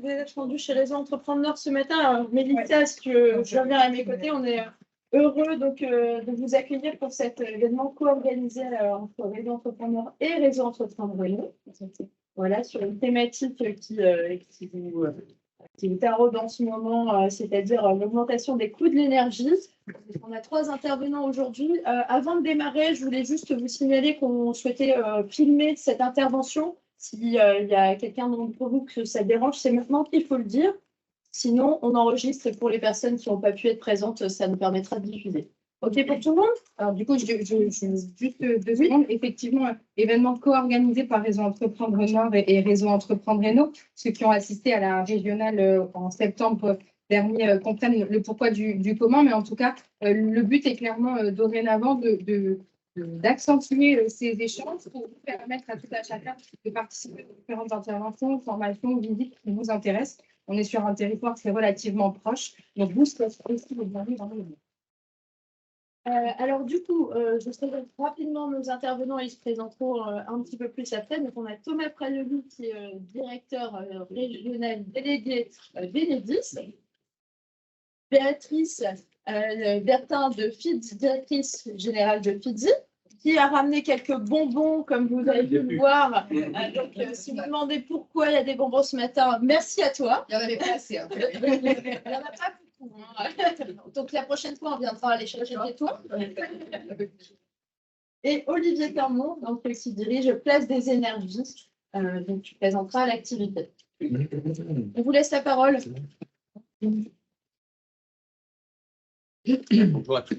êtes rendu chez Réseau Entrepreneur ce matin. Alors, Mélissa, si tu veux venir à mes côtés, on est heureux donc, de vous accueillir pour cet événement co-organisé entre Réseau Entrepreneur et Réseau Entrepreneur. Voilà, sur une thématique qui vous taraude en ce moment, c'est-à-dire l'augmentation des coûts de l'énergie. On a 3 intervenants aujourd'hui. Avant de démarrer, je voulais juste vous signaler qu'on souhaitait filmer cette intervention. S'il y a quelqu'un d'entre vous que ça dérange, c'est maintenant qu'il faut le dire. Sinon, on enregistre pour les personnes qui n'ont pas pu être présentes, ça nous permettra de diffuser. OK pour tout le monde? Alors, du coup, juste 2 secondes. Effectivement, événement co-organisé par Réseau Entreprendre Nord et Réseau Entreprendre Réno. Ceux qui ont assisté à la régionale en septembre dernier comprennent le pourquoi du comment. Mais en tout cas, le but est clairement dorénavant d'accentuer ces échanges pour permettre à tout à chacun de participer aux différentes interventions, formations, visites qui vous intéressent. On est sur un territoire qui est relativement proche. Donc, vous serez aussi les bienvenus dans le monde. Alors du coup, je présente rapidement nos intervenants, ils se présenteront un petit peu plus après. Donc on a Thomas Praloli qui est directeur régional délégué d'Enedis, Béatrice Bertin de FIDS, directrice générale de FIDS, qui a ramené quelques bonbons comme vous avez pu le voir. Donc si vous demandez pourquoi il y a des bonbons ce matin, merci à toi. Il n'y en avait pas assez. Il n'y en a pas beaucoup. Donc la prochaine fois, on viendra les chercher chez toi. Et Olivier Termont, donc, qui dirige Place des Énergies, donc tu présenteras l'activité. On vous laisse la parole. Bonjour à tous.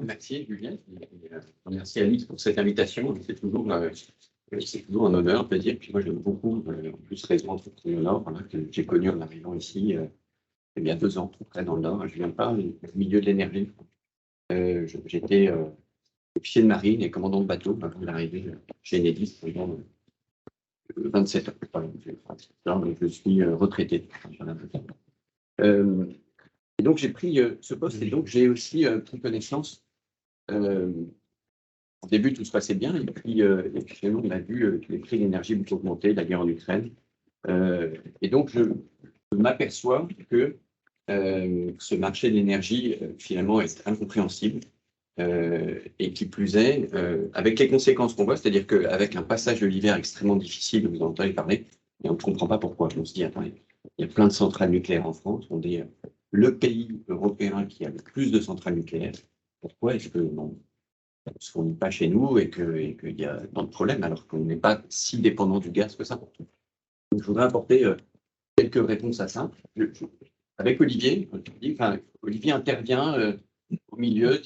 Merci Julien. Merci Alice pour cette invitation. C'est toujours un honneur, on peut dire. Puis moi j'aime beaucoup, en plus Réseau Entrepreneur Nord, voilà, que j'ai connu en arrivant ici. Il y a bien 2 ans, tout près dans le Nord. Je viens pas du milieu de l'énergie. J'étais officier de marine et commandant de bateau avant d'arriver chez Enedis pendant 27 ans. Donc, je suis retraité. Et donc j'ai pris ce poste et donc j'ai aussi pris connaissance. Au début, tout se passait bien et puis finalement, on a vu que les prix de l'énergie beaucoup augmenter, la guerre en Ukraine. Et donc, je m'aperçois que ce marché de l'énergie, finalement, est incompréhensible. Et qui plus est, avec les conséquences qu'on voit, c'est-à-dire qu'avec un passage de l'hiver extrêmement difficile, vous en entendez parler, et on ne comprend pas pourquoi. On se dit, attendez, il y a plein de centrales nucléaires en France, on est le pays européen qui a le plus de centrales nucléaires. Pourquoi est-ce que non, on ne se fournit pas chez nous et qu'il y a tant de problèmes alors qu'on n'est pas si dépendant du gaz que ça? Donc, je voudrais apporter quelques réponses à ça. Avec Olivier, Olivier intervient au milieu.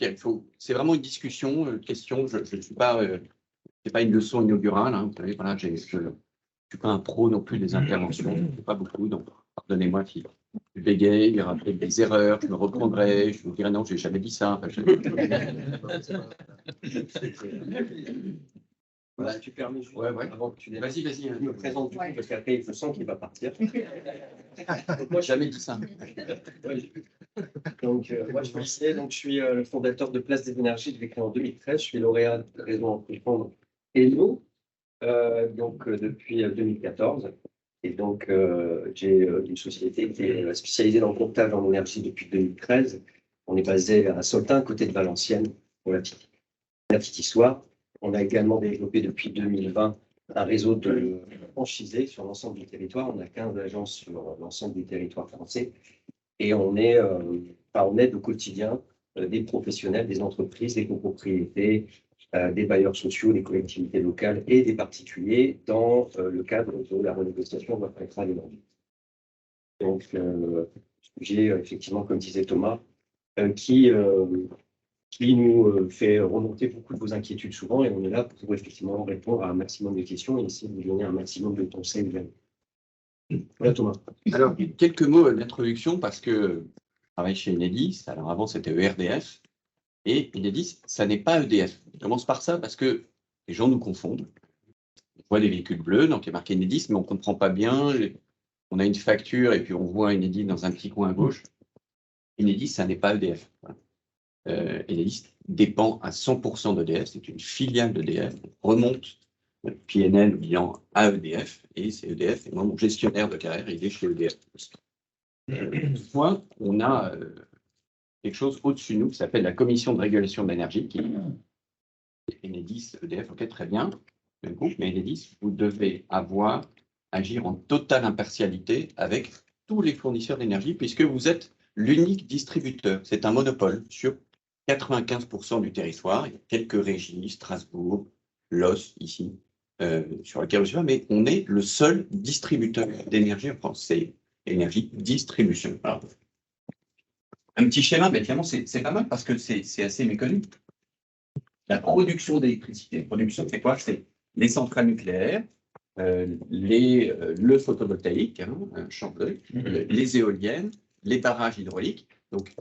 C'est vraiment une discussion, question. Je ne suis pas, c'est pas une leçon inaugurale. Hein, vous savez, voilà, je ne suis pas un pro non plus des interventions. Je ne fais pas beaucoup, donc pardonnez-moi si je bégaye, il y aura peut-être des erreurs, je me reprendrai, je vous dirai non, je n'ai jamais dit ça. Enfin, Voilà, tu permets juste avant que tu démarres. Vas-y. Je me présente du coup parce qu'après je sens qu'il va partir. Moi, jamais dit ça. Donc, moi je suis le fondateur de Place des Énergies, je l'ai créé en 2013. Je suis lauréat de Réseau Entreprendre Hello depuis 2014. Et donc, j'ai une société qui est spécialisée dans le courtage en énergie depuis 2013. On est basé à Soltin, côté de Valenciennes, pour la petite histoire. On a également développé depuis 2020 un réseau de franchisés sur l'ensemble du territoire. On a 15 agences sur l'ensemble du territoire français. Et on aide au quotidien des professionnels, des entreprises, des copropriétés, des bailleurs sociaux, des collectivités locales et des particuliers dans le cadre de la renégociation de leur contrat d'énergie. Donc, j'ai effectivement, comme disait Thomas, qui nous fait remonter beaucoup de vos inquiétudes souvent, et on est là pour effectivement répondre à un maximum de questions et essayer de vous donner un maximum de conseils. Voilà Thomas. Alors, quelques mots d'introduction parce que je travaille chez Enedis. Alors avant, c'était ERDF. Et Enedis, ça n'est pas EDF. On commence par ça parce que les gens nous confondent. On voit des véhicules bleus, donc il y a marqué Enedis, mais on ne comprend pas bien. On a une facture et puis on voit Enedis dans un petit coin à gauche. Enedis, ça n'est pas EDF. Voilà. Enedis dépend à 100% d'EDF. C'est une filiale d'EDF. On remonte PNL bilan à EDF, et c'est EDF, et moi, mon gestionnaire de carrière, il est chez EDF. Toutefois, on a quelque chose au-dessus de nous qui s'appelle la Commission de régulation de l'énergie, qui est Enedis, EDF, ok, très bien, même groupe, mais Enedis, vous devez agir en totale impartialité avec tous les fournisseurs d'énergie, puisque vous êtes l'unique distributeur. C'est un monopole sur 95% du territoire. Il y a quelques régies, Strasbourg, Los, ici, sur lequel je suis, mais on est le seul distributeur d'énergie en France. C'est énergie distribution. Alors, un petit schéma, mais finalement, c'est pas mal parce que c'est assez méconnu. La production d'électricité. Production, c'est quoi? C'est les centrales nucléaires, le photovoltaïque, les éoliennes, les barrages hydrauliques. Donc,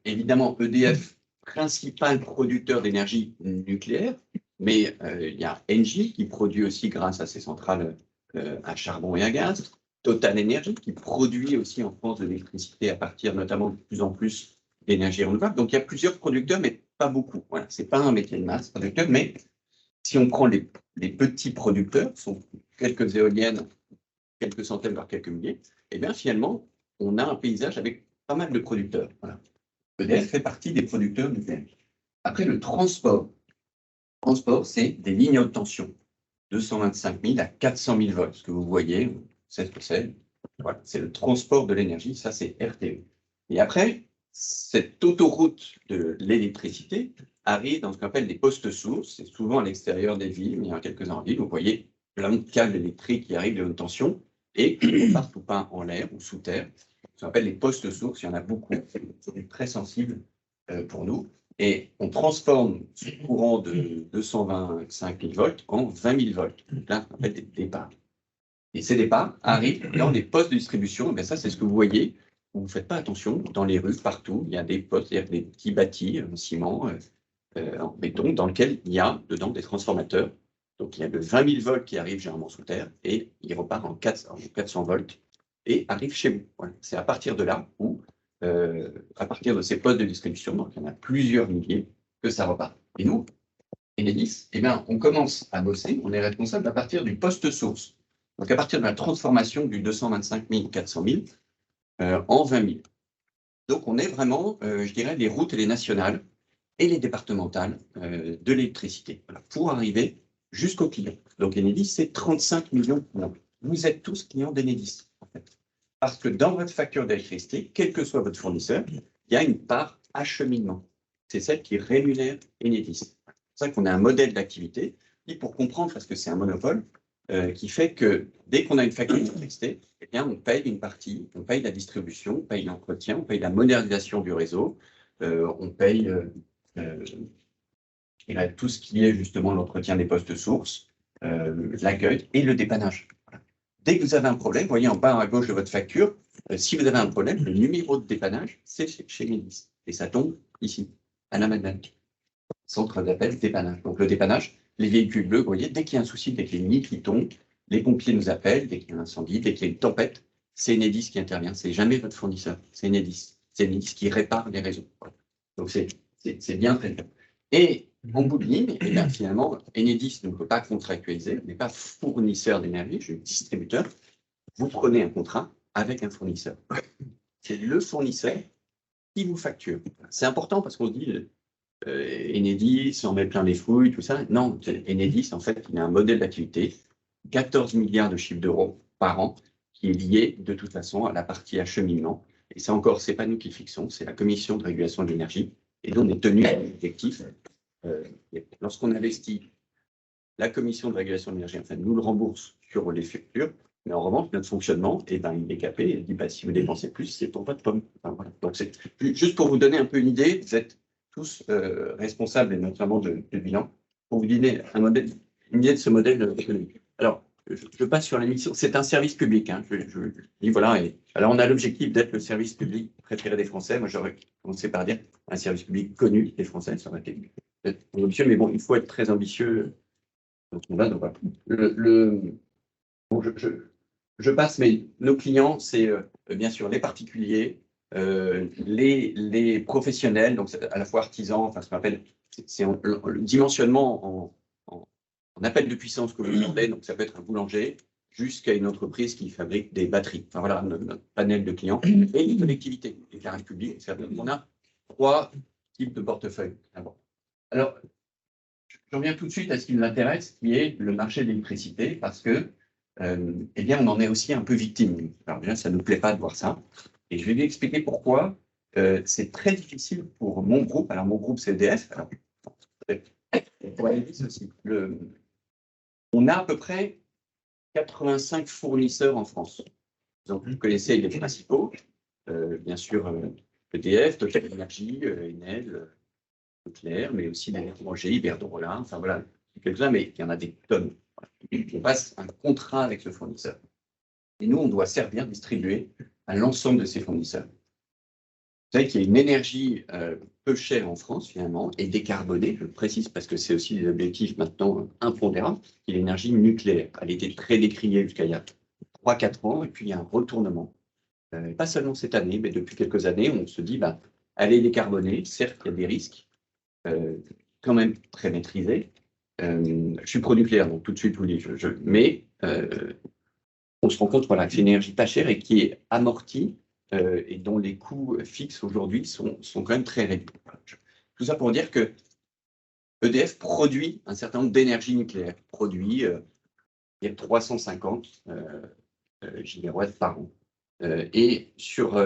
évidemment, EDF, principal producteur d'énergie nucléaire, mais il y a Engie qui produit aussi grâce à ses centrales à charbon et à gaz. Total Energy qui produit aussi en France de l'électricité à partir notamment de plus en plus d'énergie renouvelable. Donc, il y a plusieurs producteurs, mais pas beaucoup. Voilà, ce n'est pas un métier de masse, producteur, mais si on prend les petits producteurs, sont quelques éoliennes, quelques centaines, voire quelques milliers, et bien finalement, on a un paysage avec pas mal de producteurs. Voilà. EDF fait partie des producteurs nucléaires. Après, le transport. Le transport, c'est des lignes haute tension, 225 000 à 400 000 volts. Ce que vous voyez, c'est ce que c'est. Voilà, c'est le transport de l'énergie, ça c'est RTE. Et après, cette autoroute de l'électricité arrive dans ce qu'on appelle des postes sources. C'est souvent à l'extérieur des villes, mais il y en a quelques-uns en ville. Vous voyez plein de câbles électriques qui arrivent de haute tension et qui ne partent pas en l'air ou sous terre. Ce qu'on appelle les postes sources, il y en a beaucoup, c'est très sensible pour nous. Et on transforme ce courant de 225 000 volts en 20 000 volts. Donc là, on appelle des départs. Et ces départs arrivent dans des postes de distribution. Et ça, c'est ce que vous voyez. Vous ne faites pas attention. Dans les rues, partout, il y a des postes, c'est-à-dire des petits bâtis en ciment, en béton, dans lesquels il y a dedans des transformateurs. Donc, il y a de 20 000 volts qui arrivent généralement sous terre et il repart en 400 volts et arrive chez vous. Voilà. C'est à partir de là où, à partir de ces postes de distribution, donc il y en a plusieurs milliers, que ça repart. Et nous, Enedis, eh bien, on commence à bosser, on est responsable à partir du poste source. Donc, à partir de la transformation du 225 000, 400 000 en 20 000. Donc, on est vraiment, je dirais, les routes et les nationales et les départementales de l'électricité, voilà, pour arriver jusqu'au client. Donc, Enedis, c'est 35 millions de clients. Vous êtes tous clients d'Enedis, en fait. Parce que dans votre facture d'électricité, quel que soit votre fournisseur, il y a une part acheminement. C'est celle qui rémunère Enedis. C'est pour ça qu'on a un modèle d'activité, et pour comprendre, parce que c'est un monopole, qui fait que dès qu'on a une facture d'électricité, eh bien, on paye une partie, on paye la distribution, on paye l'entretien, on paye la modernisation du réseau, on paye tout ce qui est justement l'entretien des postes sources, l'accueil et le dépannage. Voilà. Dès que vous avez un problème, vous voyez en bas à gauche de votre facture, si vous avez un problème, le numéro de dépannage, c'est chez Enedis. Et ça tombe ici, à la Madeleine. Centre d'appel, dépannage. Donc le dépannage, les véhicules bleus, vous voyez, dès qu'il y a un souci, dès qu'il y a une ligne qui tombe, les pompiers nous appellent, dès qu'il y a un incendie, dès qu'il y a une tempête, c'est Enedis qui intervient. C'est jamais votre fournisseur, c'est Enedis. C'est Enedis qui répare les réseaux. Voilà. Donc c'est bien très bien. Et en bout de ligne, eh bien, finalement, Enedis ne peut pas contractualiser, n'est pas fournisseur d'énergie, je suis distributeur. Vous prenez un contrat avec un fournisseur. C'est le fournisseur qui vous facture. C'est important parce qu'on se dit Enedis, on met plein les fouilles, tout ça. Non, Enedis, en fait, il a un modèle d'activité, 14 milliards de chiffre d'euros par an, qui est lié de toute façon à la partie acheminement. Et ça encore, ce n'est pas nous qui le fixons, c'est la Commission de régulation de l'énergie. Et donc, on est tenu à l'objectif. Lorsqu'on investit, la Commission de régulation de l'énergie, enfin, nous le rembourse sur les factures, mais en revanche, notre fonctionnement, il est capé. Il dit, bah, si vous dépensez plus, c'est pour votre pomme. Enfin, voilà. Donc, c'est juste pour vous donner un peu une idée, vous êtes tous responsables, et notamment de bilan, pour vous donner une idée de ce modèle économique. Alors, je passe sur la mission. C'est un service public. Hein. Je dis, voilà. Alors, on a l'objectif d'être le service public préféré des Français. Moi, j'aurais commencé par dire un service public connu des Français. Ça aurait été ambitieux, mais bon, il faut être très ambitieux. Donc, voilà. Bon, je passe, mais nos clients, c'est bien sûr les particuliers, les professionnels, donc à la fois artisans, enfin ce qu'on appelle, c'est le dimensionnement en en appel de puissance que vous demandez, donc ça peut être un boulanger, jusqu'à une entreprise qui fabrique des batteries. Enfin voilà, notre panel de clients et les collectivités, l'éclairage public. On a 3 types de portefeuilles. Alors, j'en viens tout de suite à ce qui nous intéresse, qui est le marché de l'électricité, parce que, eh bien, on en est aussi un peu victime. Alors bien, ça ne nous plaît pas de voir ça. Et je vais vous expliquer pourquoi c'est très difficile pour mon groupe. Alors, mon groupe, c'est EDF. Alors, pour aller vite aussi, on a à peu près 85 fournisseurs en France. Donc, vous connaissez les principaux, bien sûr, EDF, Total Énergie, Enel, Nucléaire, mais aussi l'électroménager, Iberdrola, enfin voilà, quelques-uns, mais il y en a des tonnes. On passe un contrat avec ce fournisseur. Et nous, on doit servir, distribuer à l'ensemble de ces fournisseurs. Vous savez qu'il y a une énergie peu chère en France, finalement, et décarbonée, je le précise, parce que c'est aussi des objectifs maintenant impondérables, qui est l'énergie nucléaire. Elle était très décriée jusqu'à il y a 3-4 ans, et puis il y a un retournement. Pas seulement cette année, mais depuis quelques années, on se dit, bah, elle est décarbonée, certes, il y a des risques, quand même très maîtrisés. Je suis pro-nucléaire, donc tout de suite, je vous dis, mais on se rend compte voilà, que c'est une énergie pas chère et qui est amortie, et dont les coûts fixes aujourd'hui sont quand même très réduits. Tout ça pour dire que EDF produit un certain nombre d'énergie nucléaire, produit il y a 350 gigawatts par an. Et sur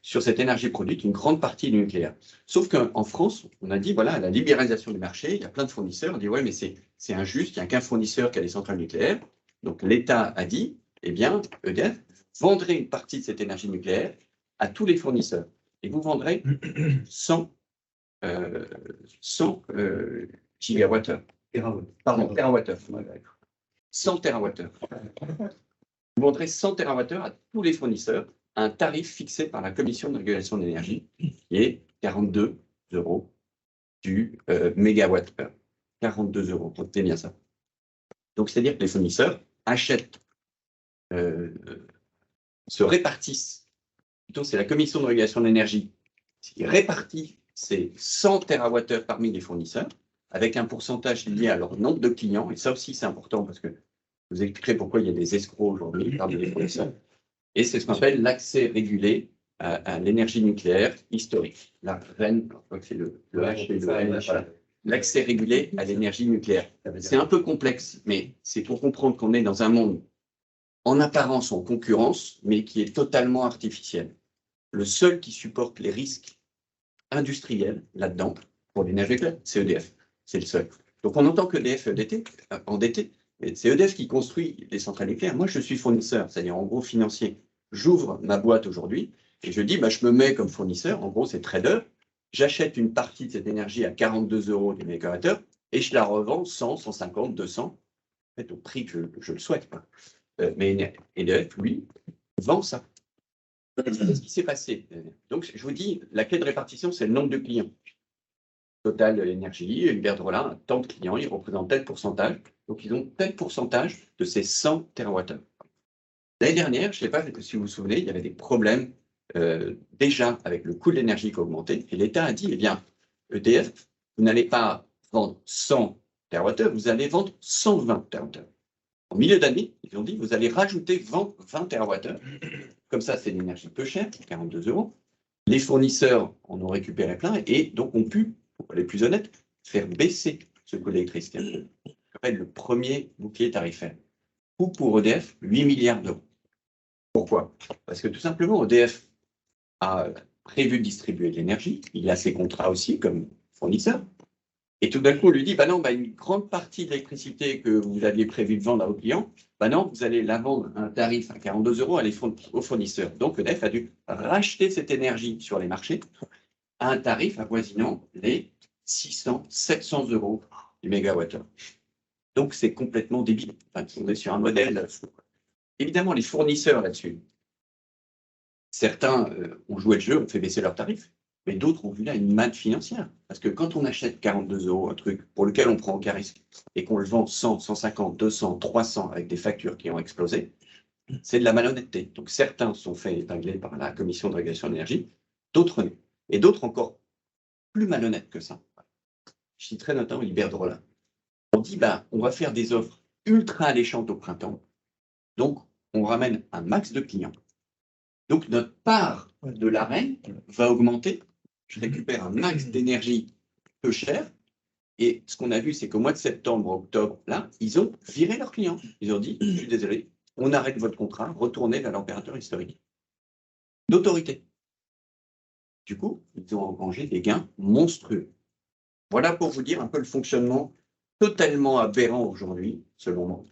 sur cette énergie produite, une grande partie est nucléaire. Sauf qu'en France, on a dit, voilà, à la libéralisation du marché, il y a plein de fournisseurs, on dit, ouais, mais c'est injuste, il n'y a qu'un fournisseur qui a des centrales nucléaires. Donc l'État a dit, eh bien, EDF vendrait une partie de cette énergie nucléaire à tous les fournisseurs. Et vous vendrez 100 gigawattheures. Pardon, terawattheures. 100 terawattheures. Vous vendrez 100 terawattheures à tous les fournisseurs à un tarif fixé par la Commission de régulation de l'énergie, qui est 42 € du mégawattheure. 42 €, retenez bien ça. Donc, c'est-à-dire que les fournisseurs achètent, se répartissent, plutôt c'est la Commission de régulation de l'énergie qui répartit ces 100 terawattheures parmi les fournisseurs, avec un pourcentage lié à leur nombre de clients, et ça aussi c'est important parce que je vous expliquerai pourquoi il y a des escrocs aujourd'hui parmi les fournisseurs, et c'est ce qu'on appelle l'accès régulé à l'énergie nucléaire historique. La REN, je crois que c'est le H et le N, voilà. L'accès régulé à l'énergie nucléaire. C'est un peu complexe, mais c'est pour comprendre qu'on est dans un monde en apparence en concurrence, mais qui est totalement artificiel. Le seul qui supporte les risques industriels là-dedans, pour l'énergie nucléaire, c'est EDF. C'est le seul. Donc on entend que EDF est endetté, mais c'est EDF qui construit les centrales nucléaires. Moi, je suis fournisseur, c'est-à-dire en gros financier. J'ouvre ma boîte aujourd'hui et je dis, bah, je me mets comme fournisseur, en gros c'est trader, j'achète une partie de cette énergie à 42 € du mégawattheure et je la revends 100, 150, 200, en fait, au prix que je le souhaite. Mais EDF, lui, vend ça. C'est ce qui s'est passé. Donc, je vous dis, la clé de répartition, c'est le nombre de clients. Total Énergie, Iberdrola, tant de clients, ils représentent tel pourcentage. Donc, ils ont tel pourcentage de ces 100 terawattheures. L'année dernière, je ne sais pas si vous vous souvenez, il y avait des problèmes déjà avec le coût de l'énergie qui a augmenté. Et l'État a dit, eh bien, EDF, vous n'allez pas vendre 100 terawattheures, vous allez vendre 120 terawattheures. En milieu d'année, ils ont dit, vous allez rajouter 20 terawattheures. Comme ça, c'est l'énergie peu chère, 42 €. Les fournisseurs en ont récupéré plein et donc ont pu, pour aller plus honnête, faire baisser ce coût d'électricité. Le premier bouclier tarifaire. Coût pour EDF, 8 milliards d'euros. Pourquoi? Parce que tout simplement, EDF a prévu de distribuer de l'énergie. Il a ses contrats aussi comme fournisseur. Et tout d'un coup, on lui dit, bah non, bah une grande partie de l'électricité que vous aviez prévu de vendre à vos clients, bah non, vous allez la vendre à un tarif à 42 € aux fournisseurs. Donc, EDF a dû racheter cette énergie sur les marchés à un tarif avoisinant les 600, 700 € du mégawattheure. Donc, c'est complètement débile. Enfin, on est sur un modèle. Évidemment, les fournisseurs là-dessus, certains ont joué le jeu, ont fait baisser leurs tarifs. Mais d'autres ont vu là une manne financière. Parce que quand on achète 42 € un truc pour lequel on prend aucun risque et qu'on le vend 100, 150, 200, 300 avec des factures qui ont explosé, c'est de la malhonnêteté. Donc certains sont fait épingler par la Commission de régulation de l'énergie, d'autres non. Et d'autres encore plus malhonnêtes que ça. Je citerai notamment Iberdrola. On dit, bah, on va faire des offres ultra alléchantes au printemps. Donc, on ramène un max de clients. Donc, notre part de l'arène va augmenter. Je récupère un max d'énergie peu cher. Et ce qu'on a vu, c'est qu'au mois de septembre, octobre, là, ils ont viré leurs clients. Ils ont dit, je suis désolé, on arrête votre contrat, retournez vers l'opérateur historique. D'autorité. Du coup, ils ont engrangé des gains monstrueux. Voilà pour vous dire un peu le fonctionnement totalement aberrant aujourd'hui, selon moi.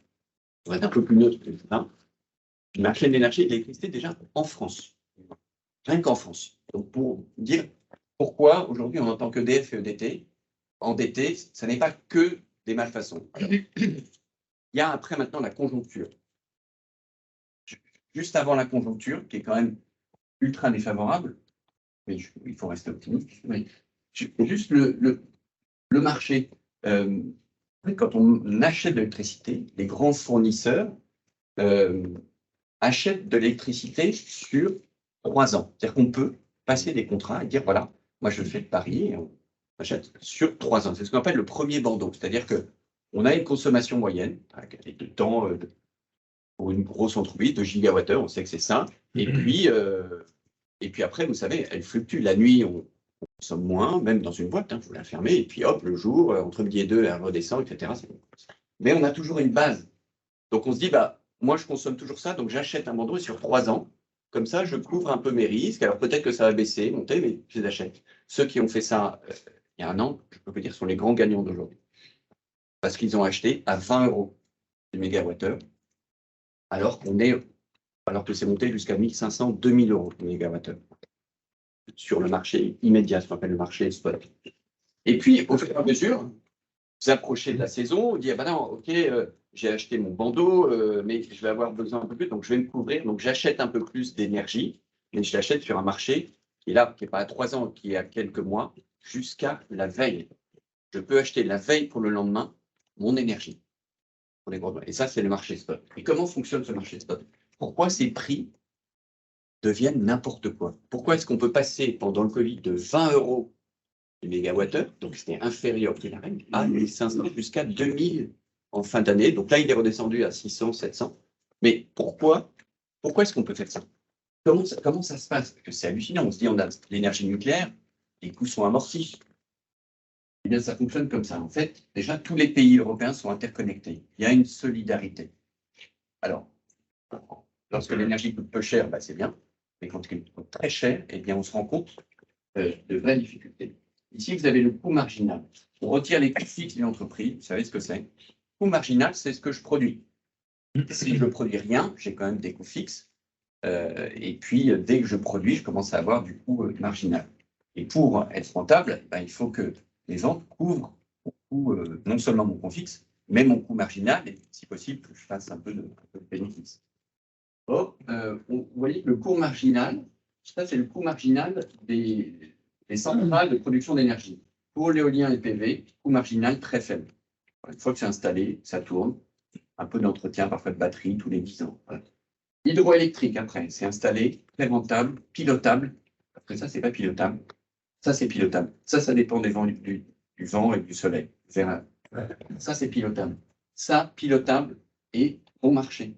On va être un peu plus neutre que ça. Le marché de l'énergie et de l'électricité déjà en France. Rien qu'en France. Donc pour dire pourquoi aujourd'hui on entend que EDF et EDT, endettés, ça n'est pas que des malfaçons. Alors, il y a après maintenant la conjoncture. Juste avant la conjoncture, qui est quand même ultra défavorable, mais il faut rester optimiste. Mais juste le marché. Quand on achète de l'électricité, les grands fournisseurs achètent de l'électricité sur 3 ans. C'est-à-dire qu'on peut passer des contrats et dire, voilà, moi je fais le pari et on achète sur 3 ans. C'est ce qu'on appelle le premier bandeau. C'est-à-dire qu'on a une consommation moyenne, avec de temps pour une grosse entreprise, de gigawattheures, on sait que c'est ça. Et puis après, vous savez, elle fluctue. La nuit, on consomme moins, même dans une boîte, vous la fermez, et puis hop, le jour, entre midi et 2, elle redescend, etc. Mais on a toujours une base. Donc on se dit, bah, moi je consomme toujours ça, donc j'achète un bandeau sur 3 ans. Comme ça, je couvre un peu mes risques. Alors peut-être que ça va baisser, monter, mais je les achète. Ceux qui ont fait ça il y a un an, je peux vous dire, sont les grands gagnants d'aujourd'hui. Parce qu'ils ont acheté à 20 € le mégawattheure, alors que c'est monté jusqu'à 1 500, 2 000 € le mégawattheure sur le marché immédiat, ce qu'on appelle le marché spot. Et puis, au fur et à mesure, vous approchez de la saison, vous dites, ah ben non, ok, j'ai acheté mon bandeau, mais je vais avoir besoin un peu plus, donc je vais me couvrir, donc j'achète un peu plus d'énergie, mais je l'achète sur un marché qui est là, qui n'est pas à 3 ans, qui est à quelques mois, jusqu'à la veille. Je peux acheter la veille pour le lendemain mon énergie. Pour les gros. Et ça, c'est le marché spot. Et comment fonctionne ce marché spot? Pourquoi ces prix deviennent n'importe quoi? Pourquoi est-ce qu'on peut passer pendant le Covid de 20 € du mégawattheure, donc c'était inférieur au prix d'arène, à 1500 jusqu'à 2000 en fin d'année. Donc là, il est redescendu à 600, 700. Mais pourquoi est-ce qu'on peut faire ça? Comment ça se passe? Parce que c'est hallucinant. On se dit, on a l'énergie nucléaire, les coûts sont amortis. Eh bien, ça fonctionne comme ça. En fait, déjà, tous les pays européens sont interconnectés. Il y a une solidarité. Alors, lorsque l'énergie coûte peu cher, c'est bien. Mais quand elle coûte très cher, eh bien, on se rend compte de vraies difficultés. Ici, vous avez le coût marginal. On retire les coûts fixes d'une entreprise. Vous savez ce que c'est? Le coût marginal, c'est ce que je produis. Si je ne produis rien, j'ai quand même des coûts fixes. Et puis, dès que je produis, je commence à avoir du coût marginal. Et pour être rentable, il faut que les ventes couvrent non seulement mon coût fixe, mais mon coût marginal, et si possible, que je fasse un peu de bénéfice. Or, vous voyez que le coût marginal, ça c'est le coût marginal des centrales de production d'énergie. Pour l'éolien et PV, coût marginal très faible. Une fois que c'est installé, ça tourne. Un peu d'entretien, parfois de batterie, tous les 10 ans. Voilà. Hydroélectrique, après, c'est installé, très rentable, pilotable. Après ça, c'est pas pilotable. Ça, c'est pilotable. Ça dépend des vents, du vent et du soleil. Ça, c'est pilotable. Ça, pilotable et bon marché.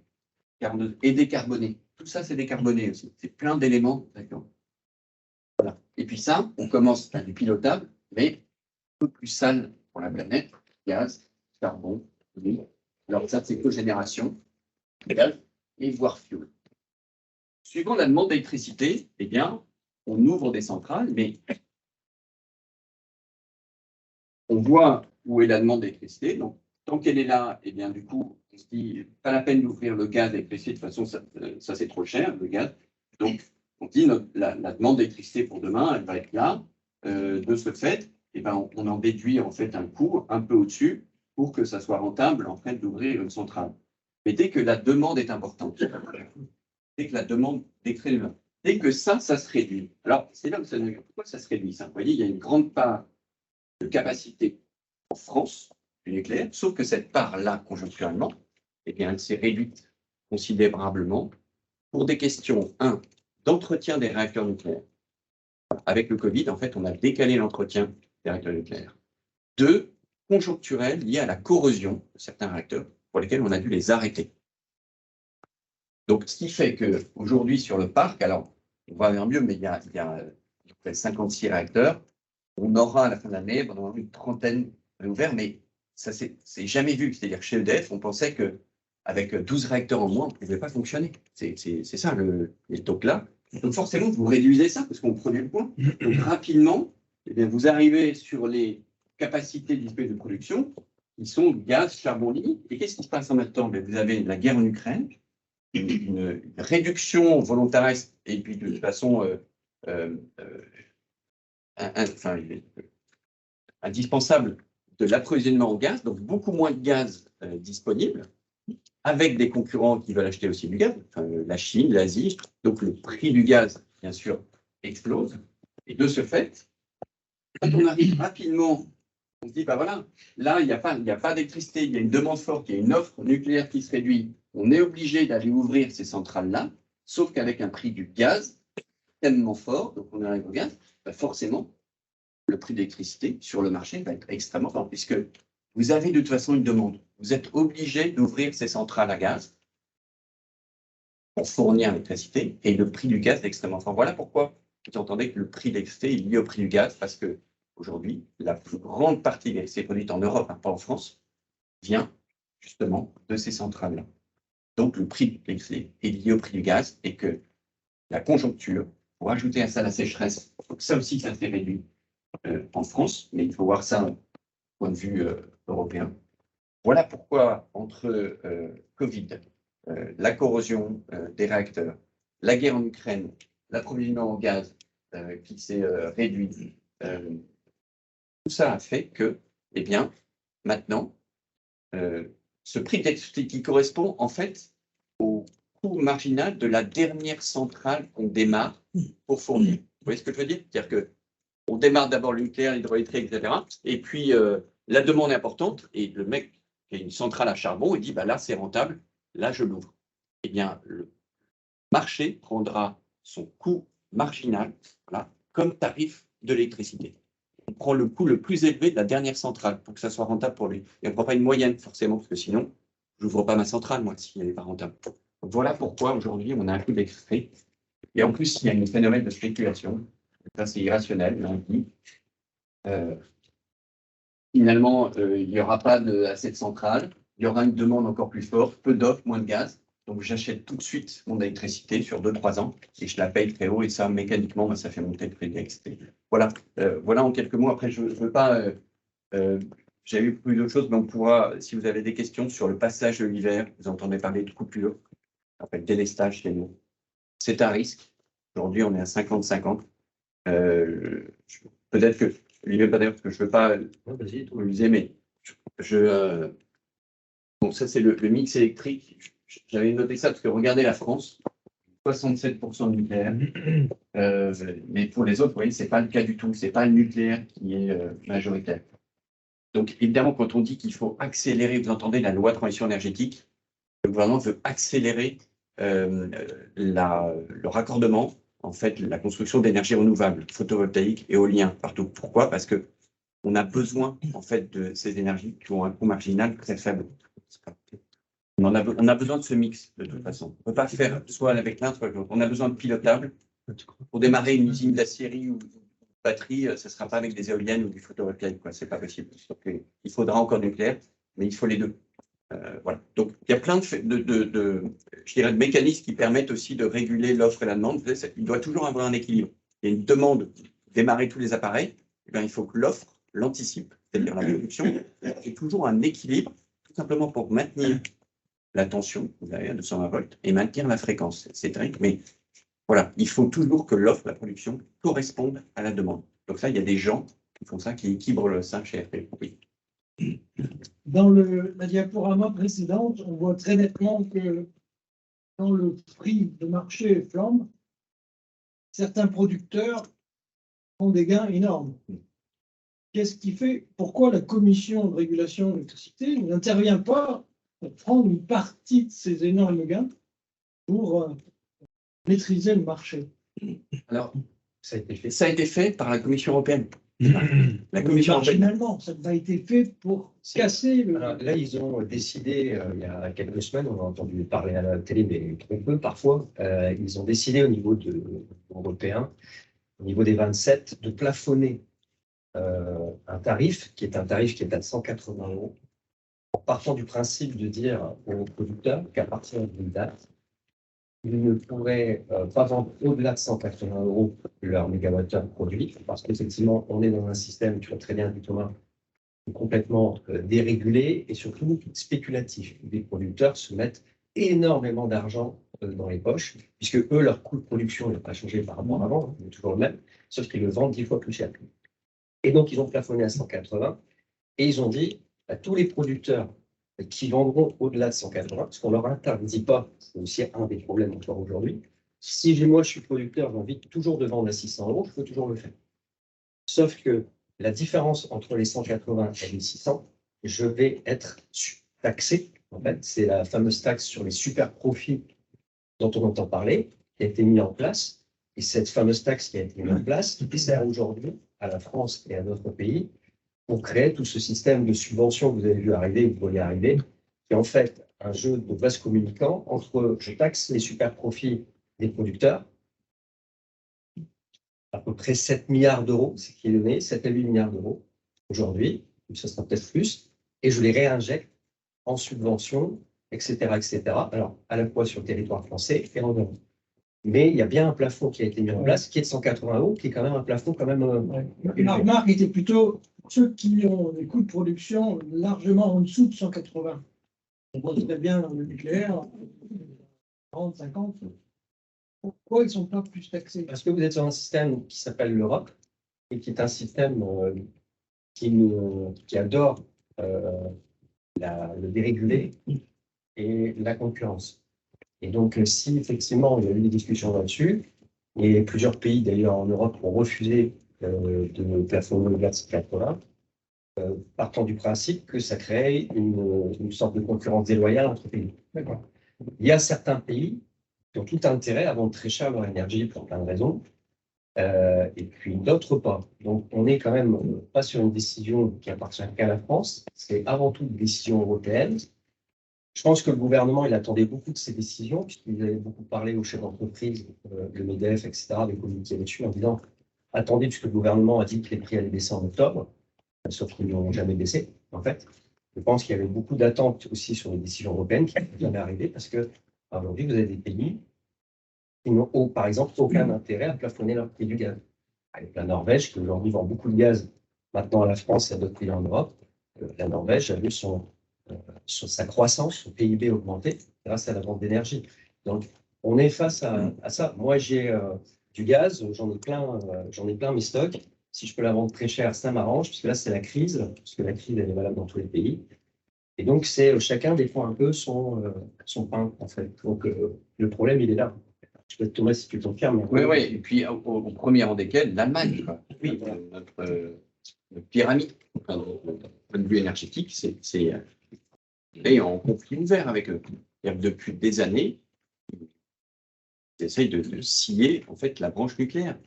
Et décarboné. Tout ça, c'est décarboné aussi. C'est plein d'éléments. D'accord. Voilà. Et puis ça, on commence à du pilotable, mais un peu plus sale pour la planète. Gaz, charbon, huile. Alors ça, c'est cogénération, gaz et voire fioul. Suivant la demande d'électricité, eh bien, on ouvre des centrales, mais on voit où est la demande d'électricité. Donc, tant qu'elle est là, eh bien, du coup, on se dit, pas la peine d'ouvrir le gaz d'électricité. De toute façon, ça c'est trop cher, le gaz. Donc, on dit, la demande d'électricité pour demain, elle va être là. De ce fait, eh ben, on en déduit en fait un coût un peu au-dessus pour que ça soit rentable en fait d'ouvrir une centrale. Mais dès que la demande est importante, dès que la demande dès que ça se réduit. Alors, c'est là où ça se réduit. Pourquoi ça se réduit ça? Vous voyez, il y a une grande part de capacité en France du nucléaire, sauf que cette part-là, conjoncturellement, eh bien, elle s'est réduite considérablement pour des questions, d'entretien des réacteurs nucléaires. Avec le Covid, en fait, on a décalé l'entretien des réacteurs nucléaires. 2, conjoncturelles liées à la corrosion de certains réacteurs pour lesquels on a dû les arrêter. Donc, ce qui fait qu'aujourd'hui, sur le parc, alors, on va vers mieux, mais il y a 56 réacteurs. On aura à la fin de l'année une trentaine ouverts, mais ça, c'est jamais vu. C'est-à-dire chez EDF, on pensait qu'avec 12 réacteurs en moins, on ne pouvait pas fonctionner. C'est ça, les taux là. Donc, forcément, vous réduisez ça parce qu'on produit le point. Donc, rapidement, eh bien, vous arrivez sur les capacités disponibles de production qui sont gaz, charbon, lignite. Et qu'est-ce qui se passe en même temps? Vous avez la guerre en Ukraine, une réduction volontariste et puis de toute façon indispensable de l'approvisionnement en gaz, donc beaucoup moins de gaz disponible, avec des concurrents qui veulent acheter aussi du gaz, la Chine, l'Asie, donc le prix du gaz, bien sûr, explose. Et de ce fait, quand on arrive rapidement, on se dit, bah voilà, là, il n'y a pas d'électricité, il y a une demande forte, il y a une offre nucléaire qui se réduit, on est obligé d'aller ouvrir ces centrales-là, sauf qu'avec un prix du gaz tellement fort, donc on arrive au gaz, bah forcément, le prix d'électricité sur le marché va être extrêmement fort, puisque vous avez de toute façon une demande. Vous êtes obligé d'ouvrir ces centrales à gaz pour fournir l'électricité, et le prix du gaz est extrêmement fort. Voilà pourquoi vous entendez que le prix de l'électricité est lié au prix du gaz, parce que aujourd'hui, la plus grande partie de l'électricité produite en Europe, hein, pas en France, vient justement de ces centrales-là. Donc, le prix de l'électricité est lié au prix du gaz et que la conjoncture, pour ajouter à ça la sécheresse, ça aussi, ça s'est réduit en France, mais il faut voir ça du point de vue européen. Voilà pourquoi, entre Covid, la corrosion des réacteurs, la guerre en Ukraine, l'approvisionnement en gaz qui s'est réduit, tout ça a fait que, eh bien, maintenant, ce prix d'électricité qui correspond en fait au coût marginal de la dernière centrale qu'on démarre pour fournir. Vous voyez ce que je veux dire? C'est-à-dire qu'on démarre d'abord le nucléaire, l'hydroélectrique, etc. Et puis, la demande est importante et le mec qui a une centrale à charbon, il dit, bah là, c'est rentable, là, je l'ouvre. Eh bien, le marché prendra son coût marginal, voilà, comme tarif de l'électricité. On prend le coût le plus élevé de la dernière centrale pour que ça soit rentable pour lui. Et on ne prend pas une moyenne, forcément, parce que sinon, je n'ouvre pas ma centrale, moi, si elle n'est pas rentable. Donc, voilà pourquoi, aujourd'hui, on a un coût d'électricité. Et en plus, il y a un phénomène de spéculation. Ça, c'est irrationnel, on dit. Finalement, il n'y aura pas assez de centrales. Il y aura une demande encore plus forte, peu d'offres, moins de gaz. Donc, j'achète tout de suite mon électricité sur 2-3 ans et je la paye très haut. Et ça, mécaniquement, bah, ça fait monter le prix de l'électricité. Voilà. Voilà en quelques mots. Après, je ne veux pas... J'avais eu plus d'autres choses, mais on pourra, si vous avez des questions sur le passage de l'hiver, vous entendez parler de coupure, ça s'appelle délestage chez nous. C'est un risque. Aujourd'hui, on est à 50-50. Peut-être que, parce que je ne veux pas vous user, mais bon, ça, c'est le mix électrique. J'avais noté ça parce que regardez la France, 67% de nucléaire. Mais pour les autres, vous voyez, ce n'est pas le cas du tout. Ce n'est pas le nucléaire qui est majoritaire. Donc, évidemment, quand on dit qu'il faut accélérer, vous entendez la loi de transition énergétique, le gouvernement veut accélérer le raccordement, en fait, la construction d'énergie renouvelable, photovoltaïque, éolien, partout. Pourquoi? Parce qu'on a besoin, en fait, de ces énergies qui ont un coût marginal très faible. On a besoin de ce mix, de toute façon. On ne peut pas faire soit avec l'un, soit avec l'autre. On a besoin de pilotables. Pour démarrer une usine d'acierie ou batterie, ce ne sera pas avec des éoliennes ou du photovoltaïque, ce n'est pas possible. Donc, il faudra encore du nucléaire, mais il faut les deux. Voilà. Donc, il y a plein de mécanismes qui permettent aussi de réguler l'offre et la demande. Il doit toujours avoir un équilibre. Il y a une demande de démarrer tous les appareils, eh bien, il faut que l'offre l'anticipe, c'est-à-dire la production. C'est toujours un équilibre, tout simplement pour maintenir la tension, vous avez à 220 volts, et maintenir la fréquence. C'est terrible, mais voilà, il faut toujours que l'offre, la production, corresponde à la demande. Donc ça, il y a des gens qui font ça, qui équilibrent ça chez RP. Oui. Dans la diaporama précédente, on voit très nettement que quand le prix de marché flambe, certains producteurs font des gains énormes. Qu'est-ce qui fait, pourquoi la commission de régulation de l'électricité n'intervient pas pour prendre une partie de ces énormes gains pour maîtriser le marché? Alors, ça a été fait par la Commission européenne. La commission européenne. Marginalement, ça n'a pas été fait pour casser le. Alors, là, ils ont décidé, il y a quelques semaines, on a entendu parler à la télé, mais trop peu parfois, ils ont décidé au niveau européen, au niveau des 27, de plafonner un tarif qui est à 180 €, en partant du principe de dire aux producteurs qu'à partir d'une date, ils ne pourraient pas vendre au-delà de 180 € leur mégawattheure produit, parce qu'effectivement, on est dans un système, tu vois très bien, Thomas, complètement dérégulé et surtout spéculatif. Les producteurs se mettent énormément d'argent dans les poches, puisque eux, leur coût de production n'a pas changé par rapport à avant, il est toujours le même, sauf qu'ils le vendent 10 fois plus cher. Et donc, ils ont plafonné à 180 et ils ont dit à tous les producteurs qui vendront au-delà de 180, parce qu'on leur interdit pas, c'est aussi un des problèmes encore aujourd'hui, si moi je suis producteur, j'ai envie toujours de vendre à 600 €, je peux toujours le faire. Sauf que la différence entre les 180 et les 600, je vais être taxé. En fait, c'est la fameuse taxe sur les super profits dont on entend parler, qui a été mise en place. Et cette fameuse taxe qui a été mise en place, qui sert aujourd'hui à la France et à d'autres pays pour créer tout ce système de subventions que vous avez vu arriver, que vous voyez arriver, qui est en fait un jeu de vase communicant entre je taxe les super profits des producteurs, à peu près 7 milliards d'euros, c'est qui est donné, 7 à 8 milliards d'euros aujourd'hui, ça sera peut-être plus, et je les réinjecte en subventions, etc., etc. Alors, à la fois sur le territoire français et en Europe. Mais il y a bien un plafond qui a été mis en place, qui est de 180 €, qui est quand même un plafond quand même. La remarque était plutôt ceux qui ont des coûts de production largement en dessous de 180. On voit très bien le nucléaire, 40, 50. Pourquoi ils ne sont pas plus taxés? Parce que vous êtes sur un système qui s'appelle l'Europe et qui est un système qui adore le dérégulé et la concurrence. Et donc, si effectivement il y a eu des discussions là-dessus, et plusieurs pays d'ailleurs en Europe ont refusé de plafonner au-delà de 180, partant du principe que ça crée une sorte de concurrence déloyale entre pays. Il y a certains pays qui ont tout intérêt à vendre très cher leur énergie pour plein de raisons, et puis d'autres pas. Donc, on n'est quand même pas sur une décision qui appartient qu'à la France, c'est avant tout une décision européenne. Je pense que le gouvernement, il attendait beaucoup de ces décisions, puisqu'il avait beaucoup parlé aux chefs d'entreprise, le MEDEF, etc., des communiqués là-dessus, en disant attendez, puisque le gouvernement a dit que les prix allaient baisser en octobre, sauf qu'ils n'ont jamais baissé, en fait. Je pense qu'il y avait beaucoup d'attentes aussi sur les décisions européennes qui n'ont jamais arrivé, parce que aujourd'hui, vous avez des pays qui n'ont, par exemple, aucun intérêt à plafonner leur prix du gaz. Avec la Norvège, qui aujourd'hui vend beaucoup de gaz maintenant à la France et à d'autres pays en Europe, la Norvège a vu sa croissance, son PIB augmenter grâce à la vente d'énergie. Donc, on est face à ça. Moi, j'ai du gaz, j'en ai plein mes stocks. Si je peux la vendre très cher, ça m'arrange, puisque là, c'est la crise, puisque la crise, elle est valable dans tous les pays. Et donc, c'est chacun défend un peu son pain, en fait. Donc, le problème, il est là. Je peux te Thomas, si tu t'en confirmes. Oui, oui. Et puis, au premier rang desquels, l'Allemagne. Oui, notre pyramide, enfin, notre point de vue énergétique, c'est en conflit ouvert avec eux. Depuis des années, ils essayent de scier en fait la branche nucléaire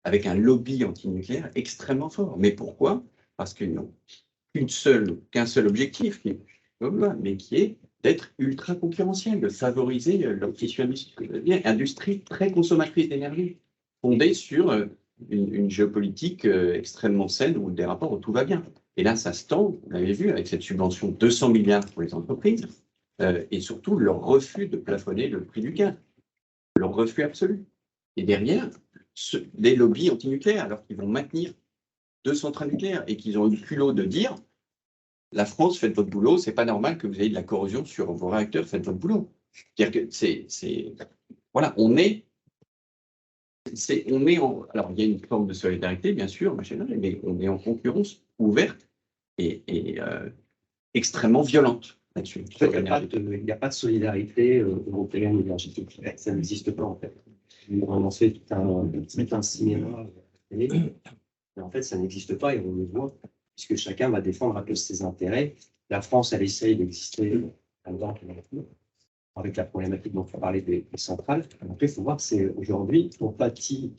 avec un lobby anti-nucléaire extrêmement fort. Mais pourquoi? Parce qu'ils n'ont qu'un seul objectif, mais qui est d'être ultra concurrentiel, de favoriser leur tissu industrie très consommatrice d'énergie, fondée sur une géopolitique extrêmement saine où des rapports où tout va bien. Et là, ça se tend, vous l'avez vu, avec cette subvention de 200 milliards pour les entreprises, et surtout leur refus de plafonner le prix du gaz, leur refus absolu. Et derrière, des lobbies antinucléaires, alors qu'ils vont maintenir 2 centrales nucléaires et qu'ils ont eu le culot de dire la France, faites votre boulot, c'est pas normal que vous ayez de la corrosion sur vos réacteurs, faites votre boulot. C'est-à-dire que voilà, on est alors il y a une forme de solidarité, bien sûr, mais on est en concurrence ouverte et extrêmement violente là-dessus. Il n'y a pas de solidarité européenne énergétique. Ça n'existe pas, en fait. On en fait tout un cinéma, mais en fait, ça n'existe pas et on le voit, puisque chacun va défendre un peu ses intérêts. La France, elle essaye d'exister là-dedans. avec la problématique dont on parlait des centrales. Après, il faut voir, c'est aujourd'hui, on pâtit,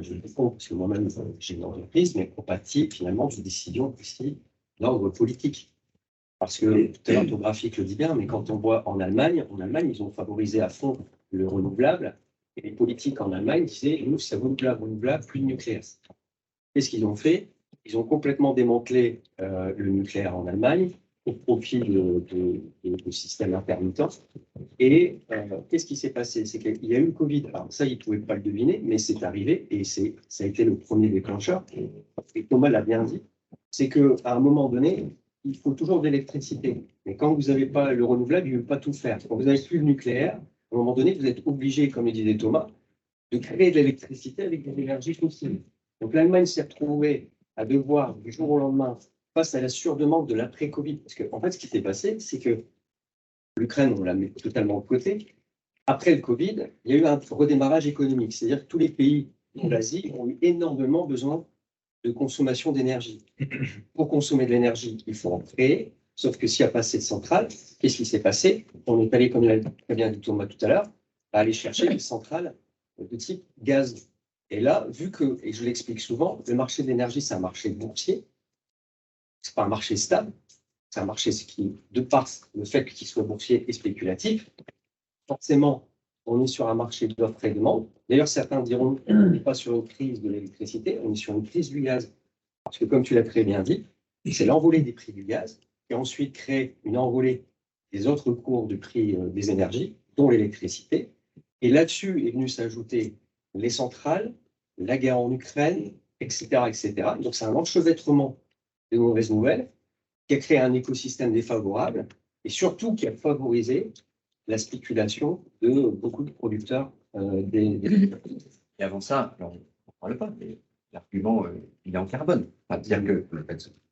je le comprends, parce que moi-même, j'ai une entreprise, mais on pâtit finalement d'une décision aussi d'ordre politique. Parce que tout à l'heure, ton graphique le dit bien, mais quand on voit en Allemagne, ils ont favorisé à fond le renouvelable, et les politiques en Allemagne disaient, nous, c'est renouvelable, plus de nucléaire. Qu'est-ce qu'ils ont fait? Ils ont complètement démantelé le nucléaire en Allemagne au profit de systèmes intermittents. Et qu'est-ce qui s'est passé? C'est qu'il y a eu le Covid. Alors ça, ils ne pouvaient pas le deviner, mais c'est arrivé et ça a été le premier déclencheur. Et Thomas l'a bien dit, c'est qu'à un moment donné, il faut toujours de l'électricité. Mais quand vous n'avez pas le renouvelable, il ne veut pas tout faire. Quand vous n'avez plus le nucléaire, à un moment donné, vous êtes obligé, comme le disait Thomas, de créer de l'électricité avec des énergies fossiles. Donc l'Allemagne s'est retrouvée à devoir, du jour au lendemain, face à la surdemande de l'après-Covid. Parce qu'en fait, ce qui s'est passé, c'est que l'Ukraine, on l'a mis totalement de côté. Après le Covid, il y a eu un redémarrage économique. C'est-à-dire que tous les pays de l'Asie ont eu énormément besoin de consommation d'énergie. Pour consommer de l'énergie, il faut en créer. Sauf que s'il n'y a pas assez de centrales, qu'est-ce qui s'est passé? On est allé, comme l'a très bien dit Thomas tout à l'heure, à aller chercher des centrales de type gaz. Et là, vu que, et je l'explique souvent, le marché de l'énergie, c'est un marché boursier, c'est pas un marché stable, c'est un marché qui, de par le fait qu'il soit boursier et spéculatif, forcément, on est sur un marché d'offres et de demande. D'ailleurs, certains diront qu'on n'est pas sur une crise de l'électricité, on est sur une crise du gaz. Parce que, comme tu l'as très bien dit, c'est l'envolée des prix du gaz qui ensuite crée une envolée des autres cours du prix des énergies, dont l'électricité. Et là-dessus est venu s'ajouter les centrales, la guerre en Ukraine, etc., etc. Donc, c'est un enchevêtrement de mauvaises nouvelles qui a créé un écosystème défavorable et surtout qui a favorisé la spéculation de beaucoup de producteurs Et avant ça, alors, on ne parle pas, mais l'argument, il est en carbone. C'est-à-dire que,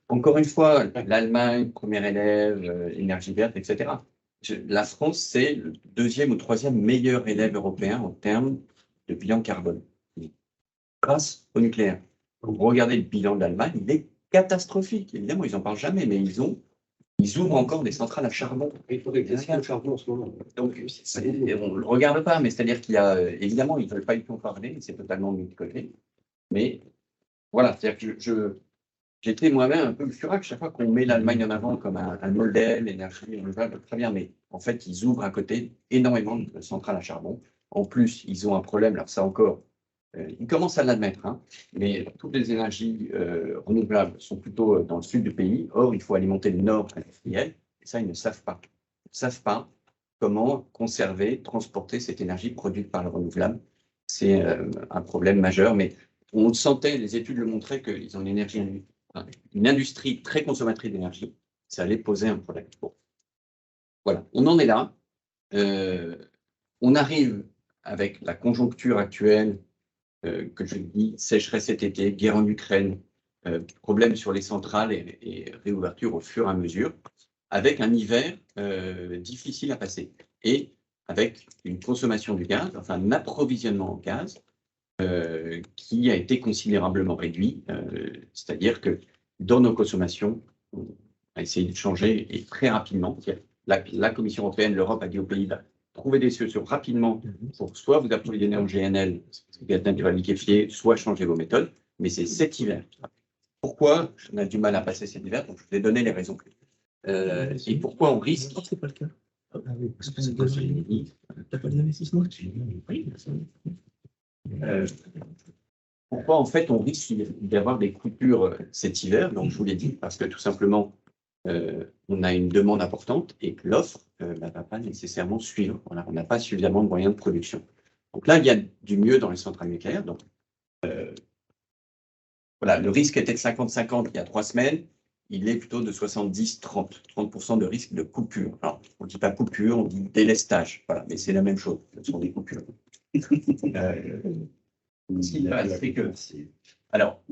encore une fois, l'Allemagne, premier élève, énergie verte, etc. La France, c'est le deuxième ou troisième meilleur élève européen en termes de bilan carbone, grâce au nucléaire. Regardez le bilan de l'Allemagne, il est catastrophique. Évidemment, ils n'en parlent jamais, mais ils ouvrent encore des centrales à charbon. Il faudrait que le charbon en ce moment. Donc, on ne le regarde pas, mais c'est-à-dire qu'il y a, évidemment, ils ne veulent pas du tout en parler, c'est totalement mis de côté. Mais voilà, c'est-à-dire que j'étais moi-même un peu furax chaque fois qu'on met l'Allemagne en avant comme un modèle, énergie renouvelable, très bien, mais en fait, ils ouvrent à côté énormément de centrales à charbon. En plus, ils ont un problème, alors ça encore, ils commencent à l'admettre, hein, mais toutes les énergies renouvelables sont plutôt dans le sud du pays. Or, il faut alimenter le nord industriel, et ça, ils ne savent pas. Ils ne savent pas comment conserver, transporter cette énergie produite par le renouvelable. C'est un problème majeur, mais on le sentait, les études le montraient qu'ils ont une industrie très consommatrice d'énergie. Ça allait poser un problème. Bon. Voilà, on en est là. On arrive avec la conjoncture actuelle, que je dis, sécheresse cet été, guerre en Ukraine, problème sur les centrales et réouverture au fur et à mesure, avec un hiver difficile à passer et avec une consommation du gaz, enfin un approvisionnement en gaz qui a été considérablement réduit, c'est-à-dire que dans nos consommations, on a essayé de changer et très rapidement. La Commission européenne, l'Europe a dit aux pays, trouver des solutions rapidement pour soit vous approvisionner en GNL, gaz naturel liquéfié, soit changer vos méthodes, mais c'est cet hiver. Pourquoi on a du mal à passer cet hiver? Donc je vais donner les raisons. Et pourquoi on risque. C'est pas le cas. Ah oui, parce que c'est t'as pas d'investissement. Pourquoi en fait on risque d'avoir des coupures cet hiver? Donc je vous l'ai dit, parce que tout simplement on a une demande importante et que l'offre ne va pas nécessairement suivre. Voilà, on n'a pas suffisamment de moyens de production. Donc là, il y a du mieux dans les centrales nucléaires. Donc, voilà, le risque était de 50-50 il y a 3 semaines. Il est plutôt de 70-30. 30% de risque de coupure. Alors, on ne dit pas coupure, on dit délestage. Voilà, mais c'est la même chose. Ce sont des coupures. Ce qui passe, c'est que... Alors,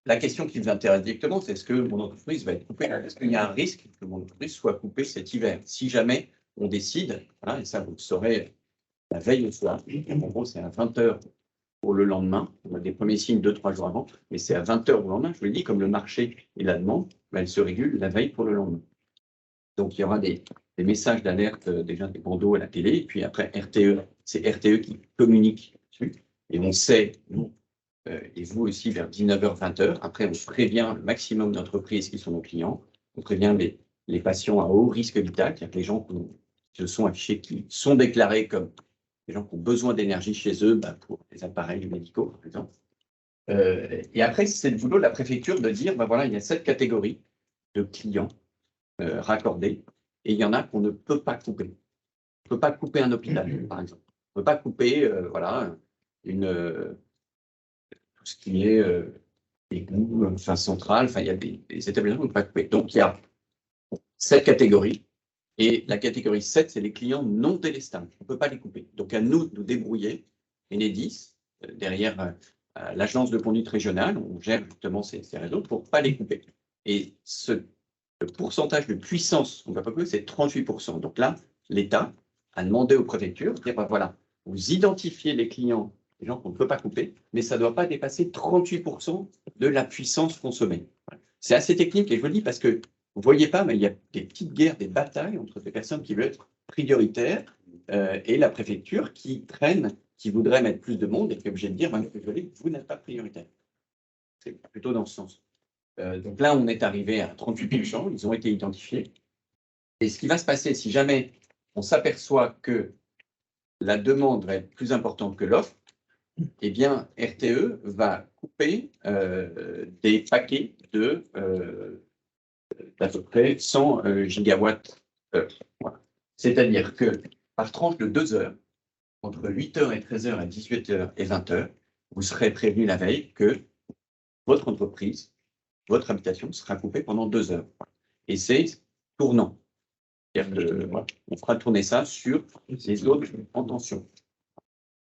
la question qui vous intéresse directement, c'est est-ce que mon entreprise va être coupée? Est-ce qu'il y a un risque que mon entreprise soit coupée cet hiver? Si jamais on décide, hein, et ça vous le saurez la veille au soir, en gros c'est à 20h pour le lendemain, on a des premiers signes 2-3 jours avant, mais c'est à 20h au lendemain, je vous l'ai dit, comme le marché et la demande, elle se régule la veille pour le lendemain. Donc il y aura des des messages d'alerte déjà des bandeaux à la télé. Et puis après, RTE, c'est RTE qui communique dessus. Et on sait, nous, et vous aussi, vers 19h, 20h. Après, on prévient le maximum d'entreprises qui sont nos clients. On prévient les patients à haut risque vital, c'est-à-dire les gens qui se sont affichés, qui sont déclarés comme des gens qui ont besoin d'énergie chez eux, pour les appareils médicaux, par exemple. Et après, c'est le boulot de la préfecture de dire, voilà, il y a cette catégorie de clients raccordés, et il y en a qu'on ne peut pas couper. On ne peut pas couper un hôpital, par exemple. On ne peut pas couper, voilà, tout ce qui est égout, enfin centrale, enfin, il y a des établissements qu'on ne peut pas couper. Donc, il y a cette catégorie, et la catégorie 7, c'est les clients non délestables. On ne peut pas les couper. Donc, à nous de nous débrouiller, Enedis, derrière l'agence de conduite régionale, on gère justement ces réseaux pour ne pas les couper. Et le pourcentage de puissance qu'on ne peut pas couper, c'est 38%. Donc là, l'État a demandé aux préfectures de dire, voilà, vous identifiez les clients, les gens qu'on ne peut pas couper, mais ça ne doit pas dépasser 38% de la puissance consommée. C'est assez technique, et je vous le dis parce que vous ne voyez pas, mais il y a des petites guerres, des batailles entre des personnes qui veulent être prioritaires et la préfecture qui traîne, qui voudrait mettre plus de monde et qui est obligée de dire, vous n'êtes pas prioritaire. C'est plutôt dans ce sens. Donc là, on est arrivé à 38%, ils ont été identifiés. Et ce qui va se passer, si jamais on s'aperçoit que la demande va être plus importante que l'offre, eh bien, RTE va couper des paquets d'à peu près 100 gigawatts heure. Voilà. C'est-à-dire que par tranche de 2 heures, entre 8h et 13h à 18h et 20h, vous serez prévenu la veille que votre entreprise, votre habitation sera coupée pendant 2 heures. Et c'est tournant. Voilà. On fera tourner ça sur les autres en tension.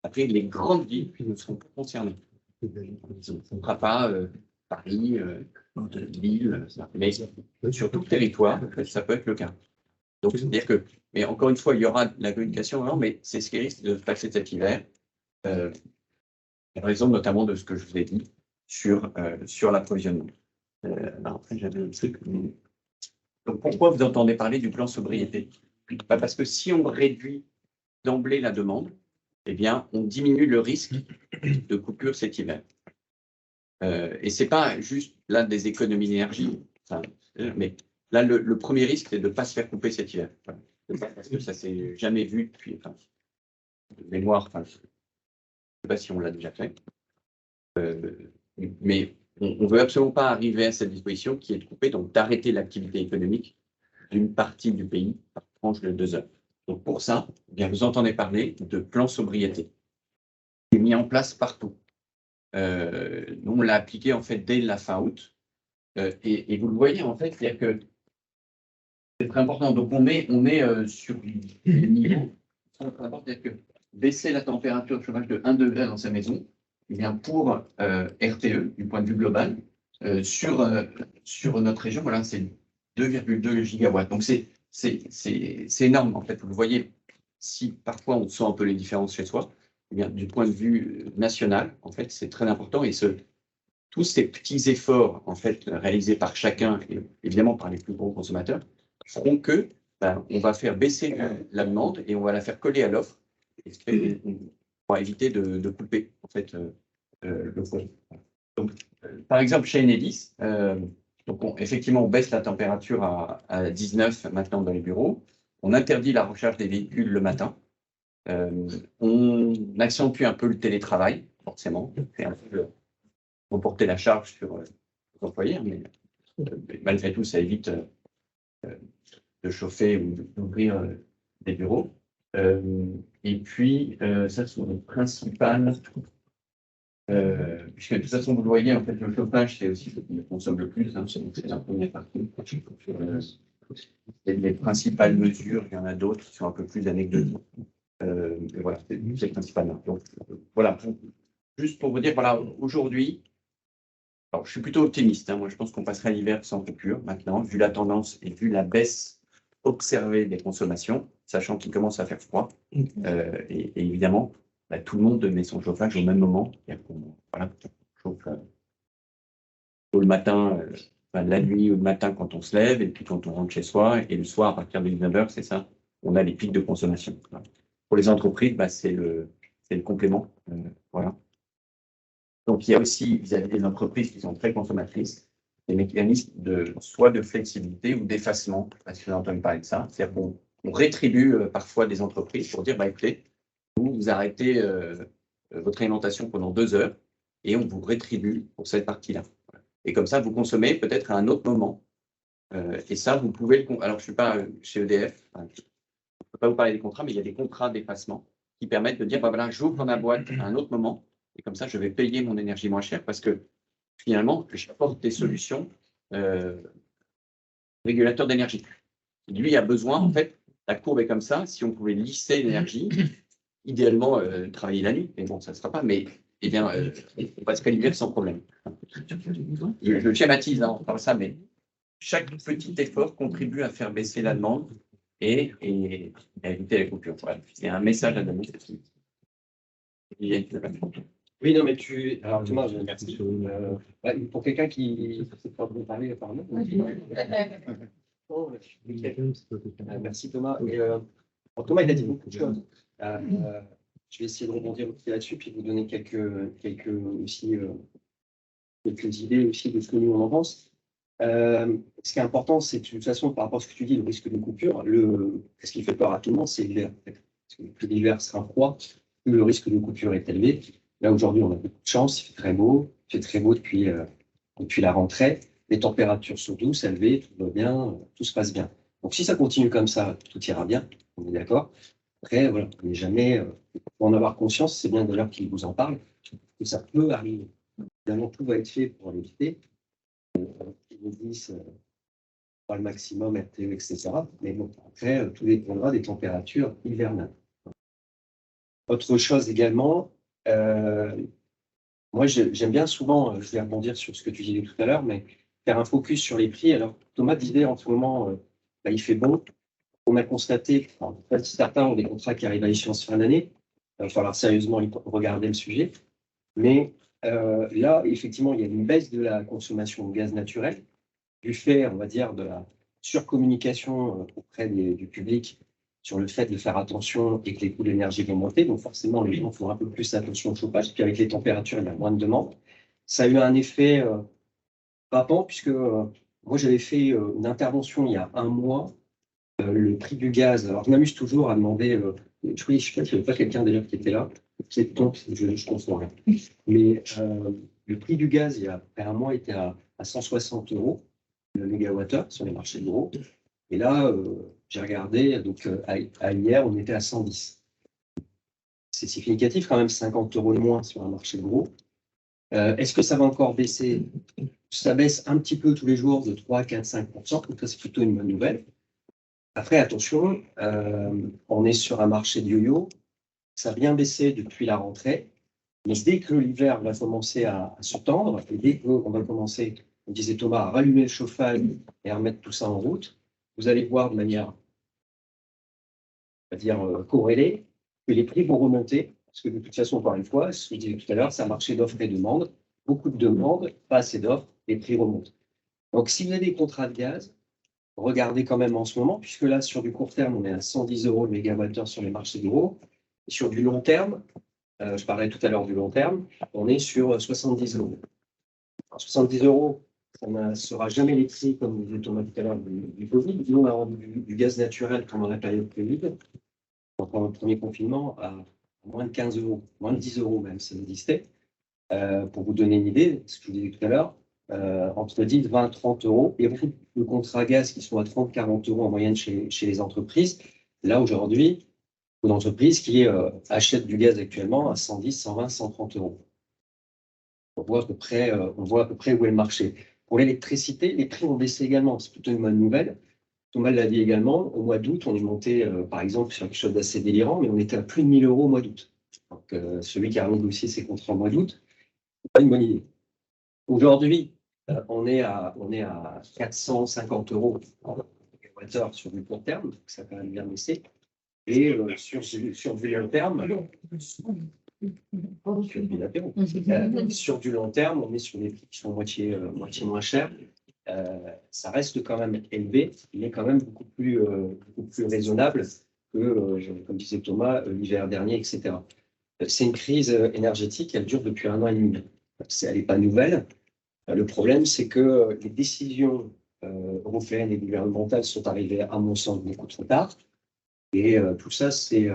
Après, les grandes villes ne seront pas concernées. On ne fera pas Paris, Lille, mais sur tout le territoire, ça peut être le cas. Donc, c'est-à-dire que, mais encore une fois, il y aura de la communication, non, mais c'est ce qui risque de se passer cet hiver, en raison notamment de ce que je vous ai dit sur l'approvisionnement. Après, j'avais un truc. Donc, pourquoi vous entendez parler du plan sobriété? Parce que si on réduit d'emblée la demande, eh bien, on diminue le risque de coupure cet hiver. Et ce n'est pas juste là des économies d'énergie, mais là, le premier risque, c'est de ne pas se faire couper cet hiver. Parce que ça ne s'est jamais vu depuis, de mémoire, je ne sais pas si on l'a déjà fait. Mais on ne veut absolument pas arriver à cette disposition qui est de couper, donc d'arrêter l'activité économique d'une partie du pays par tranche de 2 heures. Donc pour ça, eh bien, vous entendez parler de plan sobriété qui est mis en place partout. Nous, on l'a appliqué en fait dès la fin août. Et vous le voyez, en fait, c'est-à-dire que c'est très important. Donc on est sur les niveaux très importants, c'est-à-dire que baisser la température de chauffage de 1 degré dans sa maison, eh bien pour RTE, du point de vue global, sur notre région, voilà, c'est 2,2 gigawatts. Donc c'est énorme, en fait. Vous le voyez, si parfois on sent un peu les différences chez soi, eh bien, du point de vue national, en fait, c'est très important. Et tous ces petits efforts, en fait, réalisés par chacun, et évidemment par les plus gros consommateurs, feront que on va faire baisser la demande et on va la faire coller à l'offre, pour éviter de couper, en fait, le projet. Donc, par exemple, chez Enedis, donc effectivement, on baisse la température à 19 maintenant dans les bureaux. On interdit la recharge des véhicules le matin. On accentue un peu le télétravail, forcément. C'est un peu reporter la charge sur les employés, mais malgré tout, ça évite de chauffer ou d'ouvrir des bureaux. Et puis, ça sont les principales. Puisque de toute façon, vous le voyez, en fait, le chauffage, c'est aussi ce qui consomme le plus. C'est la première partie. Les principales mesures, il y en a d'autres qui sont un peu plus anecdotiques. Et voilà, c'est principalement. Donc, voilà, juste pour vous dire, voilà, aujourd'hui, je suis plutôt optimiste. Moi, je pense qu'on passera l'hiver sans coupure maintenant, vu la tendance et vu la baisse observée des consommations, sachant qu'il commence à faire froid. Et évidemment, tout le monde met son chauffage au même moment. Voilà, chauffe tôt le matin, la nuit ou le matin quand on se lève, et puis quand on rentre chez soi, et le soir à partir de 19h, c'est ça, on a les pics de consommation. Voilà. Pour les entreprises, c'est le complément. Voilà. Donc, il y a aussi, vis-à-vis des entreprises qui sont très consommatrices, des mécanismes soit de flexibilité ou d'effacement, parce que j'ai entendu parler de ça. C'est-à-dire qu'on rétribue parfois des entreprises pour dire, écoutez, vous arrêtez votre alimentation pendant 2 heures et on vous rétribue pour cette partie-là. Et comme ça, vous consommez peut-être à un autre moment. Et ça, vous pouvez le... Alors, je ne suis pas chez EDF, je ne peux pas vous parler des contrats, mais il y a des contrats d'effacement qui permettent de dire, voilà, j'ouvre ma boîte à un autre moment, et comme ça, je vais payer mon énergie moins cher, parce que finalement, j'apporte des solutions régulateurs d'énergie. Lui a besoin, en fait, la courbe est comme ça, si on pouvait lisser l'énergie, idéalement travailler la nuit, mais bon, ça ne sera pas, mais eh bien, on passe qu'à l'hiver sans problème. Je schématise, on parle ça, mais chaque petit effort contribue à faire baisser la demande et à éviter la coupure. Voilà. C'est un message à donner. Oui, non, mais alors Thomas, merci. Pour quelqu'un qui ne sait pas vous parler, apparemment. Merci Thomas. Et, Thomas, il a dit beaucoup de choses. Je vais essayer de rebondir aussi là-dessus, puis vous donner quelques idées aussi de ce que nous on en pense. Ce qui est important, c'est que de toute façon, par rapport à ce que tu dis, le risque de coupure, ce qui fait peur à tout le monde, c'est l'hiver. Parce que plus l'hiver sera froid, plus le risque de coupure est élevé. Là, aujourd'hui, on a beaucoup de chance, il fait très beau. Il fait très beau depuis la rentrée. Les températures sont douces, élevées, tout va bien, tout se passe bien. Donc, si ça continue comme ça, tout ira bien, on est d'accord. Après, voilà, on n'est jamais... pour en avoir conscience, c'est bien d'ailleurs qu'il vous en parle, que ça peut arriver. Évidemment, tout va être fait pour l'éviter. Ils nous disent pas le maximum, RTE, etc. Mais bon, après, tout dépendra des températures hivernales. Autre chose également, moi j'aime bien souvent, je vais rebondir sur ce que tu disais tout à l'heure, mais faire un focus sur les prix. Alors Thomas disait en ce moment, il fait bon. On a constaté, certains ont des contrats qui arrivent à échéance fin d'année, il va falloir sérieusement regarder le sujet. Mais là, effectivement, il y a une baisse de la consommation de gaz naturel, du fait, on va dire, de la surcommunication auprès du public sur le fait de faire attention et que les coûts de l'énergie vont monter. Donc forcément, les gens font un peu plus attention au chauffage. Puis avec les températures, il y a moins de demandes. Ça a eu un effet frappant, puisque moi, j'avais fait une intervention il y a un mois. Le prix du gaz, alors je m'amuse toujours à demander, je ne sais pas s'il n'y avait pas quelqu'un d'ailleurs qui était là, donc je confonds rien. Mais le prix du gaz, il y a un mois, était à 160 € le mégawattheure sur les marchés de gros. Et là, j'ai regardé, donc à hier, on était à 110. C'est significatif quand même, 50 € de moins sur un marché de gros. Est-ce que ça va encore baisser? Ça baisse un petit peu tous les jours de 3, 4, 5%, donc ça c'est plutôt une bonne nouvelle. Après, attention, on est sur un marché de yo-yo, ça a bien baissé depuis la rentrée, mais dès que l'hiver va commencer à se tendre, et dès qu'on va commencer, on disait Thomas, à rallumer le chauffage et à remettre tout ça en route, vous allez voir de manière, on va dire, corrélée, que les prix vont remonter, parce que de toute façon, encore une fois, ce que je disais tout à l'heure, c'est un marché d'offres et de demandes, beaucoup de demandes, pas assez d'offres, les prix remontent. Donc, si vous avez des contrats de gaz, regardez quand même en ce moment, puisque là, sur du court terme, on est à 110 € le mégawattheure sur les marchés de gros. Et sur du long terme, je parlais tout à l'heure du long terme, on est sur 70 €. Alors, 70 €, ça ne sera jamais les prix, comme disait Thomas tout à l'heure, du Covid. Nous, on a rendu du gaz naturel pendant la période Covid, pendant le premier confinement, à moins de 15 €, moins de 10 € même, ça existait. Pour vous donner une idée, ce que je vous disais tout à l'heure, entre 10, 20, 30 €. Il y a beaucoup de contrats gaz qui sont à 30, 40 € en moyenne chez les entreprises. Là, aujourd'hui, une entreprise qui achète du gaz actuellement à 110, 120, 130 €. On voit à peu près où est le marché. Pour l'électricité, les prix ont baissé également. C'est plutôt une bonne nouvelle. Thomas l'a dit également. Au mois d'août, on est monté, par exemple, sur quelque chose d'assez délirant, mais on était à plus de 1 000 € au mois d'août. Donc, celui qui a négocié ses contrats au mois d'août, c'est pas une bonne idée. Aujourd'hui, on est à 450 € par mégawattheure sur du court terme, donc ça a quand même bien baissé. Et sur du long terme, sur du long terme, on est sur des prix qui sont moitié moins chers. ça reste quand même élevé, mais quand même beaucoup plus raisonnable que, comme disait Thomas, l'hiver dernier, etc. C'est une crise énergétique, elle dure depuis 1 an et demi. Elle n'est pas nouvelle. Le problème, c'est que les décisions européennes et gouvernementales sont arrivées, à mon sens, beaucoup trop tard. Et tout ça, c'est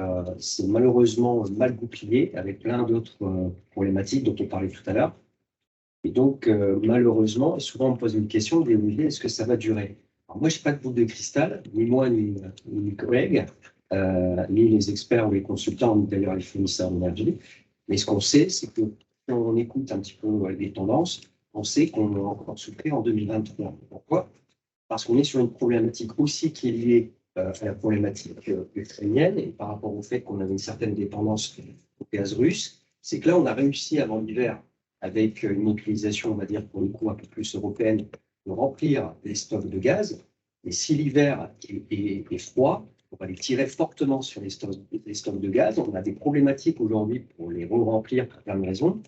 malheureusement mal goupillé avec plein d'autres problématiques dont on parlait tout à l'heure. Et donc, malheureusement, souvent on me pose une question, Olivier, est-ce que ça va durer? Alors moi, je n'ai pas de boule de cristal, ni moi, ni mes collègues, ni les experts ou les consultants, ni d'ailleurs les fournisseurs d'énergie. Mais ce qu'on sait, c'est que quand on écoute un petit peu les tendances, on sait qu'on va encore souffrir en 2023. Pourquoi? Parce qu'on est sur une problématique aussi qui est liée à la problématique ukrainienne et par rapport au fait qu'on avait une certaine dépendance au gaz russe. C'est que là, on a réussi avant l'hiver, avec une utilisation, on va dire, pour le coup, un peu plus européenne, de remplir les stocks de gaz. Et si l'hiver est froid, on va les tirer fortement sur les stocks de gaz. On a des problématiques aujourd'hui pour les remplir pour plein de raisons.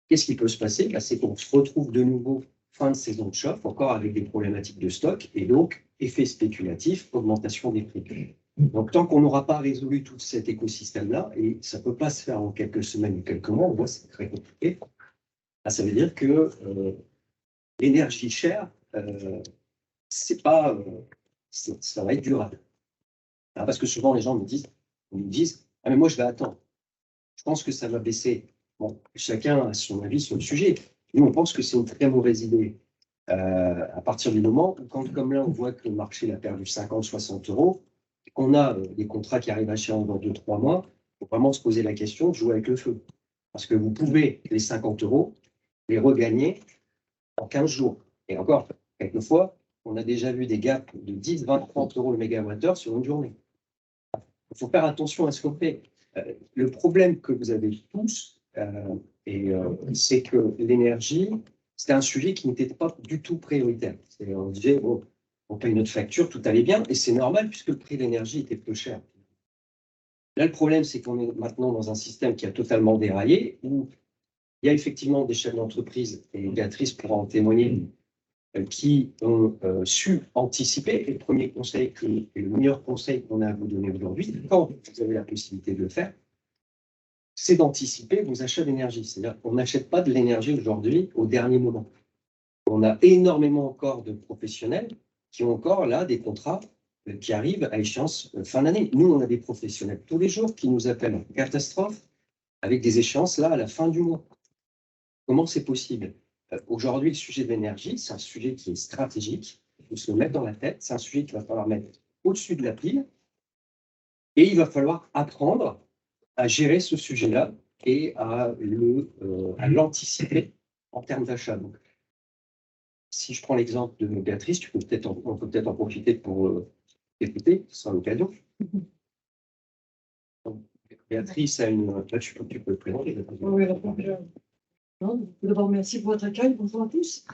Qu'est-ce qui peut se passer? C'est qu'on se retrouve de nouveau fin de saison de chauffe, encore avec des problématiques de stock, et donc effet spéculatif, augmentation des prix. Donc tant qu'on n'aura pas résolu tout cet écosystème-là, et ça ne peut pas se faire en quelques semaines ou quelques mois, on voit c'est très compliqué, ça veut dire que l'énergie chère, c'est pas, ça va être durable. Parce que souvent les gens me disent, ah mais moi je vais attendre. Je pense que ça va baisser. Bon, chacun a son avis sur le sujet. Nous, on pense que c'est une très mauvaise idée. À partir du moment où, quand, comme là, on voit que le marché a perdu 50-60 euros, et qu'on a des contrats qui arrivent à échéance dans 2-3 mois, il faut vraiment se poser la question de jouer avec le feu. Parce que vous pouvez, les 50 euros, les regagner en 15 jours. Et encore, quelquefois, on a déjà vu des gaps de 10, 20, 30 euros le mégawattheure sur une journée. Il faut faire attention à ce qu'on fait. Le problème que vous avez tous, c'est que l'énergie, c'était un sujet qui n'était pas du tout prioritaire. On disait, bon, on paye notre facture, tout allait bien, et c'est normal puisque le prix de l'énergie était peu cher. Là, le problème, c'est qu'on est maintenant dans un système qui a totalement déraillé, où il y a effectivement des chefs d'entreprise, et Béatrice pourra en témoigner, qui ont su anticiper. Et le premier conseil, et le meilleur conseil qu'on a à vous donner aujourd'hui, quand vous avez la possibilité de le faire, c'est d'anticiper vos achats d'énergie. C'est-à-dire qu'on n'achète pas de l'énergie aujourd'hui au dernier moment. On a énormément encore de professionnels qui ont encore là des contrats qui arrivent à échéance fin d'année. Nous, on a des professionnels tous les jours qui nous appellent en catastrophe avec des échéances là à la fin du mois. Comment c'est possible? Aujourd'hui, le sujet de l'énergie, c'est un sujet qui est stratégique. Il faut se le mettre dans la tête. C'est un sujet qu'il va falloir mettre au-dessus de la pile. Et il va falloir apprendre à gérer ce sujet-là et à l'anticiper en termes d'achat. Donc, si je prends l'exemple de Béatrice, on peut peut-être en profiter pour écouter, ce sera l'occasion. Béatrice a une... Là, tu peux le présenter. Oui, d'abord, merci pour votre accueil. Bonjour à tous.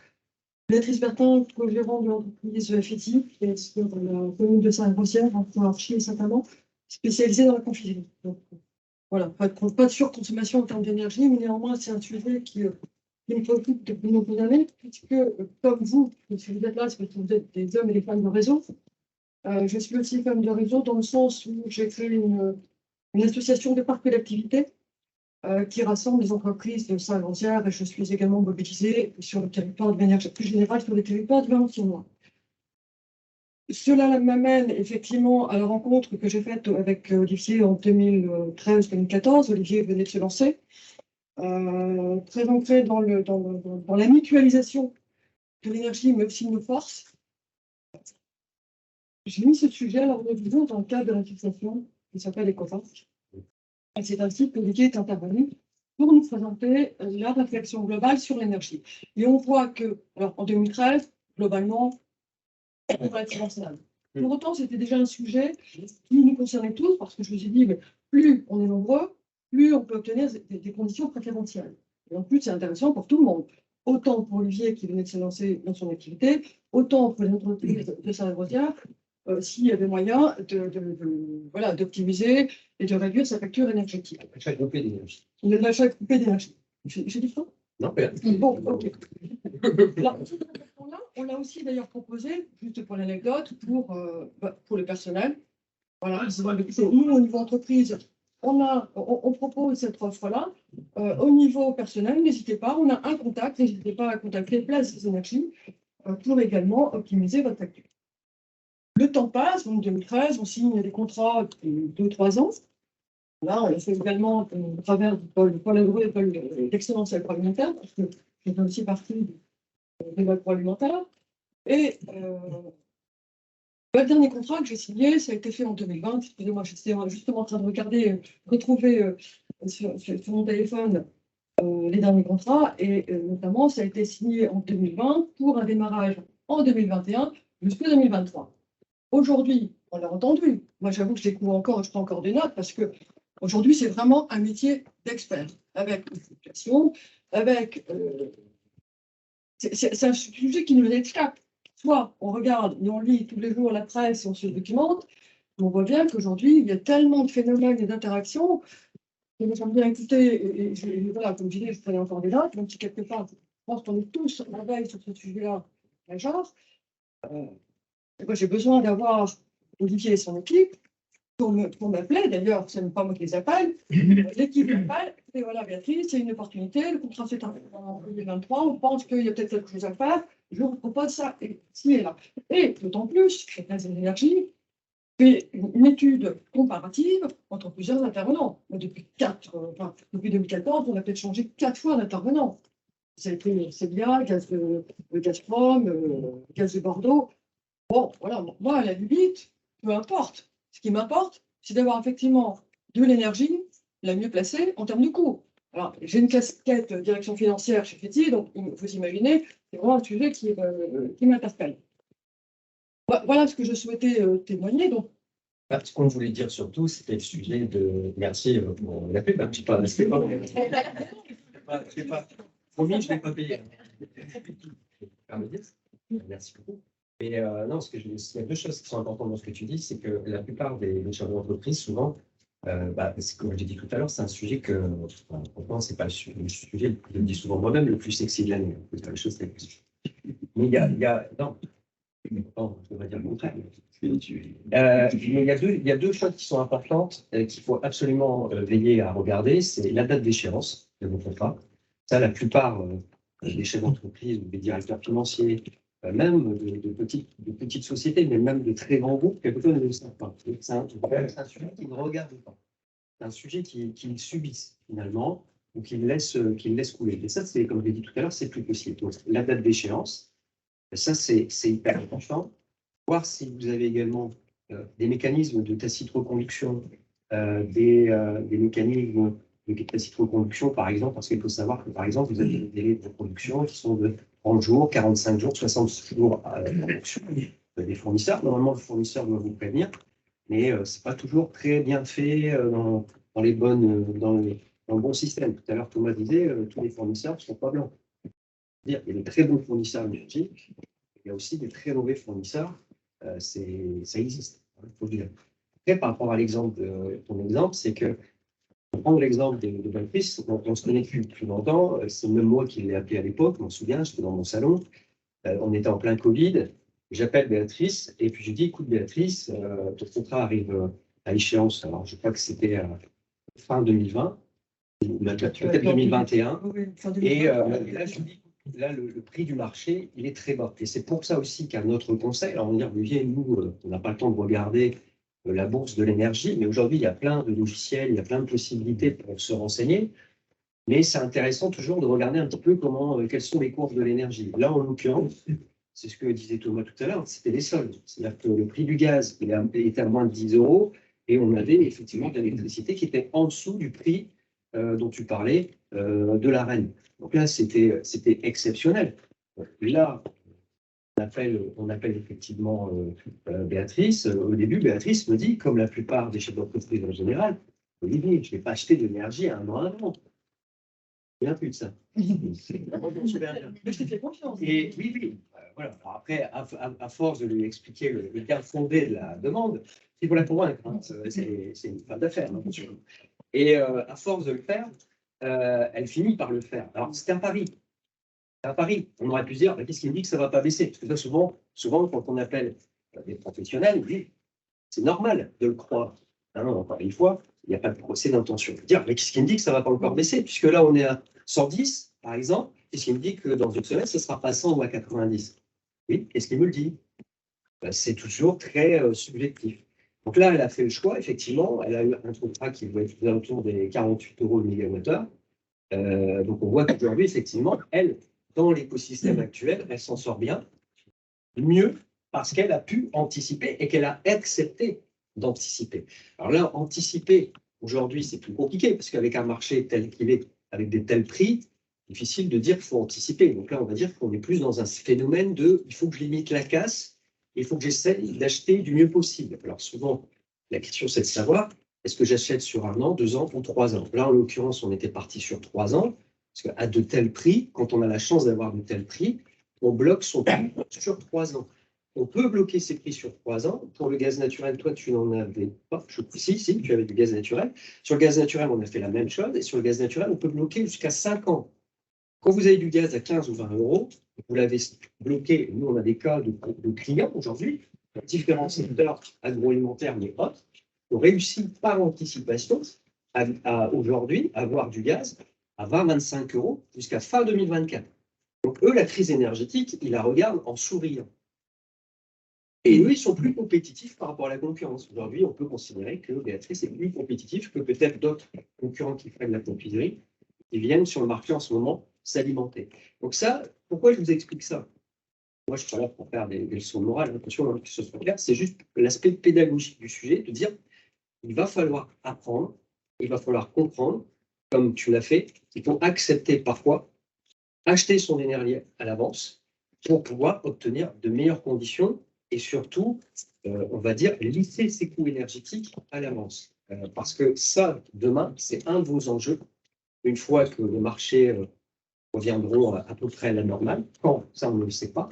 Béatrice Bertin, co-gérante de l'entreprise FETI, qui est sur la commune de Saint-Rosière, entre Archie et Saint-Amand, spécialisée dans la confiserie. Donc, voilà, pas de surconsommation en termes d'énergie, mais néanmoins, c'est un sujet qui me préoccupe depuis de nombreuses années, puisque, comme vous, si vous êtes là, c'est parce que vous êtes des hommes et des femmes de réseau. Je suis aussi femme de réseau dans le sens où j'ai créé une association de parcs d'activité qui rassemble les entreprises de Saint-Rosière, et je suis également mobilisée sur le territoire de manière plus générale sur le territoire de Valenciennes. Cela m'amène effectivement à la rencontre que j'ai faite avec Olivier en 2013-2014. Olivier venait de se lancer, très ancré dans la mutualisation de l'énergie, mais aussi de nos forces. J'ai mis ce sujet à l'ordre du jour dans le cadre de l'association qui s'appelle EcoFarc. Et c'est ainsi qu'Olivier est intervenu pour nous présenter la réflexion globale sur l'énergie. Et on voit que, alors en 2013, globalement, relativement stable. Pour autant, c'était déjà un sujet qui nous concernait tous, parce que je me suis dit, mais plus on est nombreux, plus on peut obtenir des conditions préférentielles. Et en plus, c'est intéressant pour tout le monde. Autant pour Olivier qui venait de se lancer dans son activité, autant pour les entreprises de Saint-Rosière, s'il y avait moyen d'optimiser et de réduire sa facture énergétique. L'achat groupé d'énergie. L'achat groupé d'énergie. J'ai dit ça? Non, père. Bon, ok. Alors, on l'a aussi d'ailleurs proposé, juste pour l'anecdote, pour le personnel. Voilà, nous, au niveau entreprise, on propose cette offre-là. Au niveau personnel, n'hésitez pas, on a un contact, n'hésitez pas à contacter Place des Énergies pour également optimiser votre facture. Le temps passe, en 2013, on signe des contrats de 2-3 ans. Là, on l'a fait également à travers Paul Adrouet, l'école d'excellence agroalimentaire, parce que je fais aussi partie de l'agroalimentaire. Et le dernier contrat que j'ai signé, ça a été fait en 2020. Excusez-moi, j'étais justement en train de retrouver sur mon téléphone les derniers contrats. Et notamment, ça a été signé en 2020 pour un démarrage en 2021 jusqu'en 2023. Aujourd'hui, on l'a entendu. Moi, j'avoue que je découvre encore, je prends encore des notes parce que aujourd'hui, c'est vraiment un métier d'expert avec une fluctuation, avec. C'est un sujet qui nous échappe. Soit on regarde et on lit tous les jours la presse et on se documente, mais on voit bien qu'aujourd'hui, il y a tellement de phénomènes et d'interactions que nous sommes bien écoutés. Et voilà, comme je disais, je prenais encore des notes, donc si quelque part, je pense qu'on est tous en veille sur ce sujet-là, genre. Moi, j'ai besoin d'avoir Olivier et son équipe pour m'appeler. D'ailleurs, ce n'est pas moi qui les appelle. L'équipe m'appelle. Et voilà, Béatrice, il y a une opportunité. Le contrat s'est terminé en 2023. On pense qu'il y a peut-être quelque chose à faire. Je vous propose ça. Et ci et là. Et d'autant plus, chez Place des Énergies, fait une étude comparative entre plusieurs intervenants. Mais depuis 2014, on a peut-être changé 4 fois d'intervenants. Ça a été Célia, Gazprom, Gaz de Bordeaux. Bon, voilà, moi, à la limite, peu importe. Ce qui m'importe, c'est d'avoir effectivement de l'énergie la mieux placée en termes de coût. Alors, j'ai une casquette direction financière chez FETI, donc vous imaginez, c'est vraiment un sujet qui m'interpelle. Voilà ce que je souhaitais témoigner. Donc. Ce qu'on voulait dire surtout, c'était le sujet de. Merci pour la pub, un petit peu. Je n'ai pas. Promis, je ne l'ai pas payé. Merci beaucoup. Et non, il y a deux choses qui sont importantes dans ce que tu dis, c'est que la plupart des chefs d'entreprise, souvent, c'est comme je l'ai dit tout à l'heure, c'est un sujet que, pourtant, c'est pas le sujet, je le dis souvent moi-même, le plus sexy de l'année. C'est pas les choses mais il y a non, je devrais dire le contraire. Mais il y a deux choses qui sont importantes qu'il faut absolument veiller à regarder, c'est la date d'échéance de vos contrats. Ça, la plupart des chefs d'entreprise ou des directeurs financiers, même de petites sociétés, mais même de très grands groupes, quelquefois ne le savent pas. C'est un sujet qu'ils ne regardent pas. C'est un sujet qu'ils subissent finalement ou qu'ils laissent couler. Et ça, c'est, comme je l'ai dit tout à l'heure, c'est plus possible. Donc, la date d'échéance, ça, c'est hyper important. Voir si vous avez également des mécanismes de tacite reconduction, des mécanismes de tacite reconduction, par exemple, parce qu'il faut savoir que, par exemple, vous avez des délais de reproduction qui sont de 30 jours, 45 jours, 60 jours des fournisseurs. Normalement, le fournisseur doit vous prévenir, mais ce n'est pas toujours très bien fait dans le bon système. Tout à l'heure, Thomas disait tous les fournisseurs ne sont pas blancs. Il y a des très bons fournisseurs énergétiques, il y a aussi des très mauvais fournisseurs. Ça existe, il faut le dire. Après, par rapport à l'exemple ton exemple, c'est que pour prendre l'exemple de Béatrice, on se connaît depuis longtemps. C'est même moi qui l'ai appelé à l'époque, je m'en souviens, j'étais dans mon salon. On était en plein Covid. J'appelle Béatrice et puis je dis écoute, Béatrice, ton contrat arrive à échéance. Alors, je crois que c'était fin 2020, ou peut-être 2021. Et là, je dis là, le prix du marché, il est très bas. Et c'est pour ça aussi qu'à notre conseil, alors on va dire, Olivier, nous, on n'a pas le temps de regarder la bourse de l'énergie, mais aujourd'hui, il y a plein de logiciels, il y a plein de possibilités pour se renseigner. Mais c'est intéressant toujours de regarder un petit peu quelles sont les courbes de l'énergie. Là, en l'occurrence, c'est ce que disait Thomas tout à l'heure, c'était les soldes. C'est-à-dire que le prix du gaz était à moins de 10 € et on avait effectivement de l'électricité qui était en dessous du prix dont tu parlais de la reine. Donc là, c'était exceptionnel. Là, on appelle effectivement Béatrice. Au début, Béatrice me dit, comme la plupart des chefs d'entreprise en général, Olivier, je ne vais pas acheter de l'énergie à un an avant. Il n'y a plus de ça. Mais je t'ai fait confiance. Et oui. Voilà. Alors après, à force de lui expliquer le bien fondé de la demande, il faut la convaincre. Hein. C'est une femme d'affaires. Hein, et à force de le faire, elle finit par le faire. Alors, c'était un pari. À Paris, on aurait pu se dire, qu'est-ce qui me dit que ça ne va pas baisser? Parce que là, souvent, quand on appelle des professionnels, ils disent, c'est normal de le croire. Hein, encore une fois, il n'y a pas de procès d'intention. Dire, mais qu'est-ce qui me dit que ça ne va pas encore baisser? Puisque là, on est à 110, par exemple, qu'est-ce qui me dit que dans une semaine, ce ne sera pas 100 ou à 90? Oui, qu'est-ce qui me le dit? Ben, c'est toujours très subjectif. Donc là, elle a fait le choix, effectivement, elle a eu un contrat qui doit être autour des 48 € le mégawattheure. Donc on voit qu'aujourd'hui, effectivement, elle, dans l'écosystème actuel, elle s'en sort bien, mieux parce qu'elle a pu anticiper et qu'elle a accepté d'anticiper. Alors là, anticiper, aujourd'hui, c'est plus compliqué parce qu'avec un marché tel qu'il est, avec des tels prix, difficile de dire qu'il faut anticiper. Donc là, on va dire qu'on est plus dans un phénomène de il faut que je limite la casse, il faut que j'essaie d'acheter du mieux possible. Alors souvent, la question, c'est de savoir est-ce que j'achète sur 1 an, 2 ans ou 3 ans? Là, en l'occurrence, on était parti sur 3 ans, parce qu'à de tels prix, quand on a la chance d'avoir de tels prix, on bloque son prix sur 3 ans. On peut bloquer ses prix sur 3 ans. Pour le gaz naturel, toi, tu n'en avais pas. Si, tu avais du gaz naturel. Sur le gaz naturel, on a fait la même chose. Et sur le gaz naturel, on peut bloquer jusqu'à 5 ans. Quand vous avez du gaz à 15 ou 20 €, vous l'avez bloqué. Nous, on a des cas de clients aujourd'hui, dans différents secteurs agroalimentaires, mais autres, ont réussi par anticipation à aujourd'hui avoir du gaz à 20-25 € jusqu'à fin 2024. Donc eux, la crise énergétique, ils la regardent en souriant. Et eux, ils sont plus compétitifs par rapport à la concurrence. Aujourd'hui, on peut considérer que Béatrice est plus compétitif que peut-être d'autres concurrents qui font de la confiserie, qui viennent sur le marché en ce moment s'alimenter. Donc ça, pourquoi je vous explique ça? Moi, je suis pas là pour faire des leçons morales, attention que ce soit clair, c'est juste l'aspect pédagogique du sujet, de dire il va falloir apprendre, il va falloir comprendre, comme tu l'as fait, il faut accepter parfois, acheter son énergie à l'avance pour pouvoir obtenir de meilleures conditions et surtout, on va dire, lisser ses coûts énergétiques à l'avance. Parce que ça, demain, c'est un de vos enjeux. Une fois que les marchés reviendront à peu près à la normale, quand, ça, on ne le sait pas.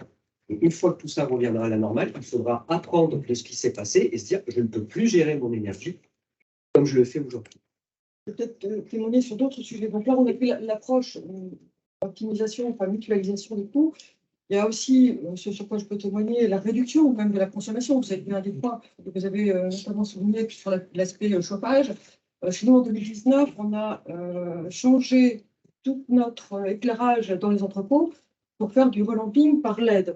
Et une fois que tout ça reviendra à la normale, il faudra apprendre de ce qui s'est passé et se dire, je ne peux plus gérer mon énergie comme je le fais aujourd'hui. Peut-être témoigner sur d'autres sujets. Donc là, on a pris l'approche optimisation, enfin mutualisation des coûts. Il y a aussi, ce sur quoi je peux témoigner, la réduction même de la consommation. Vous avez bien des points que vous avez notamment souligné sur l'aspect chauffage. Chez nous, en 2019, on a changé tout notre éclairage dans les entrepôts pour faire du relamping par LED.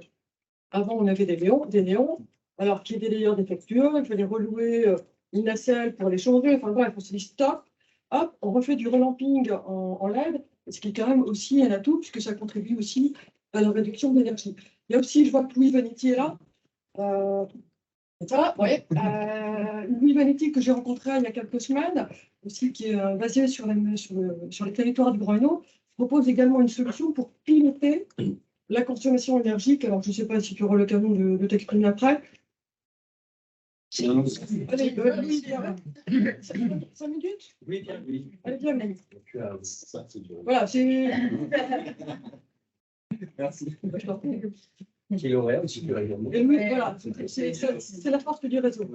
Avant, on avait des néons, alors qu'il y avait des d'ailleurs défectueux, il fallait relouer une nacelle pour les changer. Enfin bref, on s'est dit stop, hop, on refait du relamping en LED, ce qui est quand même aussi un atout, puisque ça contribue aussi à la réduction d'énergie. Il y a aussi, je vois que Louis Vanetti est là. Louis Vanetti, que j'ai rencontré il y a quelques semaines, aussi qui est basé sur les territoires du Grand Hainaut, propose également une solution pour piloter la consommation énergique. Alors, je ne sais pas si tu auras l'occasion de t'exprimer après. Allez, Louis, 5 minutes? Oui, bien, oui. Allez, bien, Louis. Ça, c'est dur. Voilà, c'est... Merci. Qui aurait aussi du rayon. Et Louis, voilà, c'est la force du réseau.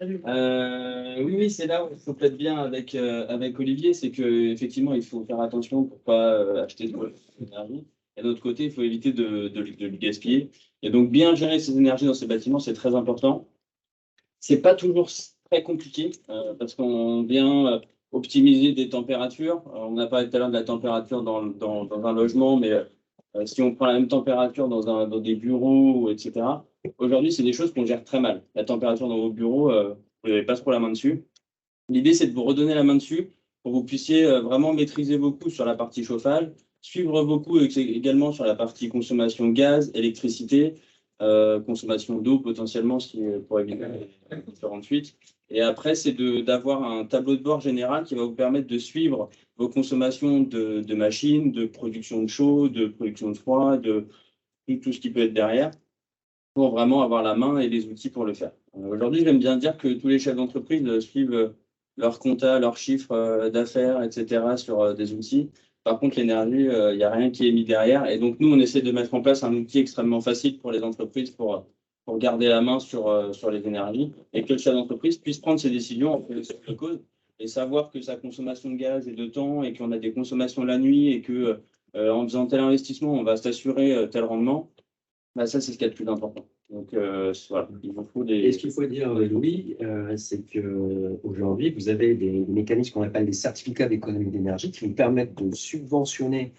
Oui, c'est là où il faut peut-être bien avec Olivier, c'est qu'effectivement, il faut faire attention pour ne pas acheter de l'énergie. Et d'autre côté, il faut éviter de le gaspiller. Et donc, bien gérer ces énergies dans ces bâtiments, c'est très important. C'est pas toujours très compliqué parce qu'on vient optimiser des températures. On a parlé tout à l'heure de la température dans un logement, mais si on prend la même température dans des bureaux, etc., aujourd'hui, c'est des choses qu'on gère très mal. La température dans vos bureaux, vous n'avez pas trop la main dessus. L'idée, c'est de vous redonner la main dessus pour que vous puissiez vraiment maîtriser vos coûts sur la partie chauffage, suivre vos coûts également sur la partie consommation gaz, électricité, consommation d'eau potentiellement pour éviter les différentes fuites. Et après, c'est d'avoir un tableau de bord général qui va vous permettre de suivre vos consommations de machines, de production de chaud, de production de froid, de tout ce qui peut être derrière, pour vraiment avoir la main et les outils pour le faire. Aujourd'hui, j'aime bien dire que tous les chefs d'entreprise suivent leur compta, leurs chiffres d'affaires, etc. sur des outils. Par contre, l'énergie, il n'y a rien qui est mis derrière. Et donc, nous, on essaie de mettre en place un outil extrêmement facile pour les entreprises pour garder la main sur les énergies et que le chef d'entreprise puisse prendre ses décisions en connaissance de cause et savoir que sa consommation de gaz est de temps et qu'on a des consommations la nuit et que en faisant tel investissement, on va s'assurer tel rendement, bah, ça, c'est ce qu'il y a de plus important. Donc, voilà, il vous faut des… Et ce qu'il faut dire, Louis, c'est qu'aujourd'hui, vous avez des mécanismes qu'on appelle des certificats d'économie d'énergie qui vous permettent de subventionner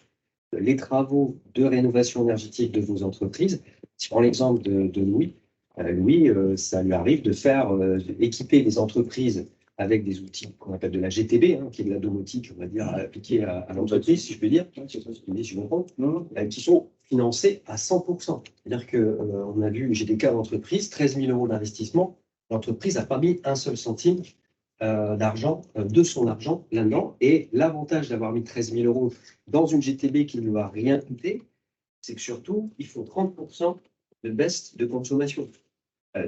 les travaux de rénovation énergétique de vos entreprises. Si je prends l'exemple de Louis, ça lui arrive de faire équiper les entreprises avec des outils qu'on appelle de la GTB, qui est de la domotique, on va dire, appliquée à l'entreprise, si je peux dire, si je comprends, qui sont financés à 100%. C'est-à-dire qu'on a vu, j'ai des cas d'entreprise, 13 000 euros d'investissement, l'entreprise n'a pas mis un seul centime d'argent, de son argent là-dedans. Et l'avantage d'avoir mis 13 000 euros dans une GTB qui ne va rien coûter, c'est que surtout, il faut 30% de baisse de consommation.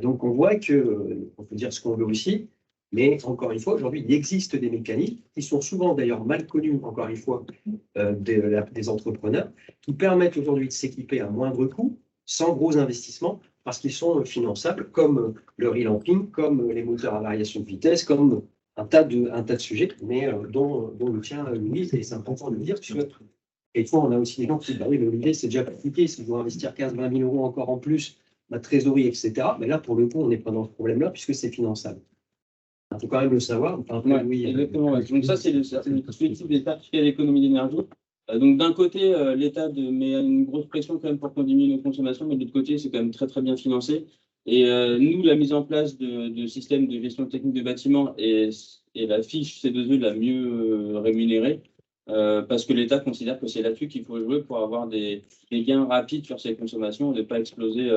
Donc on voit que, on peut dire ce qu'on veut aussi, mais encore une fois, aujourd'hui, il existe des mécanismes qui sont souvent d'ailleurs mal connus, encore une fois, des entrepreneurs, qui permettent aujourd'hui de s'équiper à moindre coût, sans gros investissements, parce qu'ils sont finançables, comme le relamping, comme les moteurs à variation de vitesse, comme un tas de sujets, mais dont le tien, Louis, et c'est important de le dire, parce que et fois, on a aussi des gens qui disent, bah oui, mais l'idée, c'est déjà compliqué, s'ils doivent investir 15-20 000 euros encore en plus, la trésorerie, etc. Mais là, pour le coup, on n'est pas dans ce problème-là, puisque c'est finançable. Il faut quand même le savoir. Ouais, oui, exactement. Ouais. Donc ça, c'est le dispositif des certificats d'économie d'énergie. Donc d'un côté, l'État met une grosse pression quand même pour qu'on diminue nos consommations, mais de l'autre côté, c'est quand même très très bien financé. Et nous, la mise en place de systèmes de gestion technique de bâtiments est la fiche C2E la mieux rémunérée, parce que l'État considère que c'est là-dessus qu'il faut jouer pour avoir des gains rapides sur ses consommations, de ne pas exploser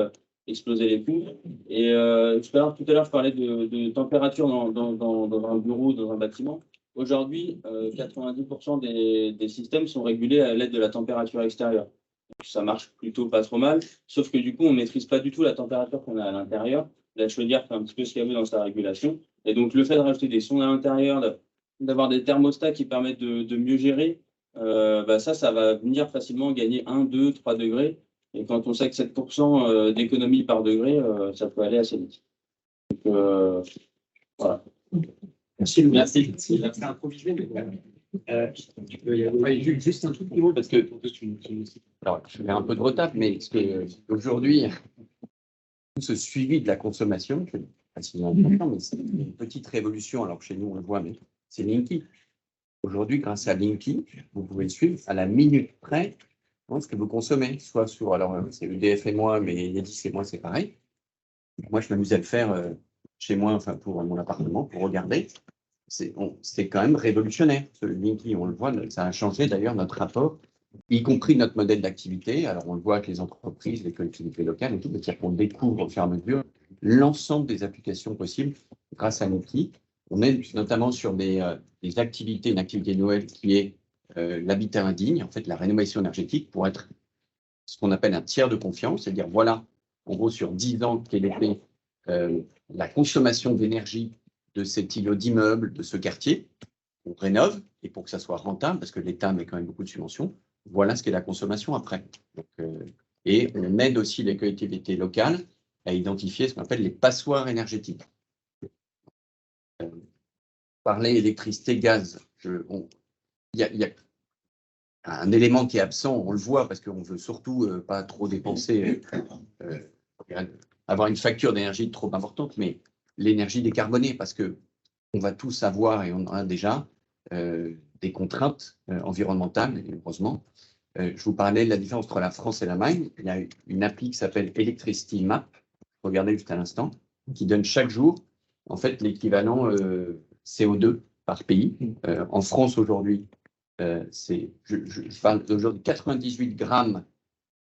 les coûts. Et tout à l'heure, je parlais de température dans un bureau, dans un bâtiment. Aujourd'hui, 90% des systèmes sont régulés à l'aide de la température extérieure. Donc, ça marche plutôt pas trop mal, sauf que du coup, on ne maîtrise pas du tout la température qu'on a à l'intérieur. La chaudière fait un petit peu ce qu'elle veut dans sa régulation. Et donc, le fait de rajouter des sondes à l'intérieur, d'avoir des thermostats qui permettent de mieux gérer, ça va venir facilement gagner 1, 2, 3 degrés. Et quand on sait que 7% d'économie par degré, ça peut aller assez vite. Donc, voilà. Merci, Louis. Merci. C'est improvisé, mais tu peux y aller. Ouais, juste un tout petit mot, parce que alors, je fais un peu de retard, mais aujourd'hui, ce suivi de la consommation, c'est facilement important, mais c'est une petite révolution. Alors chez nous, on le voit, mais c'est Linky. Aujourd'hui, grâce à Linky, vous pouvez suivre à la minute près ce que vous consommez, soit sur, alors c'est EDF et moi, mais Yadis et moi, c'est pareil. Moi, je m'amuse à le faire chez moi, enfin pour mon appartement, pour regarder. C'est quand même révolutionnaire. Ce Linky, on le voit, ça a changé d'ailleurs notre rapport, y compris notre modèle d'activité. Alors on le voit avec les entreprises, les collectivités locales et tout, c'est-à-dire qu'on découvre au fur et à mesure l'ensemble des applications possibles grâce à Linky. On est notamment sur des activités, une activité Noël qui est l'habitat indigne, en fait la rénovation énergétique, pour être ce qu'on appelle un tiers de confiance, c'est-à-dire voilà, en gros sur 10 ans, quelle était la consommation d'énergie de cet îlot d'immeubles, de ce quartier. On rénove, et pour que ça soit rentable, parce que l'État met quand même beaucoup de subventions, voilà ce qu'est la consommation après. Donc, et on aide aussi les collectivités locales à identifier ce qu'on appelle les passoires énergétiques. Parler électricité, gaz, il y a un élément qui est absent, on le voit parce qu'on ne veut surtout pas trop dépenser, avoir une facture d'énergie trop importante, mais l'énergie décarbonée, parce qu'on va tous avoir, et on en a déjà, des contraintes environnementales, heureusement. Je vous parlais de la différence entre la France et l'Allemagne. Il y a une appli qui s'appelle Electricity Map, regardez juste à l'instant, qui donne chaque jour en fait l'équivalent CO2 par pays. En France aujourd'hui, je parle d'aujourd'hui 98 grammes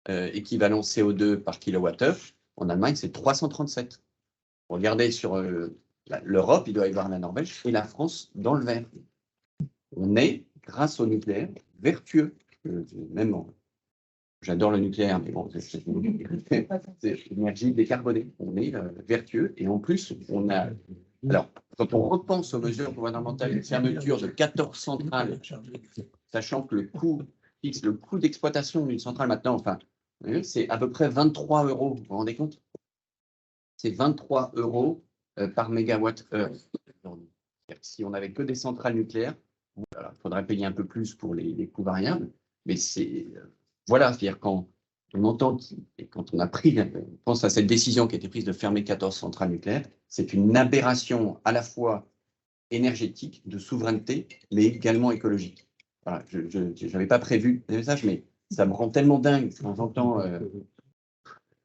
équivalent CO2 par kilowattheure. En Allemagne, c'est 337. Regardez sur l'Europe, il doit y avoir la Norvège et la France dans le vert. On est, grâce au nucléaire, vertueux. Même j'adore le nucléaire, mais bon, c'est l'énergie décarbonée. On est vertueux et en plus, on a. Alors, quand on repense aux mesures gouvernementales de fermeture de 14 centrales, sachant que le coût fixe, le coût d'exploitation d'une centrale maintenant, enfin, c'est à peu près 23 €. Vous vous rendez compte? C'est 23 € par mégawatt-heure. Si on n'avait que des centrales nucléaires, il faudrait payer un peu plus pour les coûts variables. Mais c'est voilà, c'est-à-dire quand on entend et quand on a pris, on pense à cette décision qui a été prise de fermer 14 centrales nucléaires, c'est une aberration à la fois énergétique, de souveraineté, mais également écologique. Voilà, je n'avais pas prévu le message, mais ça me rend tellement dingue quand j'entends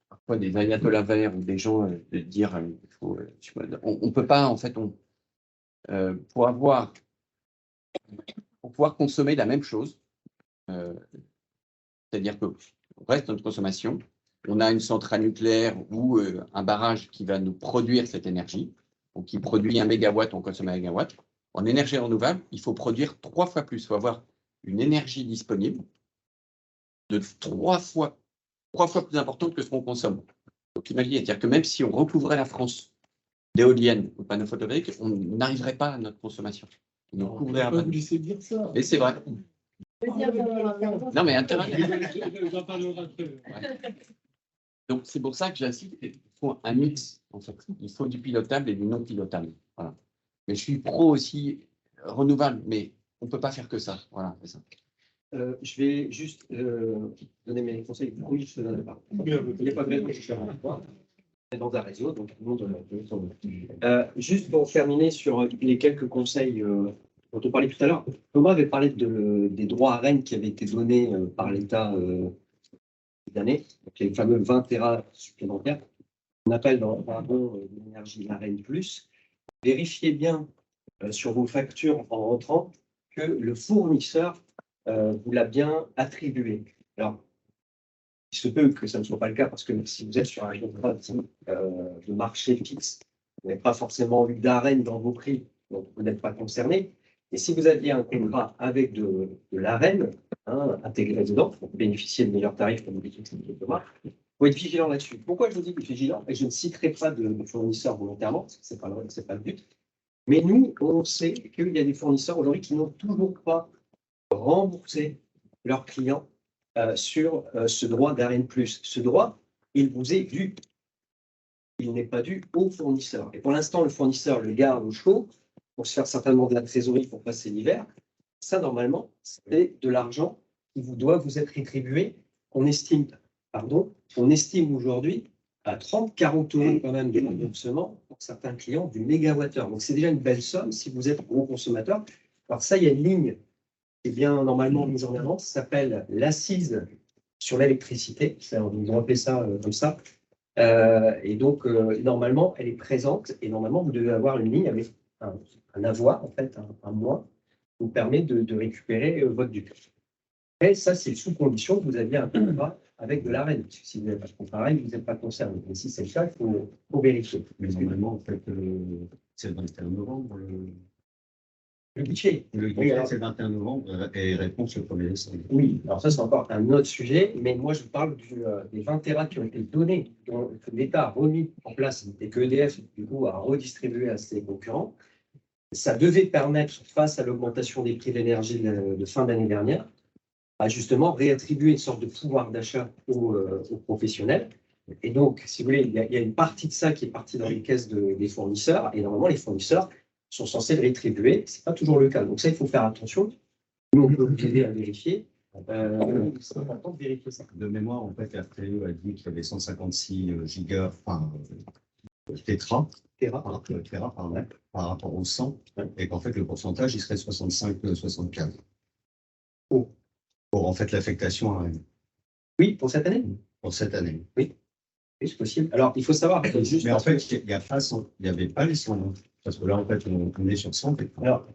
parfois des ayatollahs verts ou des gens dire on peut pas, en fait, pour pouvoir consommer la même chose, c'est-à-dire qu'on reste notre consommation, on a une centrale nucléaire ou un barrage qui va nous produire cette énergie, donc qui produit 1 mégawatt, on consomme 1 mégawatt. En énergie renouvelable, il faut produire 3 fois plus, il faut avoir une énergie disponible de 3 fois plus importante que ce qu'on consomme. Donc imaginez, c'est-à-dire que même si on recouvrait la France d'éoliennes ou de panneaux photovoltaïques, on n'arriverait pas à notre consommation. On ne couvrirait pas. Vous laissez dire ça. Et c'est vrai. Non, mais Internet. J'en parlerai après. Ouais. Donc, c'est pour ça que j'insiste, il faut un mix, en fait. Il faut du pilotable et du non pilotable. Voilà. Mais je suis pro aussi renouvelable, mais on ne peut pas faire que ça. Voilà, c'est ça. Je vais juste donner mes conseils. Oui, je te donne la parole. Il n'y a pas de raison, je suis dans un réseau, donc tout le monde. Juste pour terminer sur les quelques conseils dont on parlait tout à l'heure, Thomas avait parlé des droits à Rennes qui avaient été donnés par l'État cette année, donc les fameux 20 Tera supplémentaires. On appelle dans le jargon de l'énergie la Rennes Plus. Vérifiez bien sur vos factures en rentrant que le fournisseur vous l'a bien attribué. Alors, il se peut que ça ne soit pas le cas parce que si vous êtes sur un contrat de marché fixe, vous n'avez pas forcément eu d'arène dans vos prix, donc vous n'êtes pas concerné. Et si vous aviez un contrat avec de l'arène intégré dedans, pour bénéficier de meilleurs tarifs comme vous dites, il faut être vigilant là-dessus. Pourquoi je vous dis que vigilant? Et je ne citerai pas de fournisseurs volontairement, parce que ce n'est pas le but. Mais nous, on sait qu'il y a des fournisseurs aujourd'hui qui n'ont toujours pas remboursé leurs clients sur ce droit d'Arène Plus. Ce droit, il vous est dû. Il n'est pas dû au fournisseur. Et pour l'instant, le fournisseur le garde au chaud pour se faire certainement de la trésorerie pour passer l'hiver. Ça, normalement, c'est de l'argent qui doit vous être rétribué. On estime aujourd'hui à 30-40 € quand même de remboursement pour certains clients du mégawattheure. Donc, c'est déjà une belle somme si vous êtes gros consommateur. Alors ça, il y a une ligne qui est bien normalement mise en avant, ça s'appelle l'assise sur l'électricité. On vous rappelle ça comme ça. Et donc, normalement, elle est présente et normalement, vous devez avoir une ligne avec un avoir, en fait, un moins, qui vous permet de récupérer votre dû. Et ça, c'est sous condition que vous aviez un contrat avec de l'AREN. Si vous n'avez pas de contrat, vous n'êtes pas concerné. Mais si c'est le cas, il faut vérifier. Mais normalement, en fait, c'est le 21 novembre. Le guichet. Le guichet, c'est le 21 novembre et réponse le 1er décembre. Oui, alors ça, c'est encore un autre sujet, mais moi, je parle des 20 Tera qui ont été donnés, que l'État a remis en place et que EDF, du coup, a redistribué à ses concurrents. Ça devait permettre, face à l'augmentation des prix de l'énergie de fin d'année dernière, à justement réattribuer une sorte de pouvoir d'achat aux professionnels. Et donc, si vous voulez, il y a une partie de ça qui est partie dans les caisses des fournisseurs, et normalement, les fournisseurs sont censés le rétribuer. Ce n'est pas toujours le cas. Donc ça, il faut faire attention. Nous, on peut vous aider à vérifier. C'est important de vérifier ça. De mémoire, en fait, RTE a dit qu'il y avait 156 gigas, enfin, tétra, par rapport au 100, et qu'en fait, le pourcentage, il serait 65-75. Pour en fait l'affectation à Rennes. Oui, pour cette année. Pour cette année. Oui, c'est possible. Alors, il faut savoir que juste. Mais en fait, il n'y avait pas les 100. Parce que là, en fait, on est sur 100. Alors,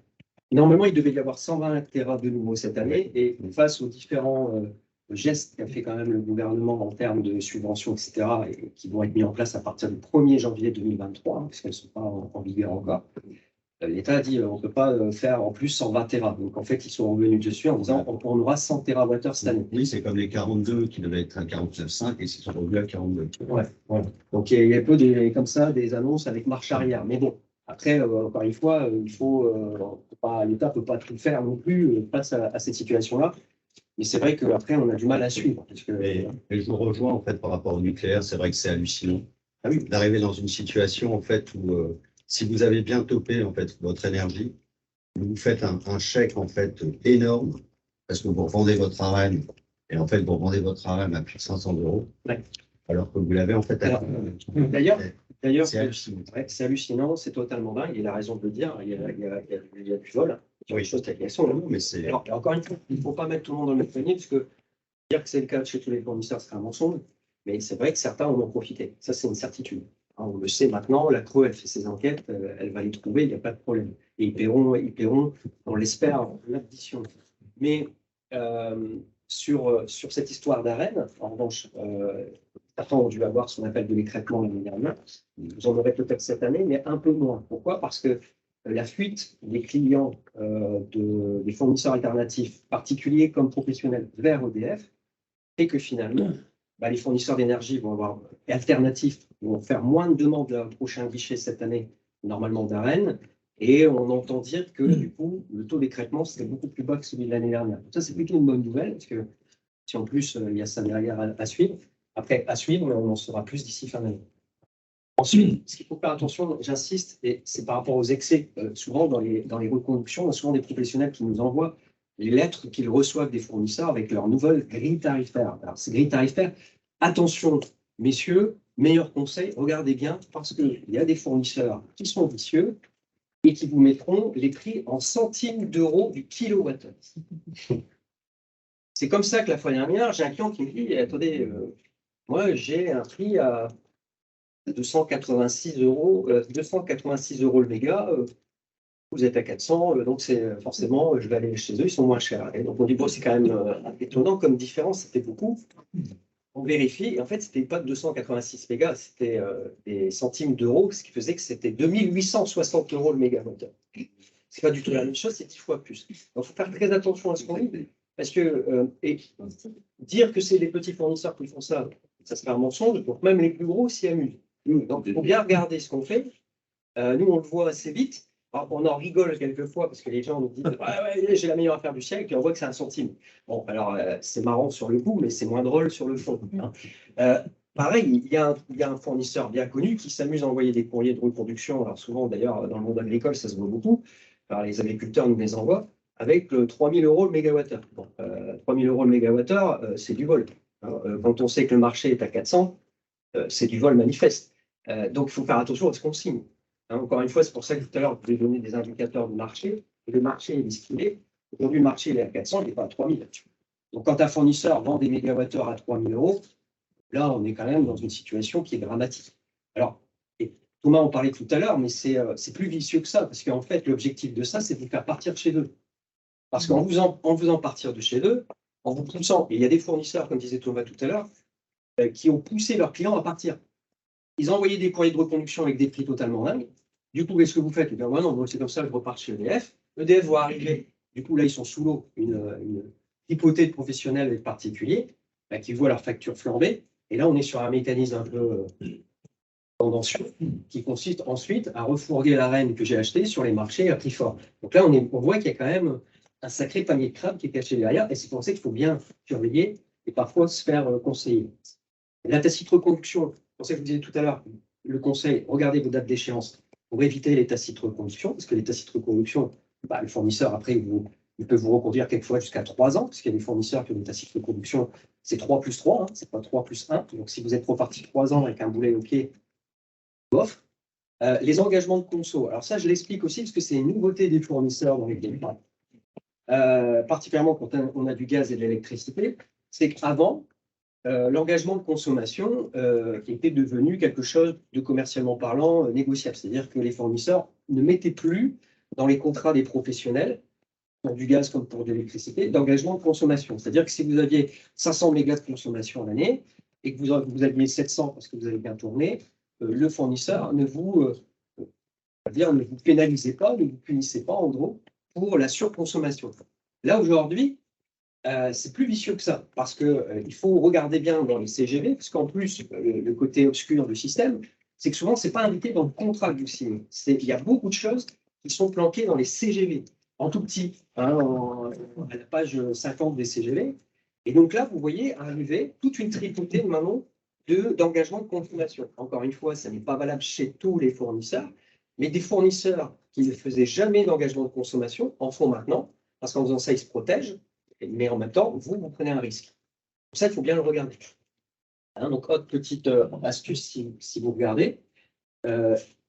normalement, il devait y avoir 120 Tera de nouveau cette année. Et face aux différents gestes qu'a fait quand même le gouvernement en termes de subventions, etc., et qui vont être mis en place à partir du 1er janvier 2023, puisqu'elles ne sont pas en vigueur encore, l'État a dit on ne peut pas faire en plus 120 Tera. Donc, en fait, ils sont revenus dessus en disant on aura 100 TWh cette année. Oui, c'est comme les 42 qui devaient être à 49,5 et ils sont revenus à 42. Ouais, voilà. Donc, il y a un peu comme ça des annonces avec marche arrière. Mais bon. Après, encore une fois, l'État ne peut pas tout faire non plus face à cette situation-là. Mais c'est vrai qu'après, on a du mal à suivre. Parce que, et je vous rejoins en fait par rapport au nucléaire. C'est vrai que c'est hallucinant d'arriver dans une situation en fait où si vous avez bien topé en fait votre énergie, vous faites un chèque en fait énorme parce que vous revendez votre AREM, et en fait, vous revendez votre AREM à plus de 500 €, Ouais. alors que vous l'avez en fait à D'ailleurs, c'est hallucinant. ouais, c'est hallucinant, c'est totalement dingue. Il a raison de le dire. Il y a du vol. Il y a des choses qui sont là. Mais c'est Alors, encore une fois, il ne faut pas mettre tout le monde dans le même panier, parce que dire que c'est le cas chez tous les fournisseurs serait un mensonge. Mais c'est vrai que certains en ont profité. Ça, c'est une certitude. Hein, on le sait maintenant. La Creux, elle fait ses enquêtes. Elle va les trouver. Il n'y a pas de problème. Et ils paieront, on l'espère, l'addition. Mais sur cette histoire d'arène, en revanche, certains ont dû avoir son appel de l'écrêtement l'année dernière. Vous en aurez peut-être cette année, mais un peu moins. Pourquoi? Parce que la fuite des clients des fournisseurs alternatifs, particuliers comme professionnels, vers EDF, fait que finalement, les fournisseurs d'énergie vont avoir alternatifs, vont faire moins de demandes à un prochain guichet cette année, normalement d'arène. Et on entend dire que du coup, le taux d'écrêtement serait beaucoup plus bas que celui de l'année dernière. Ça, c'est plutôt une bonne nouvelle, parce que si en plus il y a ça derrière à suivre, après à suivre, mais on en saura plus d'ici fin d'année. Ensuite, ce qu'il faut faire attention, j'insiste, et c'est par rapport aux excès. Souvent, dans les reconductions, on a souvent des professionnels qui nous envoient les lettres qu'ils reçoivent des fournisseurs avec leur nouvelle grille tarifaire. Alors, ces grilles tarifaires, attention, messieurs, meilleur conseil, regardez bien, parce qu'il y a des fournisseurs qui sont vicieux et qui vous mettront les prix en centimes d'euros du kilowattheure. C'est comme ça que la fois dernière, j'ai un client qui me dit, attendez, moi j'ai un prix à 286 €, 286 € le méga, vous êtes à 400, donc c'est forcément, je vais aller chez eux, ils sont moins chers. Et donc on dit, bon, c'est quand même étonnant comme différence, c'était beaucoup. On vérifie, et en fait, ce n'était pas 286 mégas, c'était des centimes d'euros, ce qui faisait que c'était 2860 € le mégawattheure. C'est pas du tout la même chose, c'est 10 fois plus. Donc il faut faire très attention à ce qu'on dit, parce que et dire que c'est les petits fournisseurs qui font ça, ça serait un mensonge, donc même les plus gros s'y amusent. Donc il faut bien regarder ce qu'on fait. Nous, on le voit assez vite. Alors, on en rigole quelquefois parce que les gens nous disent ouais, j'ai la meilleure affaire du siècle, et on voit que c'est un centime. Bon, alors c'est marrant sur le coup, mais c'est moins drôle sur le fond. Hein. Pareil, il y a un fournisseur bien connu qui s'amuse à envoyer des courriers de reproduction. Alors souvent, d'ailleurs, dans le monde agricole, ça se voit beaucoup. Alors, les agriculteurs nous les envoient avec 3000 € le mégawattheure. Bon, 3000 € le mégawattheure, c'est du vol. Hein. Quand on sait que le marché est à 400, c'est du vol manifeste. Donc, il faut faire attention à ce qu'on signe. Hein, encore une fois, c'est pour ça que tout à l'heure, je vous ai donné des indicateurs de marché. Et le marché est ce qu'il est. Aujourd'hui, le marché il est à 400, il n'est pas à 3000 là-dessus. Donc, quand un fournisseur vend des mégawattheures à 3000 €, là, on est quand même dans une situation qui est dramatique. Alors, Thomas en parlait tout à l'heure, mais c'est plus vicieux que ça, parce qu'en fait, l'objectif de ça, c'est de vous faire partir de chez eux. Parce qu'en vous faisant partir de chez eux, en vous poussant, et il y a des fournisseurs, comme disait Thomas tout à l'heure, qui ont poussé leurs clients à partir. Ils ont envoyé des courriers de reconduction avec des prix totalement dingues. Du coup, qu'est-ce que vous faites? Eh bien, non, c'est comme ça, je repars chez EDF. EDF va arriver. Du coup, là, ils sont sous l'eau, une tripotée de professionnels et de particuliers qui voient leur facture flamber. Et là, on est sur un mécanisme un peu tendancieux qui consiste ensuite à refourguer la reine que j'ai achetée sur les marchés à prix fort. Donc là, on voit qu'il y a quand même un sacré panier de crabes qui est caché derrière. Et c'est pour ça qu'il faut bien surveiller et parfois se faire conseiller. La tacite reconduction, c'est pour ça que je vous disais tout à l'heure, le conseil, regardez vos dates d'échéance pour éviter les tacites reconduction, parce que les tacites reconduction, le fournisseur, après, il peut vous reconduire quelquefois jusqu'à 3 ans, parce qu'il y a des fournisseurs qui ont des tacites reconduction, c'est 3 plus 3, hein, c'est pas 3 plus 1. Donc, si vous êtes reparti 3 ans avec un boulet au pied, offre. Les engagements de conso, alors ça, je l'explique aussi, parce que c'est une nouveauté des fournisseurs dans les territoires, particulièrement quand on a du gaz et de l'électricité, c'est qu'avant, l'engagement de consommation était devenu quelque chose de commercialement parlant négociable. C'est-à-dire que les fournisseurs ne mettaient plus dans les contrats des professionnels, pour du gaz comme pour de l'électricité, d'engagement de consommation. C'est-à-dire que si vous aviez 500 mégas de consommation à l'année et que vous aviez 700 parce que vous avez bien tourné, le fournisseur ne vous pénalisait pas, ne vous punissait pas en gros pour la surconsommation. Là aujourd'hui, c'est plus vicieux que ça, parce qu'il faut regarder bien dans les CGV, parce qu'en plus, le côté obscur du système, c'est que souvent, ce n'est pas indiqué dans le contrat que vous signez. Il y a beaucoup de choses qui sont planquées dans les CGV, en tout petit, hein, à la page 50 des CGV. Et donc là, vous voyez arriver toute une tripotée maintenant d'engagement de consommation. Encore une fois, ça n'est pas valable chez tous les fournisseurs, mais des fournisseurs qui ne faisaient jamais d'engagement de consommation en font maintenant, parce qu'en faisant ça, ils se protègent. mais en même temps, vous prenez un risque. Pour ça, il faut bien le regarder. Hein, donc, autre petite astuce si vous regardez.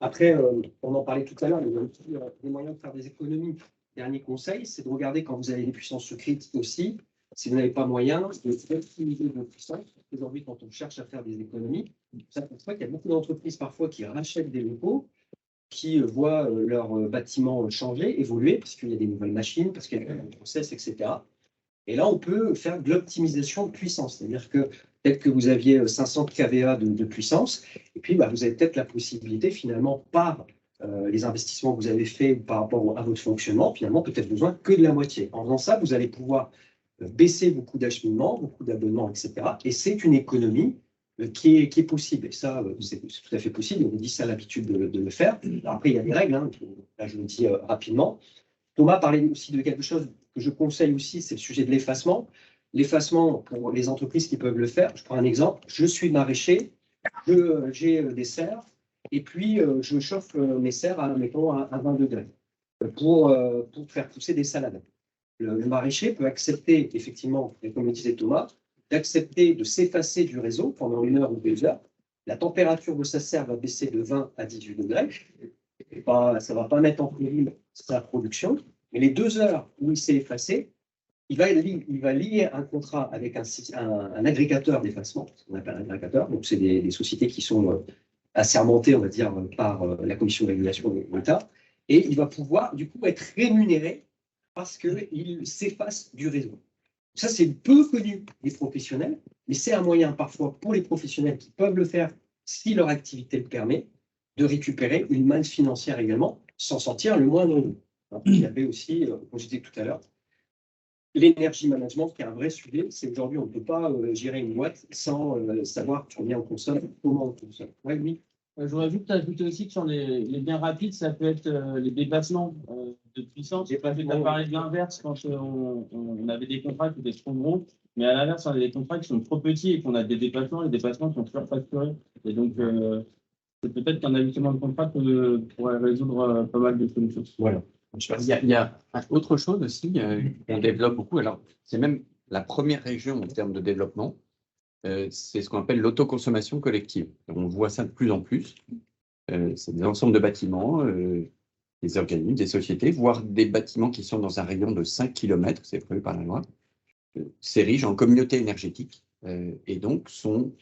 Après, on en parlait tout à l'heure, il y a aussi des moyens de faire des économies. Dernier conseil, c'est de regarder quand vous avez des puissances secrètes aussi, si vous n'avez pas moyen d'optimiser vos puissances. Aujourd'hui, quand on cherche à faire des économies, ça pour ça qu'il y a beaucoup d'entreprises parfois qui rachètent des locaux, qui voient leur bâtiment changer, évoluer, parce qu'il y a des nouvelles machines, parce qu'il y a des process, etc. Et là, on peut faire de l'optimisation de puissance. C'est-à-dire que peut-être que vous aviez 500 kVA de puissance, et puis bah, vous avez peut-être la possibilité, finalement, par les investissements que vous avez faits ou par rapport à votre fonctionnement, finalement, peut-être besoin que de la moitié. En faisant ça, vous allez pouvoir baisser vos coûts d'acheminement, vos coûts d'abonnement, etc. Et c'est une économie qui est possible. Et ça, c'est tout à fait possible. On dit ça l'habitude de le faire. Alors après, il y a des règles. Hein. Là, je le dis rapidement. Thomas parlait aussi de quelque chose que je conseille aussi, c'est le sujet de l'effacement. L'effacement, pour les entreprises qui peuvent le faire, je prends un exemple. Je suis maraîcher, j'ai des serres, et puis je chauffe mes serres, mettons, à 20 degrés pour faire pousser des salades. Le maraîcher peut accepter, effectivement, comme le disait Thomas, d'accepter de s'effacer du réseau pendant 1 heure ou 2 heures. La température de sa serre va baisser de 20 à 18 degrés. Et ça ne va pas mettre en péril sa production. Mais les 2 heures où il s'est effacé, il va lier un contrat avec un agrégateur d'effacement, ce qu'on appelle un agrégateur. Donc, c'est des sociétés qui sont assermentées, on va dire, par la Commission de régulation de l'État. Et il va pouvoir, du coup, être rémunéré parce qu'il s'efface du réseau. Ça, c'est peu connu des professionnels, mais c'est un moyen parfois pour les professionnels qui peuvent le faire si leur activité le permet, de récupérer une manne financière également, sans sortir le moindre euro. Il y avait aussi, comme je disais tout à l'heure, l'énergie management qui est un vrai sujet. C'est aujourd'hui, on ne peut pas gérer une boîte sans savoir combien on consomme, comment on consomme. Ouais, oui. Je voudrais juste ajouter aussi que sur les biens rapides, ça peut être les dépassements de puissance. Tu as parlé de l'inverse quand on avait des contrats qui étaient trop gros, mais à l'inverse, on a des contrats qui sont trop petits et qu'on a des dépassements, les dépassements sont surfacturés. Et donc, c'est peut-être qu'un ajustement de contrat pourrait résoudre pas mal de solutions. Voilà. Il y a autre chose aussi qu'on développe beaucoup. Alors, c'est même la première région en termes de développement. C'est ce qu'on appelle l'autoconsommation collective. On voit ça de plus en plus. C'est des ensembles de bâtiments, des organismes, des sociétés, voire des bâtiments qui sont dans un rayon de 5 km, c'est prévu par la loi, s'érigent en communauté énergétique et donc sont,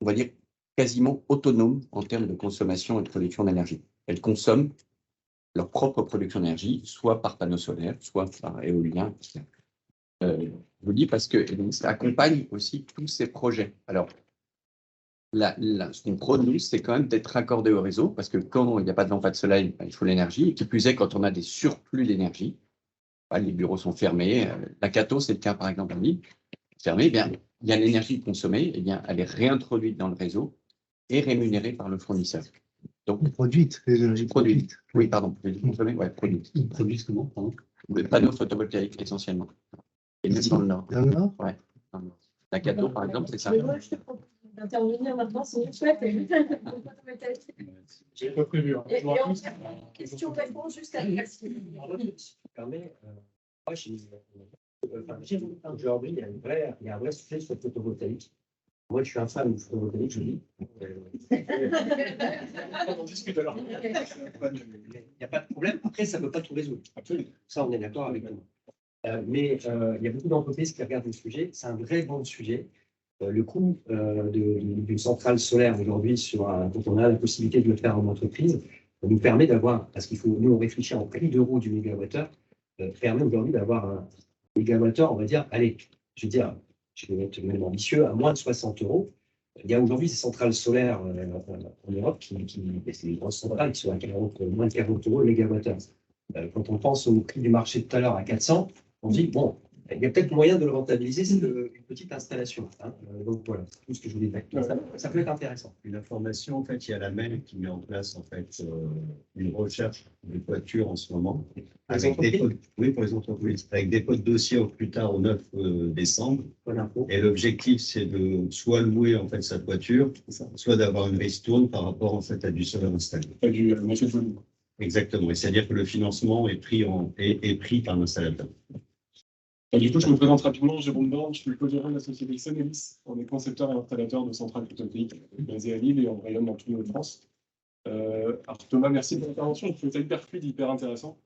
on va dire, quasiment autonomes en termes de consommation et de production d'énergie. Elles consomment leur propre production d'énergie, soit par panneaux solaires, soit par éolien, etc. Je vous dis parce que ça accompagne aussi tous ces projets. Alors, ce qu'on prône, nous, c'est quand même d'être raccordé au réseau, parce que quand il n'y a pas de lampade de soleil, il faut l'énergie, et qui plus est, quand on a des surplus d'énergie, les bureaux sont fermés, la Cato, c'est le cas par exemple en Lille, fermée, eh bien, il y a l'énergie consommée, eh bien, elle est réintroduite dans le réseau et rémunérée par le fournisseur. Donc, Produite, les énergies produites. Oui, pardon, consommée, ouais, produite. Ils produisent comment, pardon? Les panneaux photovoltaïques, essentiellement. Et même dans le Nord. Dans le Nord? Ouais. La Cato, par exemple, c'est ça. Mais moi, je te propose d'intervenir maintenant, c'est une chouette. J'ai pas prévu. Et on fait une question-réponse juste à la Si tu permets, aujourd'hui, il y a un vrai sujet sur le photovoltaïque. Moi, je suis un fan du photovoltaïque, je dis. On discute alors. Il n'y a pas de problème. Après, ça ne peut pas tout résoudre. Absolument. Ça, on est d'accord avec nous. Mais il y a beaucoup d'entreprises qui regardent le sujet. C'est un vrai bon sujet. Le coût d'une centrale solaire aujourd'hui, quand on a la possibilité de le faire en entreprise, nous permet d'avoir, parce qu'il faut, nous, on réfléchit en prix d'euros du mégawattheure, permet aujourd'hui d'avoir un mégawattheure, on va dire, allez, je vais être même ambitieux, à moins de 60 €. Il y a aujourd'hui ces centrales solaires en Europe c'est des grosses centrales qui sont à moins de 40 € le mégawattheure. Quand on pense au prix du marché tout à l'heure à 400, on se dit, bon, il y a peut-être moyen de le rentabiliser, c'est une petite installation. Hein. Donc voilà, tout ce que je voulais dire. Ça peut être intéressant. Une information, en fait, il y a la MEL qui met en place en fait une recherche de toiture en ce moment. Avec des pots, oui, pour les entreprises, avec des pots de dossier au plus tard au 9 décembre. Voilà. Et l'objectif, c'est de soit louer en fait sa toiture, soit d'avoir une ristourne par rapport en fait à du solaire installé. Exactement. Et c'est-à-dire que le financement est pris par l'installateur. Du coup, je me présente rapidement, Jérôme Borne, je suis le co-gérant de la société Sonelis. On est concepteur et installateur de centrales photovoltaïques basées à Lille et on rayonne dans tous les Hauts-de-France. Alors Thomas, merci pour l'intervention, je trouve ça hyper fluide, hyper intéressant.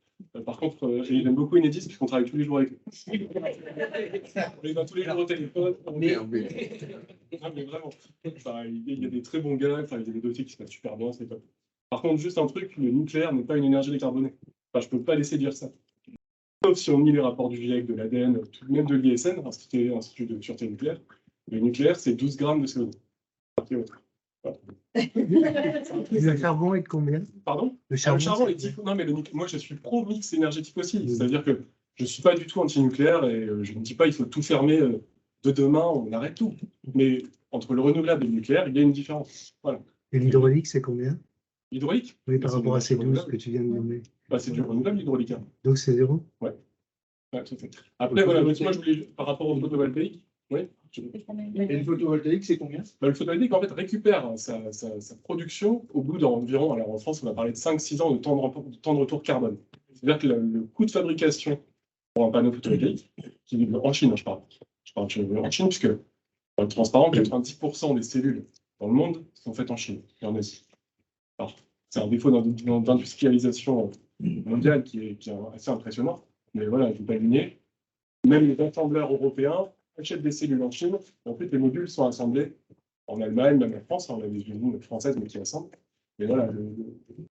Par contre, j'aime beaucoup Enedis puisqu'on travaille tous les jours avec eux. On les voit tous les jours au téléphone. Non, mais vraiment, enfin, il y a des très bons gars, enfin, il y a des dossiers qui se passent super bien, c'est top. Par contre, juste un truc, le nucléaire n'est pas une énergie décarbonée. Enfin, je ne peux pas laisser dire ça. Sauf si on lit les rapports du GIEC, de l'ADN, même de l'ISN, Institut de sûreté nucléaire. Le nucléaire, c'est 12 grammes de CO2. Voilà. Le charbon est de combien? Pardon? Le charbon est type... Non, mais moi, je suis pro-mix énergétique aussi. C'est-à-dire que je ne suis pas du tout anti-nucléaire et je ne dis pas qu'il faut tout fermer de demain, on arrête tout. Mais entre le renouvelable et le nucléaire, il y a une différence. Voilà. Et l'hydraulique, c'est combien? L'hydraulique? Oui, par rapport à ces 12 que tu viens de nommer. Bah, c'est du renouvelable, l'hydraulique. Hein. Donc c'est 0? Ouais. Ouais, tout à fait. Après, voilà, moi, je voulais, par rapport au photovoltaïque, oui. Et le photovoltaïque, c'est combien? Bah, le photovoltaïque, en fait, récupère sa production au bout d'environ, alors en France, on va parler de 5-6 ans de temps de retour carbone. C'est-à-dire que le coût de fabrication pour un panneau photovoltaïque, qui est en Chine, je parle en Chine, puisque, pour être transparent, 90% des cellules dans le monde sont faites en Chine et en Asie. Alors, c'est un défaut d'industrialisation mondiale qui est assez impressionnant, mais voilà, il ne faut pas le nier. Même les assembleurs européens achètent des cellules en Chine. En fait, les modules sont assemblés en Allemagne, même en France. On a des usines françaises mais qui assemblent. Mais voilà,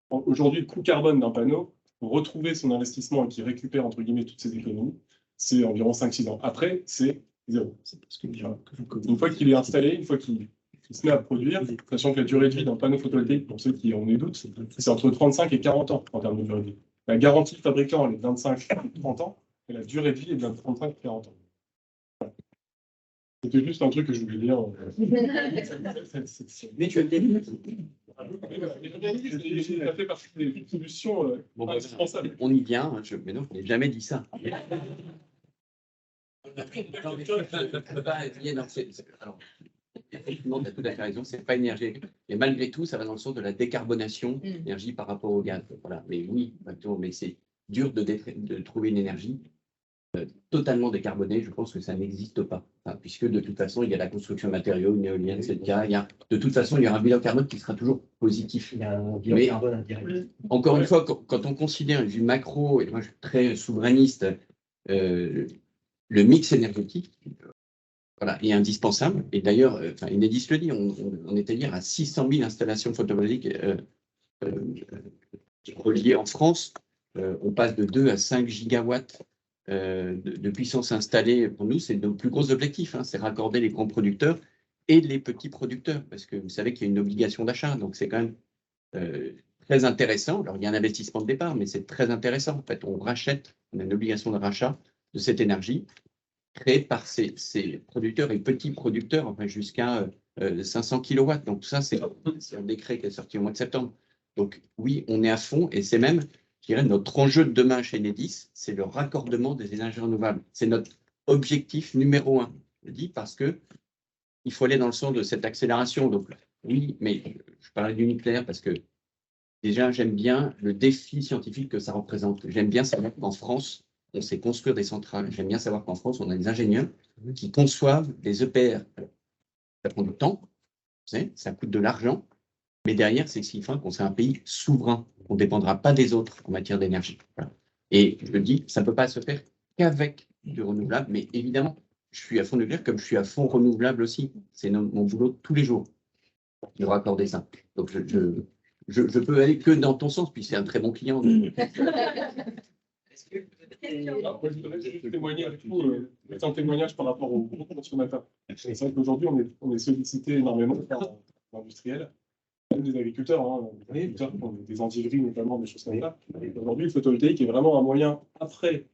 aujourd'hui, le coût carbone d'un panneau, pour retrouver son investissement et qui récupère entre guillemets toutes ses économies, c'est environ 5-6 ans. Après, c'est zéro. Une fois qu'il est installé, une fois qu'il se met à produire, sachant que la durée de vie d'un panneau photovoltaïque, pour ceux qui en ont des doutes, c'est entre 35 et 40 ans en termes de durée de vie. La garantie fabricant, elle est de 25 à 30 ans, et la durée de vie est de 35 à 40 ans. Voilà. C'était juste un truc que je voulais dire. Mais tu as bien Ça fait partie des solutions indispensables. On y vient, hein, mais non, je n'ai jamais dit ça. Effectivement, tu as tout à fait raison, c'est pas énergie. Mais malgré tout, ça va dans le sens de la décarbonation d'énergie par rapport au gaz. Voilà. Mais oui, mais c'est dur de trouver une énergie totalement décarbonée. Je pense que ça n'existe pas. Enfin, puisque de toute façon, il y a la construction de matériaux, une éolienne, c'est le cas. De toute façon, il y aura un bilan carbone qui sera toujours positif. Il y a un bilan carbone indirect. Encore une fois, quand on considère une vue macro, et moi je suis très souverainiste, le mix énergétique, voilà, est indispensable. Et d'ailleurs, Enedis le dit, on est à dire à 600 000 installations photovoltaïques reliées en France. On passe de 2 à 5 gigawatts de puissance installée. Pour nous, c'est nos plus gros objectifs. Hein, c'est raccorder les grands producteurs et les petits producteurs, parce que vous savez qu'il y a une obligation d'achat. Donc, c'est quand même très intéressant. Alors, il y a un investissement de départ, mais c'est très intéressant. En fait, on a une obligation de rachat de cette énergie créée par ces producteurs et petits producteurs, enfin jusqu'à 500 kW. Donc, tout ça, c'est un décret qui est sorti au mois de septembre. Donc, oui, on est à fond et c'est même, je dirais, notre enjeu de demain chez Enedis, c'est le raccordement des énergies renouvelables. C'est notre objectif numéro 1. Je dis parce que il faut aller dans le sens de cette accélération. Donc, oui, mais je parlais du nucléaire parce que déjà, j'aime bien le défi scientifique que ça représente. J'aime bien savoir qu'en France, on sait construire des centrales. J'aime bien savoir qu'en France, on a des ingénieurs qui conçoivent des EPR. Ça prend du temps, ça coûte de l'argent, mais derrière, c'est ce qui fait qu'on c'est un pays souverain. On ne dépendra pas des autres en matière d'énergie. Voilà. Et je le dis, ça ne peut pas se faire qu'avec du renouvelable, mais évidemment, je suis à fond nucléaire comme je suis à fond renouvelable aussi. C'est mon boulot tous les jours de raccorder ça. Donc, je peux aller que dans ton sens, puis c'est un très bon client. Alors, moi, je voudrais juste témoigner avec vous, mettre un témoignage par rapport aux gros consommateurs. C'est vrai qu'aujourd'hui, on est sollicité énormément par l'industriel, même des agriculteurs, hein, des agriculteurs qui ont des antivrines notamment, des choses comme ça. Aujourd'hui, le photovoltaïque est vraiment un moyen, après,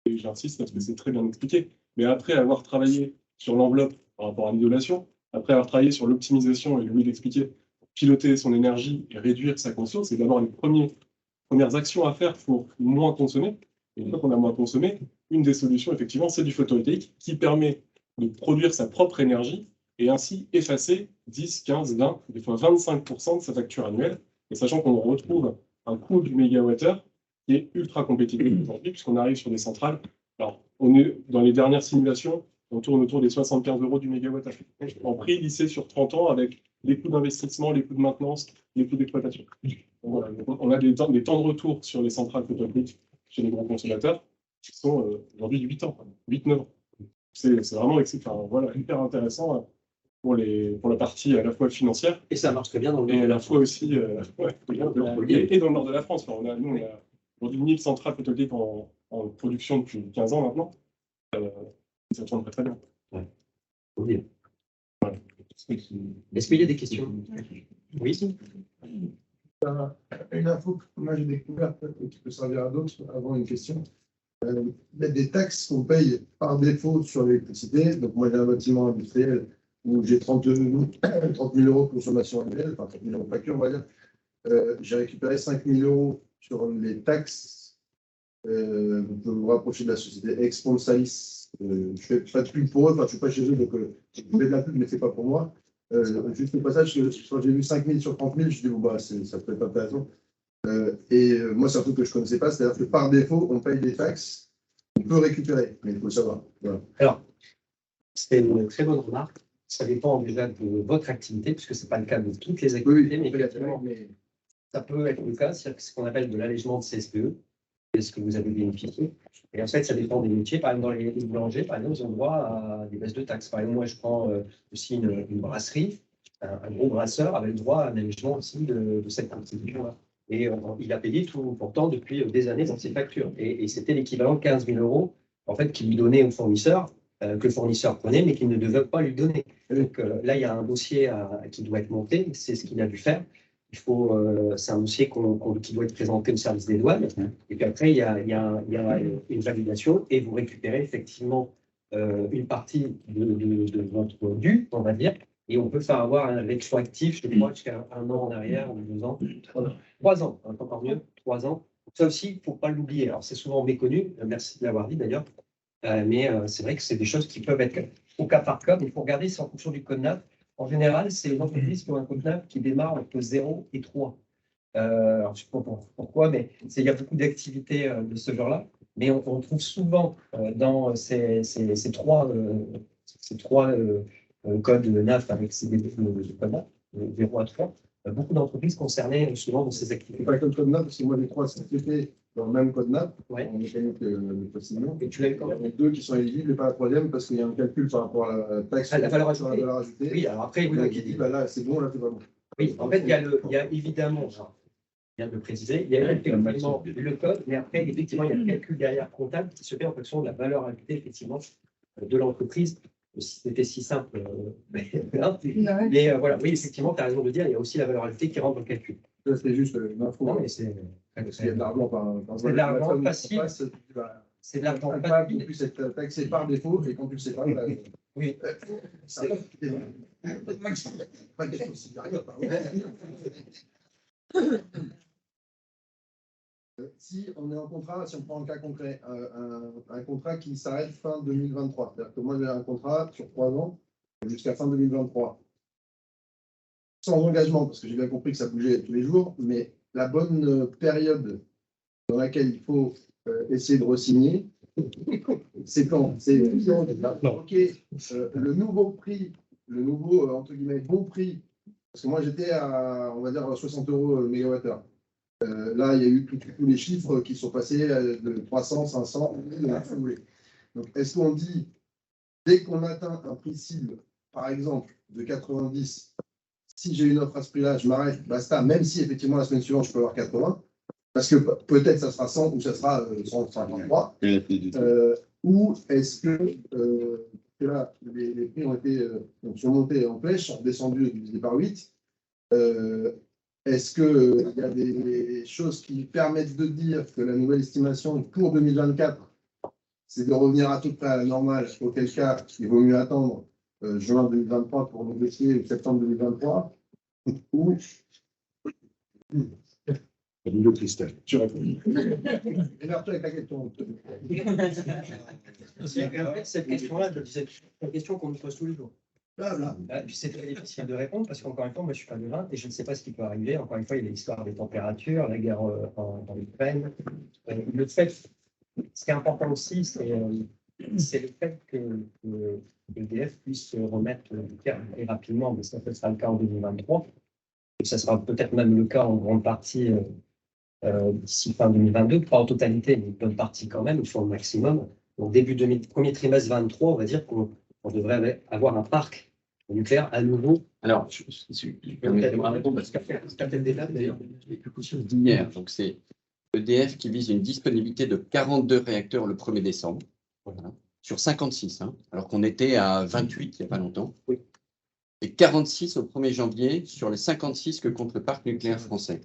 et j'insiste parce que c'est très bien expliqué, mais après avoir travaillé sur l'enveloppe par rapport à l'isolation, après avoir travaillé sur l'optimisation, et Louis l'expliquait, piloter son énergie et réduire sa consommation, c'est d'abord les premières actions à faire pour moins consommer. Et une fois qu'on a moins consommé, une des solutions, effectivement, c'est du photovoltaïque qui permet de produire sa propre énergie et ainsi effacer 10, 15, 20, des fois 25% de sa facture annuelle. Et sachant qu'on retrouve un coût du mégawattheure qui est ultra compétitif aujourd'hui, puisqu'on arrive sur des centrales. Alors, on est dans les dernières simulations, on tourne autour des 75 € du mégawattheure en prix lissé sur 30 ans avec les coûts d'investissement, les coûts de maintenance, les coûts d'exploitation. Voilà, on a des temps de retour sur les centrales photovoltaïques chez les grands consommateurs qui sont aujourd'hui de 8 ans, 8-9 ans. C'est vraiment voilà, hyper intéressant pour la partie à la fois financière. Et ça marche très bien dans le et à la fois aussi ouais, et dans le nord de la France. Enfin, nous, on a aujourd'hui 1000 centrales photovoltaïques en production depuis 15 ans maintenant. Ça tourne très bien. Ouais. Voilà. Est-ce qu'il y a des questions? Oui. Une info que moi j'ai découvert, qui peut servir à d'autres avant une question. Il y a des taxes qu'on paye par défaut sur l'électricité. Donc moi j'ai un bâtiment industriel où j'ai 30 000 € de consommation annuelle, enfin 30 000 € de facture, on va dire. J'ai récupéré 5 000 € sur les taxes. Vous pouvez vous rapprocher de la société Exponsalis. Je ne fais pas de pub pour eux, enfin, je ne suis pas chez eux, donc je fais de la pub, mais ce n'est pas pour moi. Juste au passage, quand j'ai vu 5 000 sur 30 000, je me suis dit, bon, bah, ça peut être intéressant. Moi, c'est un truc que je ne connaissais pas, c'est-à-dire que par défaut, on paye des taxes, on peut récupérer, mais il faut le savoir. Voilà. Alors, c'est une très bonne remarque. Ça dépend déjà de votre activité, puisque ce n'est pas le cas de toutes les activités, mais ça peut être le cas, c'est ce qu'on appelle de l'allègement de CSPE. Est-ce que vous avez bénéficié? Et en fait, ça dépend des métiers. Par exemple, dans les boulangers, par exemple, ils ont droit à des baisses de taxes. Par exemple, moi, je prends aussi une brasserie, un gros brasseur avait le droit à un allègement aussi de cette contribution-là. Et il a payé tout pourtant depuis des années dans ses factures. Et c'était l'équivalent de 15 000 € en fait, qu'il lui donnait au fournisseur, que le fournisseur prenait, mais qu'il ne devait pas lui donner. Donc là, il y a un dossier qui doit être monté. C'est ce qu'il a dû faire. C'est un dossier qui doit être présenté au service des douanes. Et puis après, il y a une validation et vous récupérez effectivement une partie de votre dû, on va dire. Et on peut faire avoir un rétroactif, je crois, jusqu'à 1 an en arrière ou 2 ans. 3 ans, encore mieux, 3 ans. Ça aussi, il ne faut pas l'oublier. Alors, c'est souvent méconnu. Merci de l'avoir dit d'ailleurs. Mais c'est vrai que c'est des choses qui peuvent être au cas par cas. Mais il faut regarder, c'est en fonction du code NAF. En général, c'est les entreprises qui ont un code NAF qui démarre entre 0 et 3. Alors, je ne sais pas pourquoi, mais il y a beaucoup d'activités de ce genre-là. Mais on trouve souvent dans ces trois codes NAF avec ces débuts de code NAF, 0 à 3, beaucoup d'entreprises concernées souvent dans ces activités. Pas que le code NAF, parce que moi, j'ai 3 sociétés dans le même code NAF, en mécanique de procédure. Et tu l'as eu quand même? Il y en a 2 qui sont éligibles et pas la troisième, parce qu'il y a un calcul par rapport à la taxe sur la valeur ajoutée. Oui, alors après, oui, qui dit, bah là, c'est bon, là, c'est pas bon. Oui, en fait, il y a évidemment, je viens de le préciser, il y a effectivement le code, mais après, effectivement, il y a le calcul derrière comptable qui se fait en fonction de la valeur ajoutée, effectivement, de l'entreprise. Si c'était si simple, mais voilà, oui, effectivement, tu as raison de dire, il y a aussi la valeur ajoutée qui rentre dans le calcul. Ça, c'est juste une info. Non, mais c'est. Il y a de l'argent c'est de l'argent passif. C'est de l'argent passif. Tu puisses être taxé par défaut, et quand tu ne le sais pas, là, oui. Pas question si Si on est en contrat, si on prend un cas concret, un contrat qui s'arrête fin 2023, c'est-à-dire que moi j'ai un contrat sur 3 ans jusqu'à fin 2023, sans engagement, parce que j'ai bien compris que ça bougeait tous les jours, mais la bonne période dans laquelle il faut essayer de re-signer, c'est quand? C'est OK, le nouveau prix, le nouveau entre guillemets bon prix, parce que moi j'étais à, on va dire, 60 € le mégawattheure. Là, il y a eu tous les chiffres qui sont passés de 300, 500, donc est-ce qu'on dit, dès qu'on atteint un prix cible, par exemple, de 90, si j'ai une offre à ce prix-là, je m'arrête, basta, même si effectivement la semaine suivante, je peux avoir 80, parce que peut-être ça sera 100 ou ça sera 153, ou est-ce que là, les prix ont été sont montés en flèche, sont descendus divisé par 8, est-ce qu'il y a des choses qui permettent de dire que la nouvelle estimation pour 2024, c'est de revenir à tout près à la normale, auquel cas, il vaut mieux attendre juin 2023 pour négocier ou septembre 2023, ou... Le Christelle. Tu réponds. Énerve-toi avec la question. Cette question-là, c'est une question qu'on nous pose tous les jours. Voilà. Puis c'est très difficile de répondre parce qu'encore une fois, moi je suis pas devin et je ne sais pas ce qui peut arriver. Encore une fois, il y a l'histoire des températures, la guerre en Ukraine. Le fait, ce qui est important aussi, c'est c'est le fait que EDF puisse se remettre du terme très rapidement, mais ça sera le cas en 2023. Et ça sera peut-être même le cas en grande partie d'ici fin 2022, pas en totalité, mais une bonne partie quand même, il faut le maximum. Donc premier trimestre 23, on va dire qu'on devrait avoir un parc nucléaire à nouveau. Alors, je permettez-moi de répondre parce que d'ailleurs, d'hier, donc c'est EDF qui vise une disponibilité de 42 réacteurs le 1er décembre, voilà, sur 56, hein, alors qu'on était à 28 il n'y a pas longtemps, oui. Et 46 au 1er janvier sur les 56 que compte le parc nucléaire français.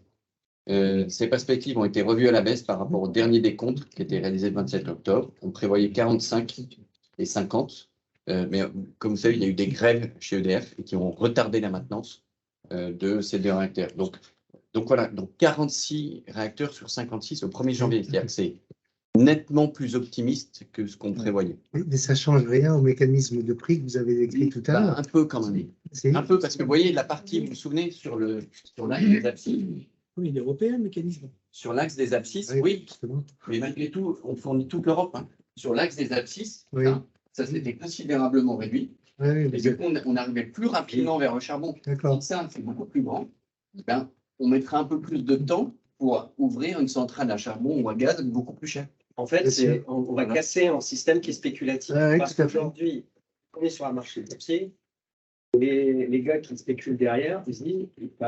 Ces perspectives ont été revues à la baisse par rapport au dernier décompte qui était réalisé le 27 octobre. On prévoyait 45 et 50. Mais comme vous savez, il y a eu des grèves chez EDF et qui ont retardé la maintenance de ces deux réacteurs. Donc voilà, donc 46 réacteurs sur 56 au 1er janvier. C'est-à-dire que c'est nettement plus optimiste que ce qu'on prévoyait. Oui, mais ça ne change rien au mécanisme de prix que vous avez décrit tout à l'heure. Un peu quand même. Un peu parce que vous voyez la partie, vous vous souvenez, sur l'axe des abscisses. Oui, il est européen le mécanisme. Sur l'axe des abscisses, oui. Mais malgré tout, on fournit toute l'Europe. Hein. Sur l'axe des abscisses, oui. Ça s'était considérablement réduit. Oui, et du coup, on arrivait plus rapidement vers le charbon. D'accord. Ça, c'est beaucoup plus grand. Ben, on mettra un peu plus de temps pour ouvrir une centrale à charbon ou à gaz beaucoup plus cher. En fait, on va casser un système qui est spéculatif. Oui, parce qu'aujourd'hui, on est sur un marché boursier. Les gars qui spéculent derrière, ils se disent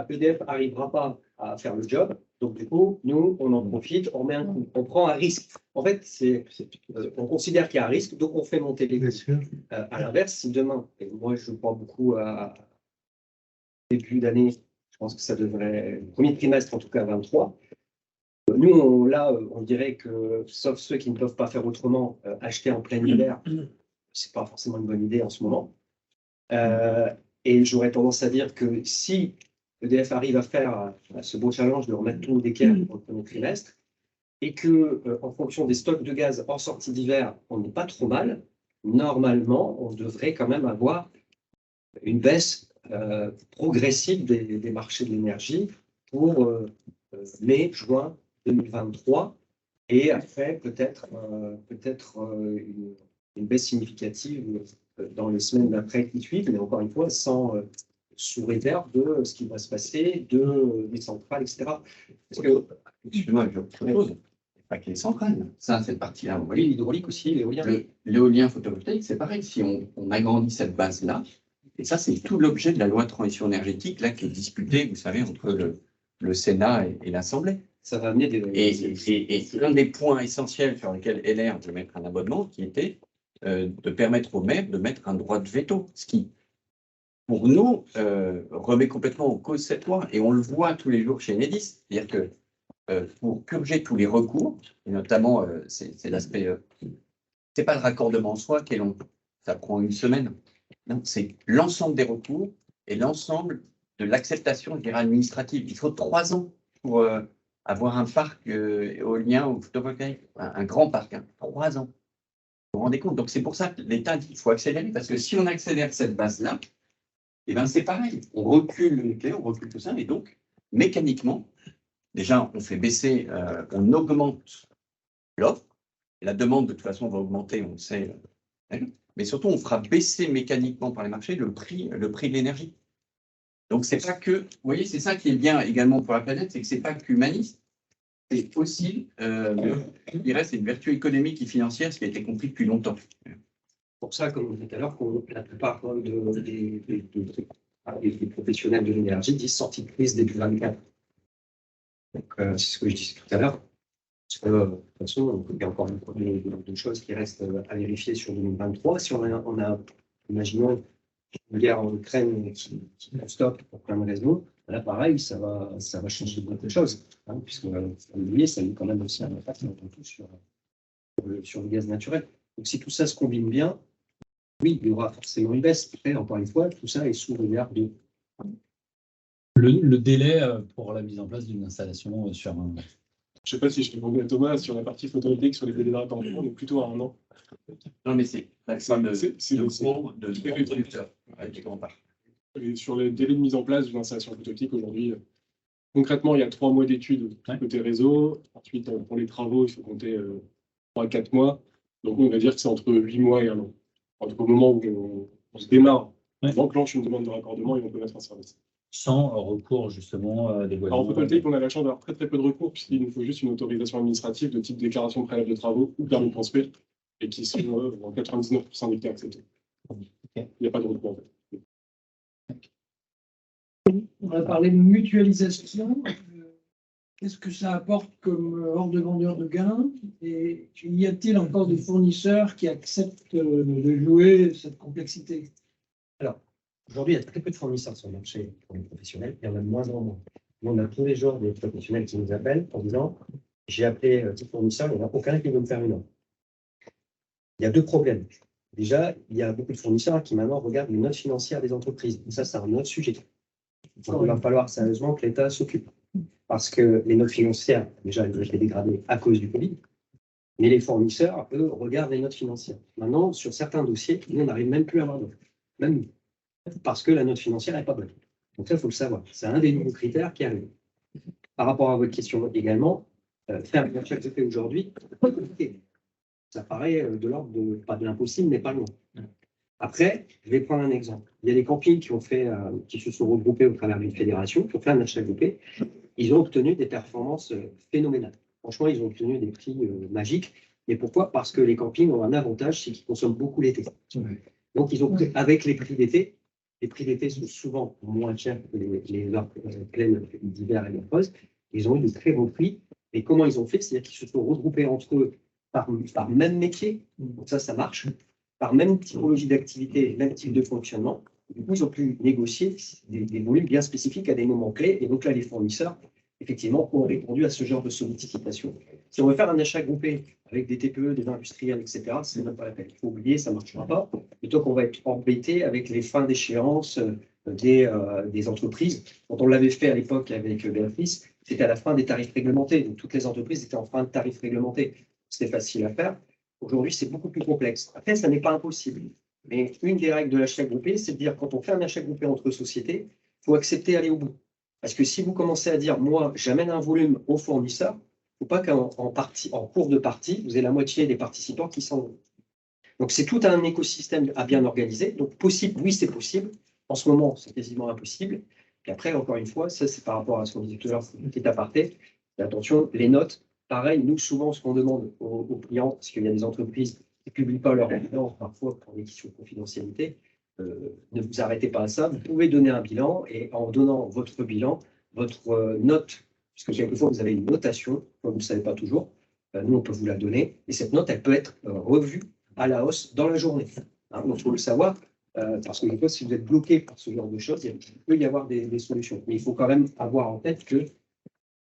EDF n'arrivera pas à faire le job. Donc, du coup, nous, on en profite, on met un coup, on prend un risque. En fait, on considère qu'il y a un risque, donc on fait monter les coûts. À l'inverse, si demain, et moi je crois beaucoup à début d'année, je pense que ça devrait, premier trimestre en tout cas 23, nous, on dirait que, sauf ceux qui ne peuvent pas faire autrement, acheter en plein hiver, c'est pas forcément une bonne idée en ce moment. Et j'aurais tendance à dire que si EDF arrive à faire ce beau challenge de remettre tout d'équerre pour le premier trimestre, et que, en fonction des stocks de gaz en sortie d'hiver, on n'est pas trop mal, normalement, on devrait quand même avoir une baisse progressive des marchés de l'énergie pour mai, juin 2023, et après peut-être une baisse significative dans les semaines d'après qui suivent, mais encore une fois, sous réserve de ce qui va se passer, des centrales, etc. Parce que, excusez-moi, je propose, pas que les centrales, ça, cette partie-là. Vous voyez, l'hydraulique aussi, l'éolien. L'éolien photovoltaïque, c'est pareil, si on agrandit cette base-là, et ça, c'est tout l'objet de la loi de transition énergétique, là, qui est disputée, vous savez, entre le Sénat et l'Assemblée. Ça va amener des... Et l'un des points essentiels sur lesquels LR veut mettre un abonnement, qui était de permettre aux maires de mettre un droit de veto, ce qui, pour nous, remet complètement en cause cette loi. Et on le voit tous les jours chez Enedis. C'est-à-dire que pour purger tous les recours, et notamment, c'est l'aspect... c'est pas le raccordement en soi qui est long. Ça prend une semaine. Non, c'est l'ensemble des recours et l'ensemble de l'acceptation, je dirais, administrative. Il faut 3 ans pour avoir un parc éolien ou photovoltaïque, un grand parc, 3 ans. Vous vous rendez compte? Donc c'est pour ça que l'État dit qu'il faut accélérer, parce que si on accélère cette base-là, eh ben c'est pareil. On recule le nucléaire, on recule tout ça, et donc, mécaniquement, déjà, on fait baisser, on augmente l'offre. La demande, de toute façon, va augmenter, on le sait. Mais surtout, on fera baisser mécaniquement par les marchés le prix de l'énergie. Donc, c'est pas que, vous voyez, c'est ça qui est bien également pour la planète, c'est que c'est pas qu'humaniste, c'est aussi, je dirais, c'est une vertu économique et financière, ce qui a été compris depuis longtemps. Pour ça, comme on dit tout à l'heure, la plupart des professionnels de l'énergie disent sortie de crise début 24. Donc, c'est ce que je disais tout à l'heure. Parce que, de toute façon, il y a encore de choses qui restent à vérifier sur 2023. Si on a imaginons, une guerre en Ukraine qui stop pour plein de raisons, là, pareil, ça va changer beaucoup de choses. Hein, puisque, l'oublier, ça a eu quand même aussi un impact sur le gaz naturel. Donc, si tout ça se combine bien, oui, il y aura forcément une baisse. Après, encore une fois, tout ça est sous regard de... Le délai pour la mise en place d'une installation sur un... Je ne sais pas si je t'ai demandé à Thomas sur la partie photovoltaïque, sur les délais de raccordement, on est plutôt à 1 an. Non, mais c'est très producteur. Et sur les délais de mise en place d'une installation photovoltaïque aujourd'hui, concrètement, il y a 3 mois d'études côté réseau. Ensuite, pour les travaux, il faut compter 3 à 4 mois. Donc, nous, on va dire que c'est entre 8 mois et 1 an. Entre au moment où on se démarre, Ouais. on enclenche une demande de raccordement et on peut mettre en service. Sans recours justement des Alors, en voisins. photovoltaïque, on a la chance d'avoir très peu de recours, puisqu'il nous faut juste une autorisation administrative de type déclaration préalable de travaux ou permis de construire, et qui sont dans 99% des cas acceptés. Il n'y a pas de recours, en fait. On a parlé de mutualisation. Qu'est-ce que ça apporte comme ordre de grandeur de gain? Et y a-t-il encore des fournisseurs qui acceptent de jouer cette complexité? Alors, aujourd'hui, il y a très peu de fournisseurs sur le marché pour les professionnels. Il y en a de moins en moins. Nous, on a tous les jours des professionnels qui nous appellent en disant « J'ai appelé tel fournisseur, il n'y en a aucun qui veut me faire une offre. » Il y a deux problèmes. Déjà, il y a beaucoup de fournisseurs qui maintenant regardent les notes financières des entreprises. Ça, c'est un autre sujet. Donc, il va falloir sérieusement que l'État s'occupe. Parce que les notes financières, déjà, elles ont été dégradées à cause du Covid. Mais les fournisseurs, eux, regardent les notes financières. Maintenant, sur certains dossiers, nous, on n'arrive même plus à avoir d'offres. Même nous. Parce que la note financière n'est pas bonne. Donc ça, il faut le savoir. C'est un des nouveaux critères qui arrive. Par rapport à votre question également, faire un achat que aujourd'hui, c'est pas compliqué. Ça paraît de l'ordre de, pas de l'impossible, mais pas loin. Après, je vais prendre un exemple. Il y a des campings qui se sont regroupés au travers d'une fédération, qui ont fait un achat groupé. Ils ont obtenu des performances phénoménales. Franchement, ils ont obtenu des prix magiques. Mais pourquoi? Parce que les campings ont un avantage, c'est qu'ils consomment beaucoup l'été. Donc, ils ont, avec les prix d'été sont souvent moins chers que les heures pleines d'hiver et de pause. Ils ont eu de très bons prix. Et comment ils ont fait? C'est-à-dire qu'ils se sont regroupés entre eux par même métier. Donc ça marche. Par même typologie d'activité, même type de fonctionnement. Du coup, ils ont pu négocier des volumes bien spécifiques à des moments clés. Et donc là, les fournisseurs, effectivement, ont répondu à ce genre de sollicitation. Si on veut faire un achat groupé avec des TPE, des industriels, etc., c'est même pas la peine. Il faut oublier, ça ne marchera pas. Plutôt qu'on va être embêté avec les fins d'échéance des entreprises. Quand on l'avait fait à l'époque avec Béatrice, c'était à la fin des tarifs réglementés. Donc toutes les entreprises étaient en fin de tarifs réglementés. C'était facile à faire. Aujourd'hui, c'est beaucoup plus complexe. Après, ça n'est pas impossible. Mais une des règles de l'achat groupé, c'est de dire quand on fait un achat groupé entre sociétés, il faut accepter d'aller au bout. Parce que si vous commencez à dire, moi, j'amène un volume au fournisseur, il ne faut pas qu'en cours de partie, vous ayez la moitié des participants qui s'en vont. Donc, c'est tout un écosystème à bien organiser. Donc, possible, oui, c'est possible. En ce moment, c'est quasiment impossible. Et après, encore une fois, ça, c'est par rapport à ce qu'on disait tout à l'heure, petit aparté. Et attention, les notes, pareil, nous, souvent, ce qu'on demande aux clients, parce qu'il y a des entreprises qui ne publient pas leur bilan, parfois pour des questions de confidentialité, ne vous arrêtez pas à ça. Vous pouvez donner un bilan et en donnant votre bilan, votre note, puisque quelquefois vous avez une notation, comme vous ne le savez pas toujours, nous, on peut vous la donner. Et cette note, elle peut être revue à la hausse dans la journée. Hein, donc, il faut le savoir, parce que je pense que si vous êtes bloqué par ce genre de choses, il peut y avoir des solutions. Mais il faut quand même avoir en tête que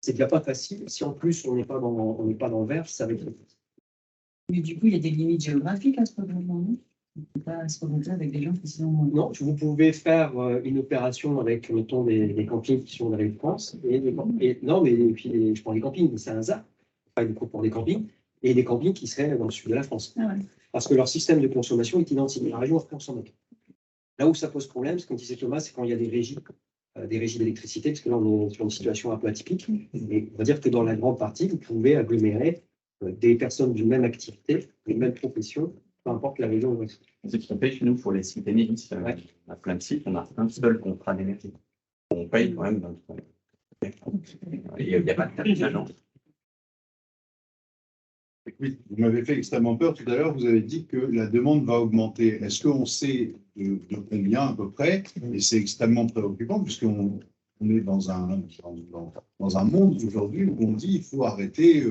c'est déjà pas facile. Si en plus on n'est pas dans le vert, ça va être compliqué. Mais du coup, il y a des limites géographiques à ce programme-là, non? On ne peut pas se rencontrer avec des gens qui sont. Non, vous pouvez faire une opération avec, mettons, des campings qui sont dans les France. Non, mais puis je prends les campings, c'est un hasard. Pas du coup pour des campings. Et des campings qui seraient dans le sud de la France. Ah ouais. Parce que leur système de consommation est identique. La région consomme. Là où ça pose problème, ce qu'on disait Thomas, c'est quand il y a des régies d'électricité, parce que là, on est sur une situation un peu atypique. Et on va dire que dans la grande partie, vous pouvez agglomérer des personnes d'une même activité, d'une même profession, peu importe la région où elles sont. Ce qui empêche, nous, pour les sites Enedis, à plein de sites, on a un seul contrat d'énergie. On paye quand même notre. Il n'y a pas de tarif d'agence. Oui, vous m'avez fait extrêmement peur tout à l'heure. Vous avez dit que la demande va augmenter. Est-ce qu'on sait de combien à peu près? Et c'est extrêmement préoccupant puisqu'on est dans un monde aujourd'hui où on dit qu'il faut arrêter